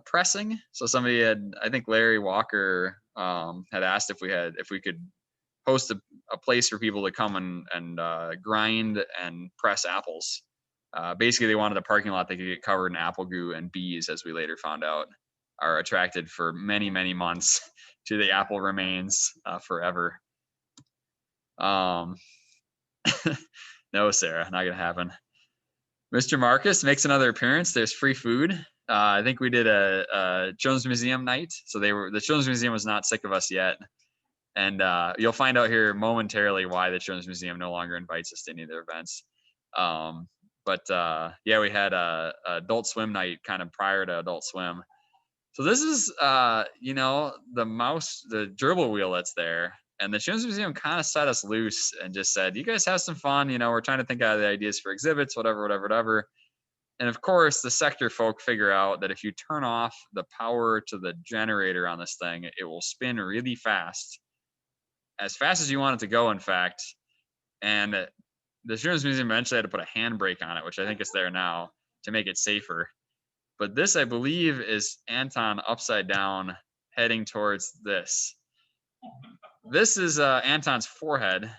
pressing. So somebody had, I think Larry Walker had asked if we could host a place for people to come and grind and press apples. Basically, they wanted a parking lot that could get covered in apple goo, and bees, as we later found out, are attracted for many, many months to the apple remains forever. No, Sarah, not gonna happen. Mr. Markus makes another appearance. There's free food. I think we did a Children's Museum night. So the Children's Museum was not sick of us yet. And you'll find out here momentarily why the Children's Museum no longer invites us to any of their events. Yeah, we had a adult swim night kind of prior to Adult Swim. So this is, the gerbil wheel that's there. And the Children's Museum kind of set us loose and just said, you guys have some fun. We're trying to think out of the ideas for exhibits, whatever. And of course, the sector folk figure out that if you turn off the power to the generator on this thing, it will spin really fast, as fast as you want it to go, in fact. And the Children's Museum eventually had to put a handbrake on it, which I think is there now, to make it safer. But this, I believe, is Anton upside down heading towards this. This is Anton's forehead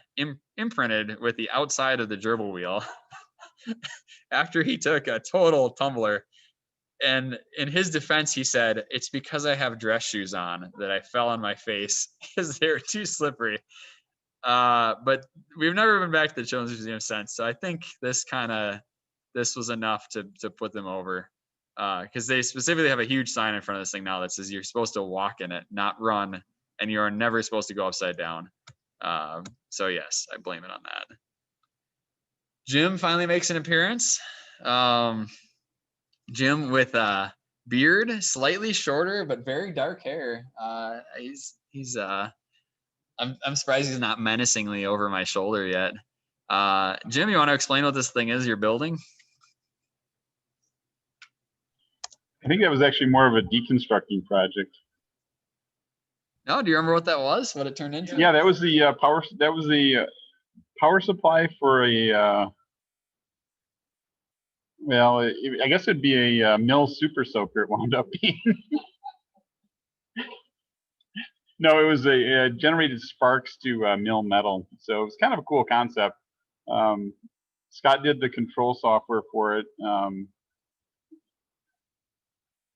imprinted with the outside of the gerbil wheel after he took a total tumbler. And in his defense, he said, it's because I have dress shoes on that I fell on my face because they were too slippery. But we've never been back to the Children's Museum since. So I think this was enough to put them over. Because they specifically have a huge sign in front of this thing now that says you're supposed to walk in it, not run, and you are never supposed to go upside down. So yes, I blame it on that. Jim finally makes an appearance. Jim with a beard, slightly shorter but very dark hair. I'm surprised he's not menacingly over my shoulder yet. Jim, you want to explain what this thing is you're building? I think that was actually more of a deconstructing project. No, do you remember what that was? What it turned into? Yeah, that was the power. That was the power supply for a. I guess it'd be a mill super soaker. It wound up being. No, it was a generated sparks to mill metal. So it was kind of a cool concept. Scott did the control software for it.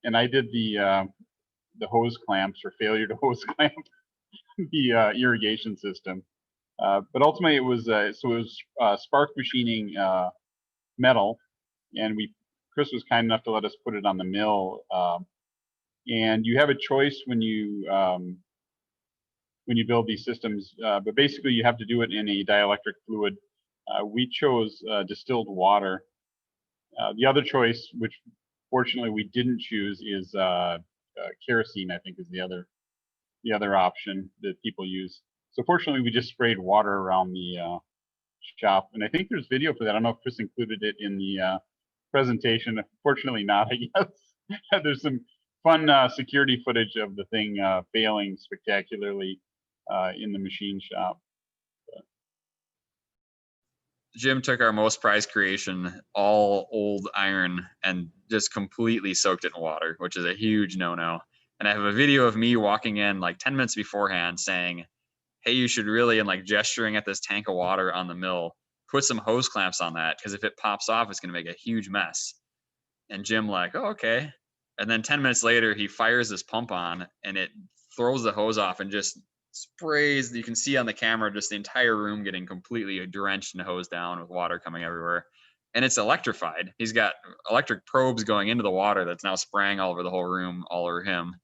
And I did the hose clamps, or failure to hose clamp the irrigation system. But ultimately, it was spark machining metal, and Chris was kind enough to let us put it on the mill. And you have a choice when you build these systems, but basically you have to do it in a dielectric fluid. We chose distilled water. The other choice, which fortunately we didn't choose, is kerosene. I think is the other option that people use. So fortunately, we just sprayed water around the shop, and I think there's video for that. I don't know if Chris included it in the presentation. Fortunately, not. I guess there's some fun security footage of the thing failing spectacularly in the machine shop. Jim took our most prized creation, all old iron, and just completely soaked it in water, which is a huge no-no. And I have a video of me walking in like 10 minutes beforehand saying, hey, you should really, and like gesturing at this tank of water on the mill, put some hose clamps on that, because if it pops off, it's going to make a huge mess. And Jim like, oh, okay. And then 10 minutes later, he fires this pump on, and it throws the hose off and just sprays. You can see on the camera just the entire room getting completely drenched and hosed down with water coming everywhere. And it's electrified. He's got electric probes going into the water that's now spraying all over the whole room, all over him.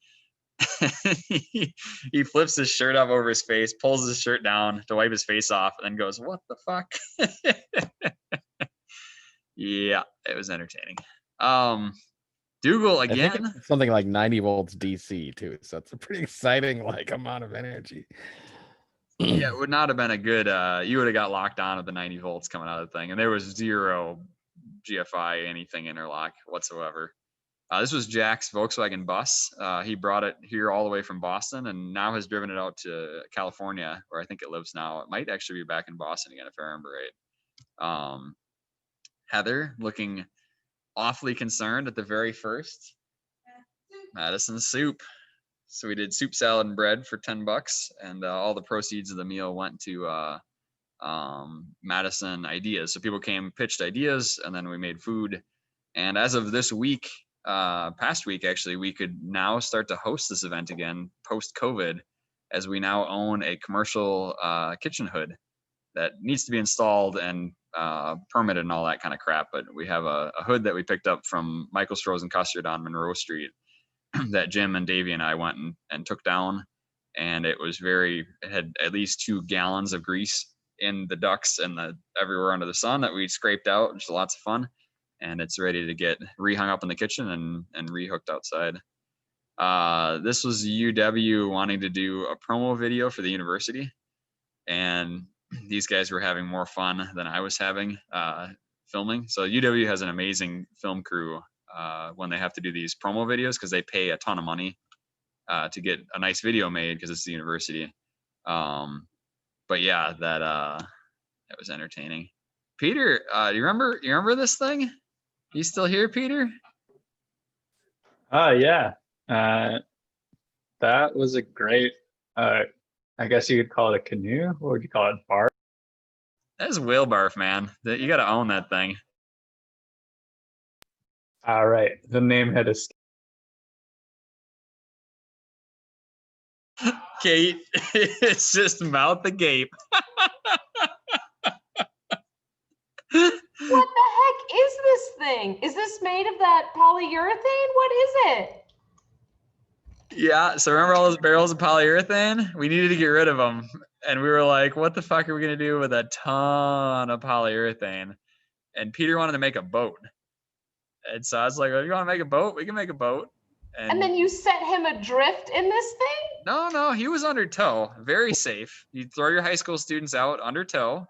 He flips his shirt up over his face, pulls his shirt down to wipe his face off, and then goes, what the fuck? Yeah, it was entertaining. Dougal again. I think it's something like 90 volts DC too, so it's a pretty exciting amount of energy. Yeah, it would not have been a good. You would have got locked on at the 90 volts coming out of the thing, and there was zero GFI anything interlock whatsoever. This was Jack's Volkswagen bus. He brought it here all the way from Boston, and now has driven it out to California, where I think it lives now. It might actually be back in Boston again, if I remember right. Heather looking awfully concerned at the very first. Madison soup. So we did soup, salad, and bread for $10, and all the proceeds of the meal went to Madison Ideas. So people came, pitched ideas, and then we made food. And as of this week, past week actually, we could now start to host this event again post-COVID, as we now own a commercial kitchen hood that needs to be installed and permitted and all that kind of crap. But we have a hood that we picked up from Michael's Frozen Custard on Monroe Street that Jim and Davey and I went and took down. And it was it had at least 2 gallons of grease in the ducts and everywhere under the sun that we scraped out, which is lots of fun. And it's ready to get rehung up in the kitchen and rehooked outside. This was UW wanting to do a promo video for the university. And these guys were having more fun than I was having filming. So UW has an amazing film crew when they have to do these promo videos, because they pay a ton of money to get a nice video made because it's the university. But yeah, that was entertaining. Peter, do you remember this thing? You still here, Peter? Yeah. That was a great, I guess you could call it a canoe. What would you call it? Bark? That's whale barf, man. You got to own that thing. All right. The name had escaped. Kate, it's just mouth agape. What the heck is this thing? Is this made of that polyurethane? What is it? Yeah, so remember all those barrels of polyurethane? We needed to get rid of them. And we were like, what the fuck are we going to do with a ton of polyurethane? And Peter wanted to make a boat. And so I was like, well, if you want to make a boat, we can make a boat. And then you set him adrift in this thing? No, he was under tow. Very safe. You throw your high school students out under tow.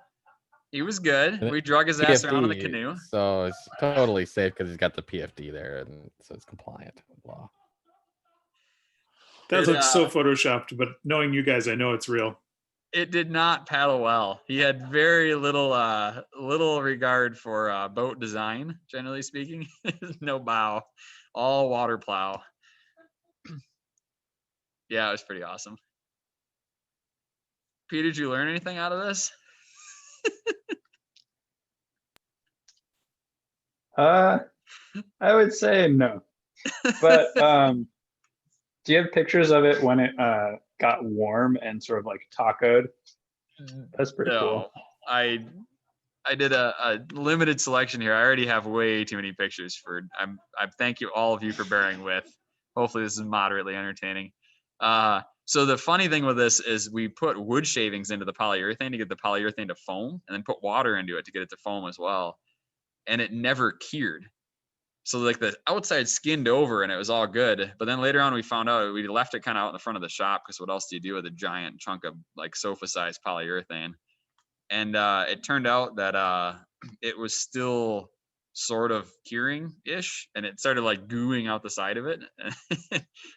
He was good. We drug his ass around in the canoe. So it's totally safe because he's got the PFD there, and so it's compliant with law. That looks so photoshopped, but knowing you guys, I know it's real. It did not paddle well. He had very little regard for boat design, generally speaking. No bow, all water plow. Yeah, it was pretty awesome. Peter, did you learn anything out of this? I would say no. But do you have pictures of it when it got warm and sort of like tacoed? That's pretty cool. I did a limited selection here. I already have way too many pictures for. I thank you all of you for bearing with. Hopefully this is moderately entertaining. So the funny thing with this is we put wood shavings into the polyurethane to get the polyurethane to foam, and then put water into it to get it to foam as well. And it never cured. So like the outside skinned over and it was all good. But then later on we found out we left it kind of out in the front of the shop, because what else do you do with a giant chunk of like sofa sized polyurethane? And it turned out that it was still sort of curing ish, and it started like gooing out the side of it.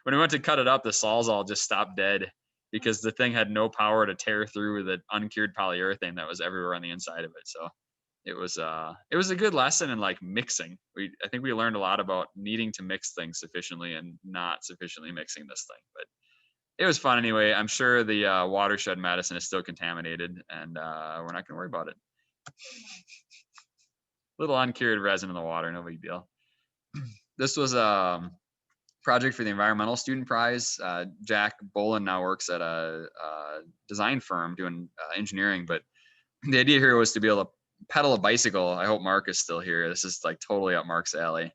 When we went to cut it up, the sawzall just stopped dead because the thing had no power to tear through the uncured polyurethane that was everywhere on the inside of it. So it was a good lesson in like mixing. I think we learned a lot about needing to mix things sufficiently and not sufficiently mixing this thing. But it was fun anyway. I'm sure the watershed medicine is still contaminated, and we're not gonna worry about it. Little uncured resin in the water, no big deal. This was a project for the Environmental Student Prize. Jack Bolin now works at a design firm doing engineering, but the idea here was to be able to pedal a bicycle. I hope Mark is still here. This is like totally up Mark's alley.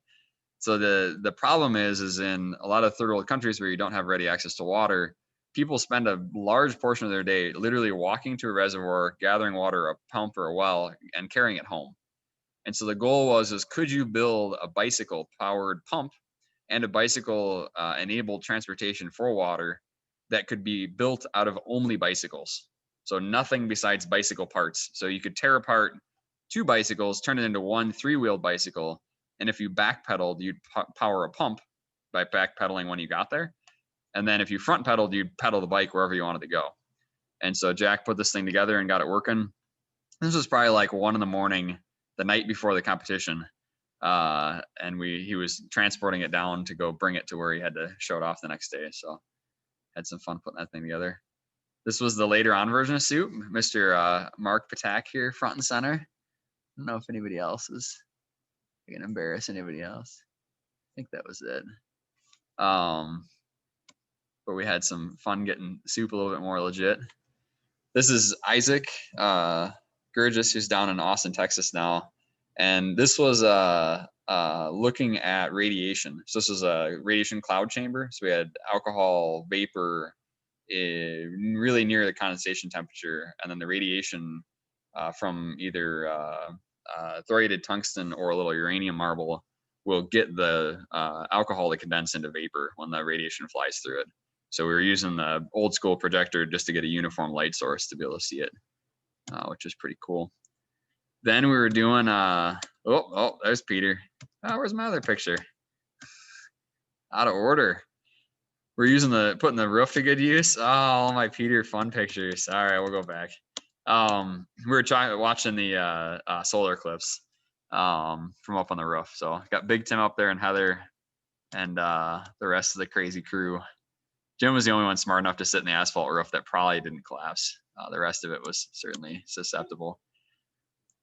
So the problem is in a lot of third world countries where you don't have ready access to water, people spend a large portion of their day literally walking to a reservoir, gathering water, a pump or a well, and carrying it home. And so the goal was could you build a bicycle powered pump and a bicycle enabled transportation for water that could be built out of only bicycles? So nothing besides bicycle parts. So you could tear apart 2 bicycles, turn it into one 3-wheeled bicycle. And if you backpedaled, you'd power a pump by backpedaling when you got there. And then if you front pedaled, you'd pedal the bike wherever you wanted to go. And so Jack put this thing together and got it working. This was probably like 1 a.m, the night before the competition. And he was transporting it down to go bring it to where he had to show it off the next day. So had some fun putting that thing together. This was the later on version of Soup. Mr. Mark Patak here, front and center. I don't know if anybody else is going to embarrass anybody else. I think that was it. But we had some fun getting Soup a little bit more legit. This is Isaac Gurgis, who's down in Austin, Texas now. And this was looking at radiation. So this was a radiation cloud chamber. So we had alcohol vapor really near the condensation temperature, and then the radiation from either thoriated tungsten or a little uranium marble will get the alcohol to condense into vapor when the radiation flies through it. So we were using the old school projector just to get a uniform light source to be able to see it, which is pretty cool. Then we were doing, oh, there's Peter. Oh, where's my other picture? Out of order. We're using putting the roof to good use. Oh, all my Peter fun pictures. All right, we'll go back. We were watching the solar eclipse from up on the roof. So got Big Tim up there and Heather and the rest of the crazy crew. Jim was the only one smart enough to sit in the asphalt roof that probably didn't collapse. The rest of it was certainly susceptible.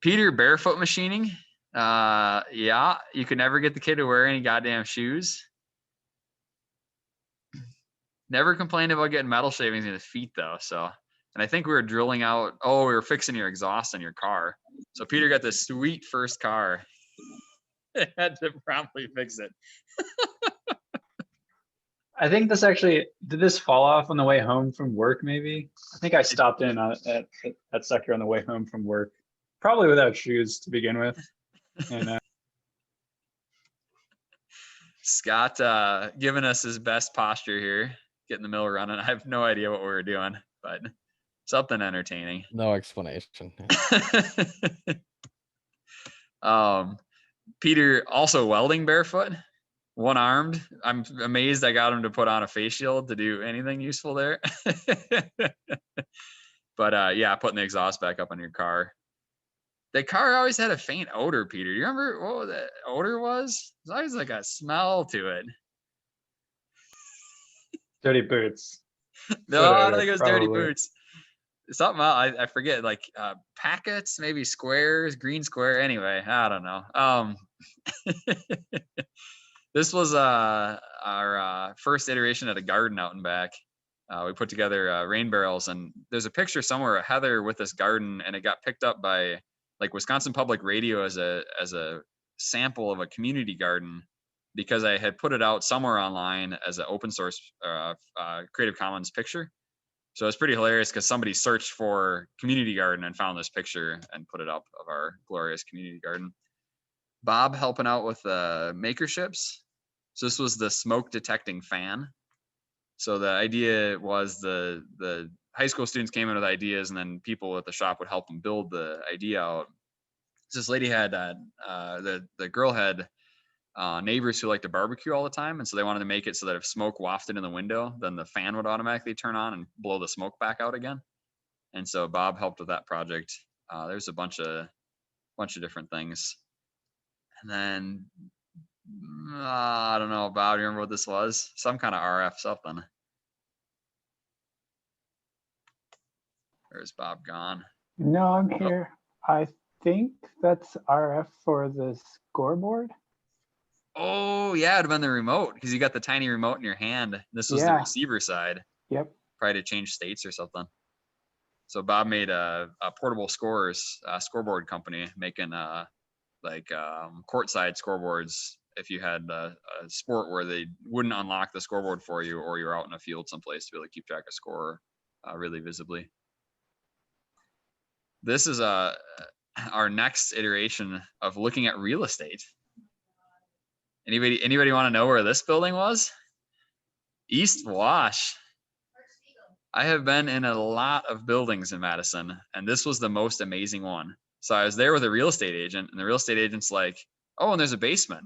Peter barefoot machining. Yeah, you could never get the kid to wear any goddamn shoes. Never complained about getting metal shavings in his feet though. So, and I think we were drilling out. Oh, we were fixing your exhaust on your car. So Peter got this sweet first car. Had to promptly fix it. I think this actually, did this fall off on the way home from work maybe? I think I stopped in at Sector on the way home from work, probably without shoes to begin with. And Scott giving us his best posture here, getting the mill running. I have no idea what we were doing, but something entertaining. No explanation. Peter also welding barefoot, one-armed. I'm amazed I got him to put on a face shield to do anything useful there. But yeah, putting the exhaust back up on your car. The car always had a faint odor, Peter. Do you remember what that odor was? There's always like a smell to it. dirty boots. No, I don't think it was dirty boots. Something else, I forget, like packets, maybe squares, green square. Anyway, I don't know. This was our first iteration of the garden out and back. We put together rain barrels, and there's a picture somewhere of Heather with this garden, and it got picked up by like Wisconsin Public Radio as a sample of a community garden, because I had put it out somewhere online as an open source Creative Commons picture. So it's pretty hilarious because somebody searched for community garden and found this picture and put it up of our glorious community garden. Bob helping out with the maker ships. So this was the smoke detecting fan. So the idea was the high school students came in with ideas, and then people at the shop would help them build the idea out. So this lady had the girl had neighbors who like to barbecue all the time, and so they wanted to make it so that if smoke wafted in the window, then the fan would automatically turn on and blow the smoke back out again. And so Bob helped with that project. There's a bunch of different things. And then I don't know, Bob, do you remember what this was? Some kind of RF something. Where's Bob gone? No, I'm here. I think that's RF for the scoreboard. Oh yeah, it'd have been the remote, because you got the tiny remote in your hand. This was the receiver side. Yep. Probably to change states or something. So Bob made a portable scoreboard company, making courtside scoreboards if you had a sport where they wouldn't unlock the scoreboard for you, or you're out in a field someplace to be able to keep track of score really visibly. This is our next iteration of looking at real estate. Anybody want to know where this building was? East Wash. I have been in a lot of buildings in Madison, and this was the most amazing one. So I was there with a real estate agent, and the real estate agent's like, oh, and there's a basement.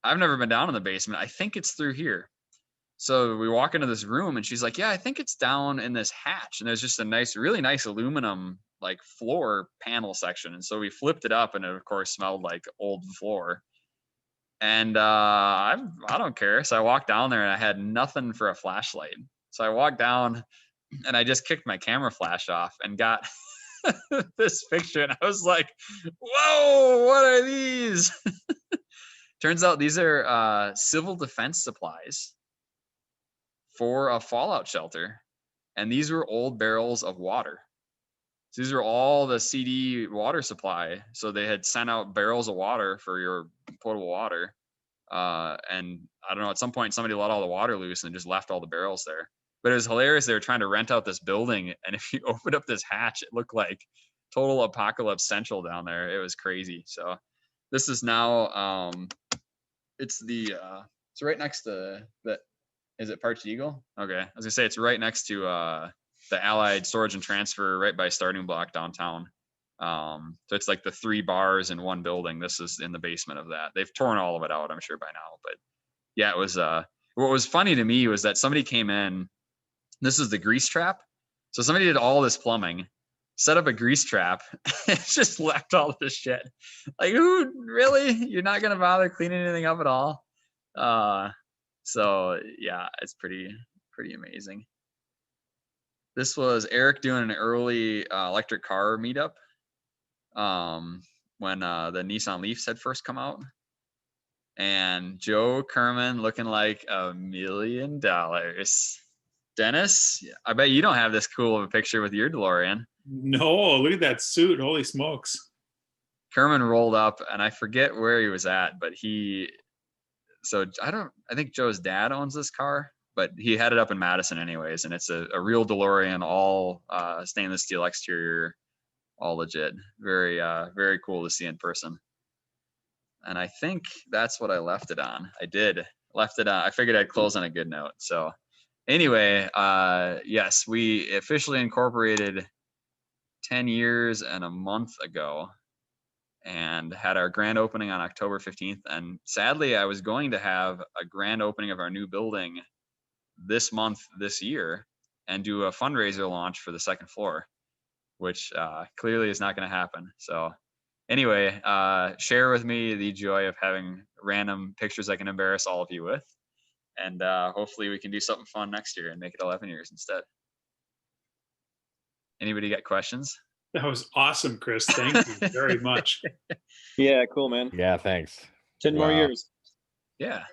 I've never been down in the basement. I think it's through here. So we walk into this room, and she's like, yeah, I think it's down in this hatch. And there's just a really nice aluminum like floor panel section. And so we flipped it up, and it of course smelled like old floor. And I don't care. So I walked down there, and I had nothing for a flashlight. So I walked down, and I just kicked my camera flash off and got this picture. And I was like, whoa, what are these? Turns out these are civil defense supplies for a fallout shelter. And these were old barrels of water. So these are all the CD water supply. So they had sent out barrels of water for your potable water. And I don't know, at some point somebody let all the water loose and just left all the barrels there. But it was hilarious. They were trying to rent out this building, and if you opened up this hatch, it looked like total apocalypse central down there. It was crazy. So this is now, it's right next to the, is it Parched Eagle? Okay. I was gonna say it's right next to the Allied Storage and Transfer right by Starting Block downtown. So it's like the 3 bars in one building. This is in the basement of that. They've torn all of it out, I'm sure by now. But yeah, it was what was funny to me was that somebody came in. This is the grease trap. So somebody did all this plumbing, set up a grease trap, and just left all this shit. Like, who really? You're not gonna bother cleaning anything up at all? So yeah, it's pretty amazing. This was Eric doing an early electric car meetup when the Nissan Leafs had first come out. And Joe Kerman looking like $1 million. Dennis, I bet you don't have this cool of a picture with your DeLorean. No, look at that suit. Holy smokes. Kerman rolled up, and I forget where he was at, but I think Joe's dad owns this car, but he had it up in Madison anyways, and it's a real DeLorean, all stainless steel exterior, all legit. Very, very cool to see in person. And I think that's what I left it on. I left it on. I figured I'd close on a good note. So anyway, yes, we officially incorporated 10 years and a month ago and had our grand opening on October 15th. And sadly, I was going to have a grand opening of our new building this month, this year, and do a fundraiser launch for the 2nd floor, which clearly is not going to happen. So anyway, share with me the joy of having random pictures I can embarrass all of you with. And hopefully we can do something fun next year and make it 11 years instead. Anybody got questions? That was awesome, Chris. Thank you very much. Yeah, cool, man. Yeah, thanks. 10 more years. Yeah.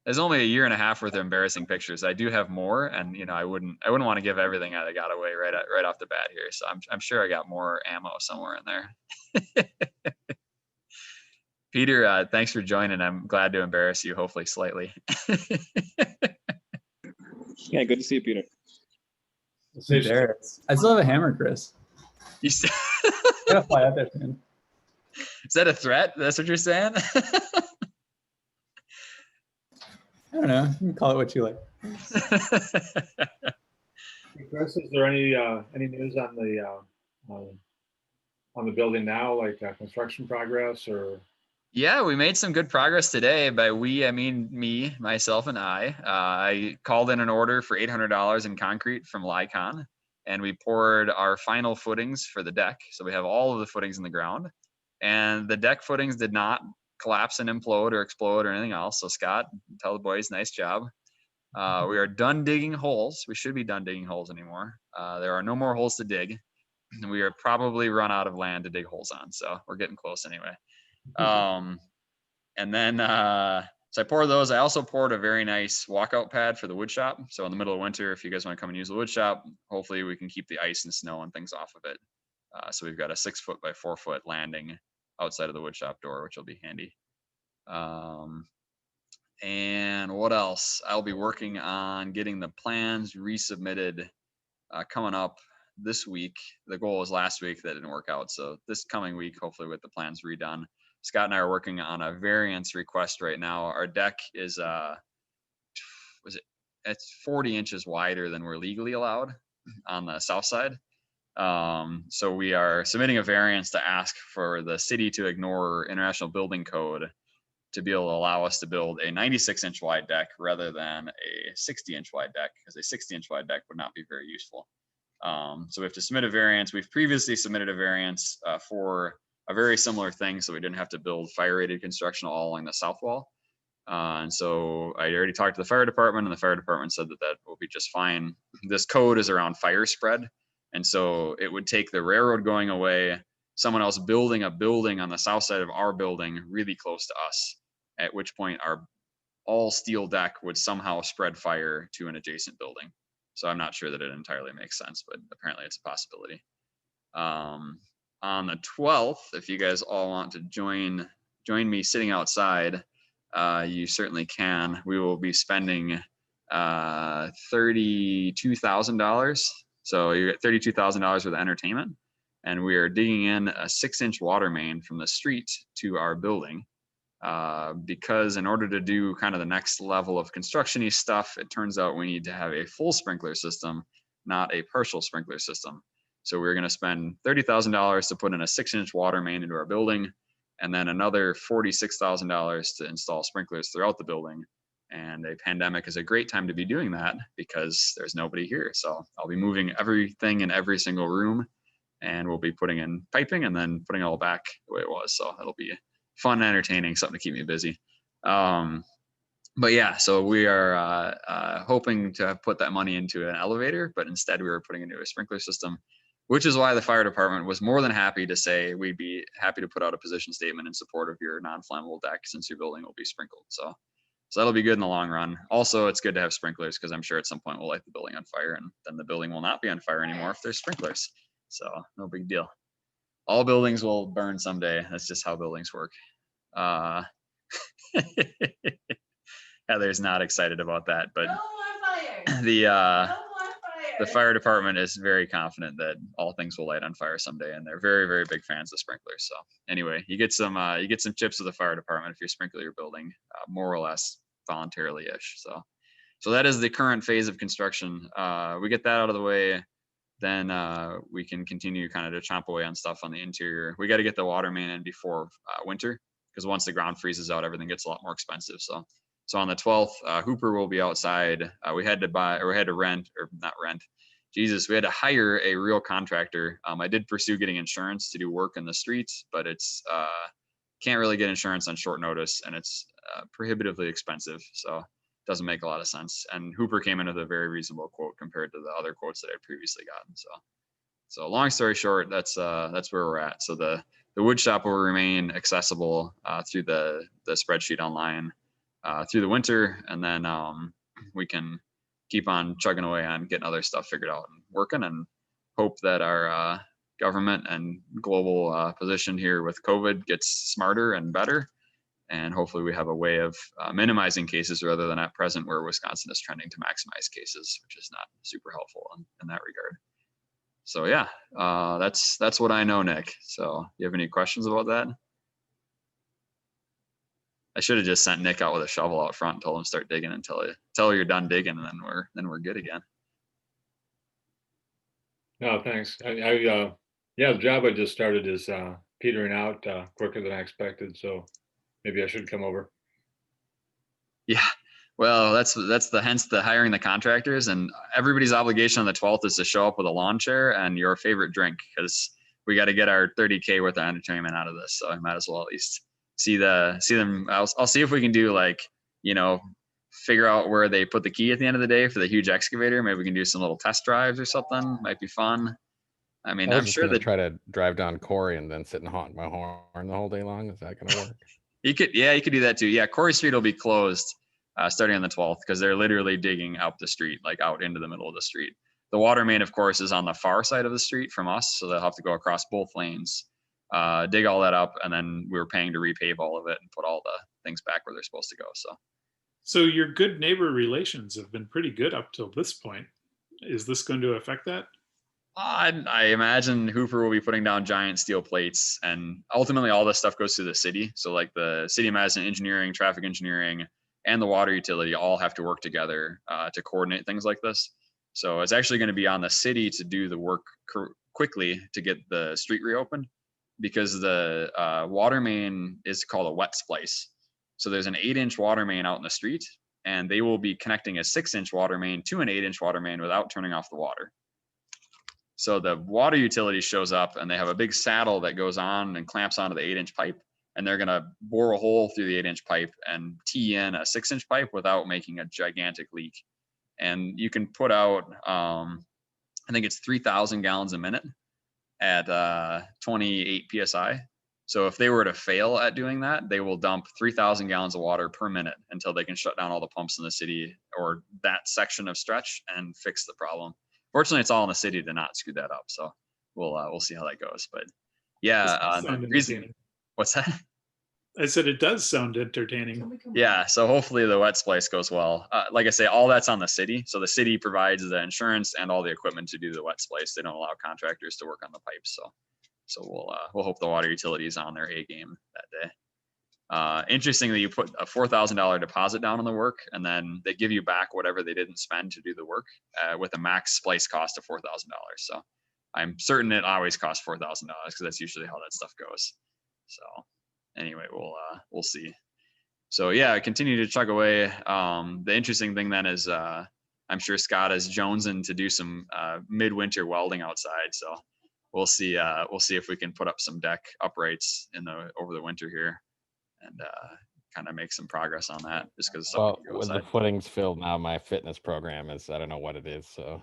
There's only a year and a half worth of embarrassing pictures. I do have more, and I wouldn't want to give everything I got away right off the bat here. So I'm sure I got more ammo somewhere in there. Peter, thanks for joining. I'm glad to embarrass you, hopefully slightly. Yeah, good to see you, Peter. I still have a hammer, Chris. You still gotta fly out there soon. Is that a threat? That's what you're saying? I don't know. You can call it what you like. Chris, is there any news on the building now, like construction progress or? Yeah, we made some good progress today. By we, I mean me, myself, and I. I called in an order for $800 in concrete from Lycon, and we poured our final footings for the deck. So we have all of the footings in the ground, and the deck footings did not collapse and implode or explode or anything else. So Scott, tell the boys, nice job. We are done digging holes. We should be done digging holes anymore. There are no more holes to dig. And we are probably run out of land to dig holes on. So we're getting close anyway. And then, so I poured those. I also poured a very nice walkout pad for the wood shop. So in the middle of winter, if you guys want to come and use the wood shop, hopefully we can keep the ice and snow and things off of it. So we've got a 6 foot by 4 foot landing outside of the wood shop door, which will be handy. And what else? I'll be working on getting the plans resubmitted coming up this week. The goal was last week, that didn't work out. So this coming week, hopefully with the plans redone. Scott and I are working on a variance request right now. Our deck is it's 40 inches wider than we're legally allowed on the south side. So we are submitting a variance to ask for the city to ignore International Building Code to be able to allow us to build a 96-inch wide deck rather than a 60-inch wide deck, because a 60-inch wide deck would not be very useful. So we have to submit a variance. We've previously submitted a variance for a very similar thing, so we didn't have to build fire-rated construction all along the south wall. And so I already talked to the fire department, and the fire department said that that will be just fine. This code is around fire spread, and so it would take the railroad going away, someone else building a building on the south side of our building really close to us, at which point our all steel deck would somehow spread fire to an adjacent building. So I'm not sure that it entirely makes sense, but apparently it's a possibility. On the 12th, if you guys all want to join me sitting outside, you certainly can. We will be spending $32,000. So you get $32,000 worth of entertainment. and we are digging in a 6-inch water main from the street to our building. Because in order to do kind of the next level of construction-y stuff, it turns out we need to have a full sprinkler system, not a partial sprinkler system. So we're going to spend $30,000 to put in a 6-inch water main into our building, and then another $46,000 to install sprinklers throughout the building. And a pandemic is a great time to be doing that because there's nobody here. So I'll be moving everything in every single room, and we'll be putting in piping and then putting it all back the way it was. So it'll be fun and entertaining, something to keep me busy. But yeah, so we are hoping to have put that money into an elevator, but instead we were putting it into a sprinkler system, which is why the fire department was more than happy to say we'd be happy to put out a position statement in support of your non-flammable deck since your building will be sprinkled. So that'll be good in the long run. Also, it's good to have sprinklers because I'm sure at some point we'll light the building on fire, and then the building will not be on fire anymore if there's sprinklers. So no big deal. All buildings will burn someday. That's just how buildings work. Heather's not excited about that, but the fire department is very confident that all things will light on fire someday, and they're very, very big fans of sprinklers. So anyway, you get some chips with the fire department if you sprinkle your building, more or less voluntarily-ish. So that is the current phase of construction. We get that out of the way, then we can continue kind of to chomp away on stuff on the interior. We got to get the water main in before winter, because once the ground freezes out, everything gets a lot more expensive. So on the 12th, Hooper will be outside. We had to hire a real contractor. I did pursue getting insurance to do work in the streets, but it's can't really get insurance on short notice, and it's prohibitively expensive. So doesn't make a lot of sense. And Hooper came in with a very reasonable quote compared to the other quotes that I'd previously gotten. So long story short, that's where we're at. So the wood shop will remain accessible through the spreadsheet online through the winter, and then we can keep on chugging away on getting other stuff figured out and working, and hope that our government and global position here with COVID gets smarter and better. And hopefully we have a way of minimizing cases rather than at present where Wisconsin is trending to maximize cases, which is not super helpful in that regard. So yeah, that's what I know, Nick. So you have any questions about that? I should have just sent Nick out with a shovel out front and told him to start digging until you're done digging, and then we're good again. No, thanks. Yeah, the job I just started is petering out quicker than I expected, so maybe I should come over. Yeah, well, that's hence the hiring the contractors, and everybody's obligation on the 12th is to show up with a lawn chair and your favorite drink, because we got to get our 30K worth of entertainment out of this. So I might as well at least see them. I'll see if we can do, like, figure out where they put the key at the end of the day for the huge excavator. Maybe we can do some little test drives or something. Might be fun. I mean, I'm sure that try to drive down Corey and then sit and honk my horn the whole day long. Is that gonna work? you could do that too. Yeah, Corey Street will be closed starting on the 12th because they're literally digging up the street, like out into the middle of the street. The water main, of course, is on the far side of the street from us, so they'll have to go across both lanes, dig all that up, and then we're paying to repave all of it and put all the things back where they're supposed to go. So your good neighbor relations have been pretty good up till this point. Is this going to affect that? I imagine Hooper will be putting down giant steel plates, and ultimately all this stuff goes through the city. So like the City of Madison engineering, traffic engineering, and the water utility all have to work together to coordinate things like this. So it's actually going to be on the city to do the work quickly to get the street reopened, because the water main is called a wet splice. So there's an 8-inch water main out in the street, and they will be connecting a 6-inch water main to an 8-inch water main without turning off the water. So the water utility shows up, and they have a big saddle that goes on and clamps onto the 8-inch pipe, and they're going to bore a hole through the 8-inch pipe and tee in a 6-inch pipe without making a gigantic leak. And you can put out, I think it's 3,000 gallons a minute at 28 PSI. So if they were to fail at doing that, they will dump 3,000 gallons of water per minute until they can shut down all the pumps in the city or that section of stretch and fix the problem. Fortunately, it's all in the city to not screw that up. So we'll see how that goes. But yeah, what's that? I said it does sound entertaining. Yeah, so hopefully the wet splice goes well. Like I say, all that's on the city. So the city provides the insurance and all the equipment to do the wet splice. They don't allow contractors to work on the pipes. So we'll hope the water utility is on their A game that day. Interestingly, you put a $4,000 deposit down on the work, and then they give you back whatever they didn't spend to do the work with a max splice cost of $4,000. So I'm certain it always costs $4,000 because that's usually how that stuff goes. So anyway, we'll see. So yeah, continue to chug away. The interesting thing then is I'm sure Scott is jonesing to do some midwinter welding outside. So we'll see if we can put up some deck uprights over the winter here and kind of make some progress on that, just because Well, with the footings filled now, my fitness program is, I don't know what it is. So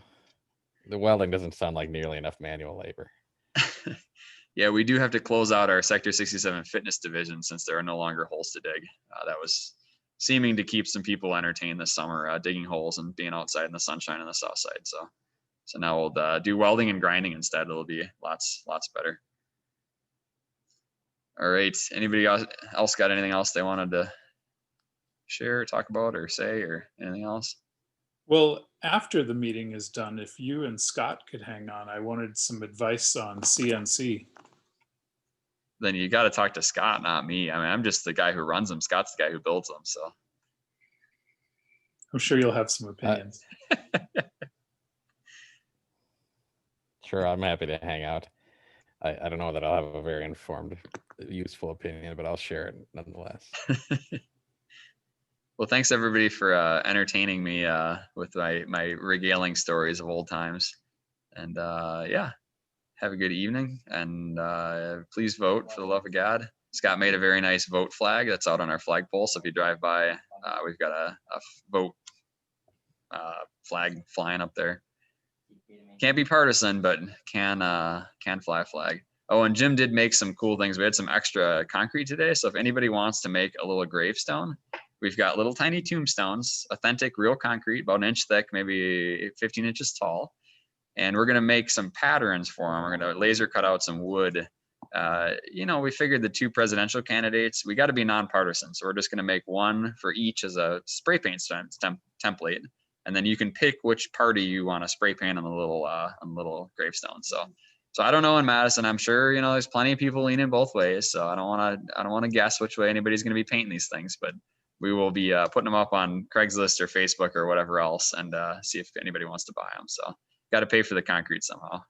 the welding doesn't sound like nearly enough manual labor. Yeah, we do have to close out our Sector 67 fitness division since there are no longer holes to dig. That was seeming to keep some people entertained this summer, digging holes and being outside in the sunshine on the south side. So now we'll do welding and grinding instead. It'll be lots better. All right. Anybody else got anything else they wanted to share, or talk about, or say, or anything else? Well, after the meeting is done, if you and Scott could hang on, I wanted some advice on CNC. Then you got to talk to Scott, not me. I mean, I'm just the guy who runs them. Scott's the guy who builds them. So I'm sure you'll have some opinions. Sure, I'm happy to hang out. I don't know that I'll have a very informed, useful opinion, but I'll share it nonetheless. Well, thanks everybody for entertaining me with my regaling stories of old times. And yeah, have a good evening. And please vote, for the love of God. Scott made a very nice vote flag that's out on our flagpole. So if you drive by, we've got a vote flag flying up there. Can't be partisan, but can fly a flag. Oh, and Jim did make some cool things. We had some extra concrete today. So if anybody wants to make a little gravestone, we've got little tiny tombstones, authentic, real concrete, about an inch thick, maybe 15 inches tall. And we're going to make some patterns for them. We're going to laser cut out some wood. We figured the two presidential candidates, we got to be nonpartisan. So we're just going to make one for each as a spray paint template. And then you can pick which party you want to spray paint on the little gravestone. So I don't know in Madison. I'm sure there's plenty of people leaning both ways. So I don't want to guess which way anybody's going to be painting these things. But we will be putting them up on Craigslist or Facebook or whatever else, and see if anybody wants to buy them. So got to pay for the concrete somehow.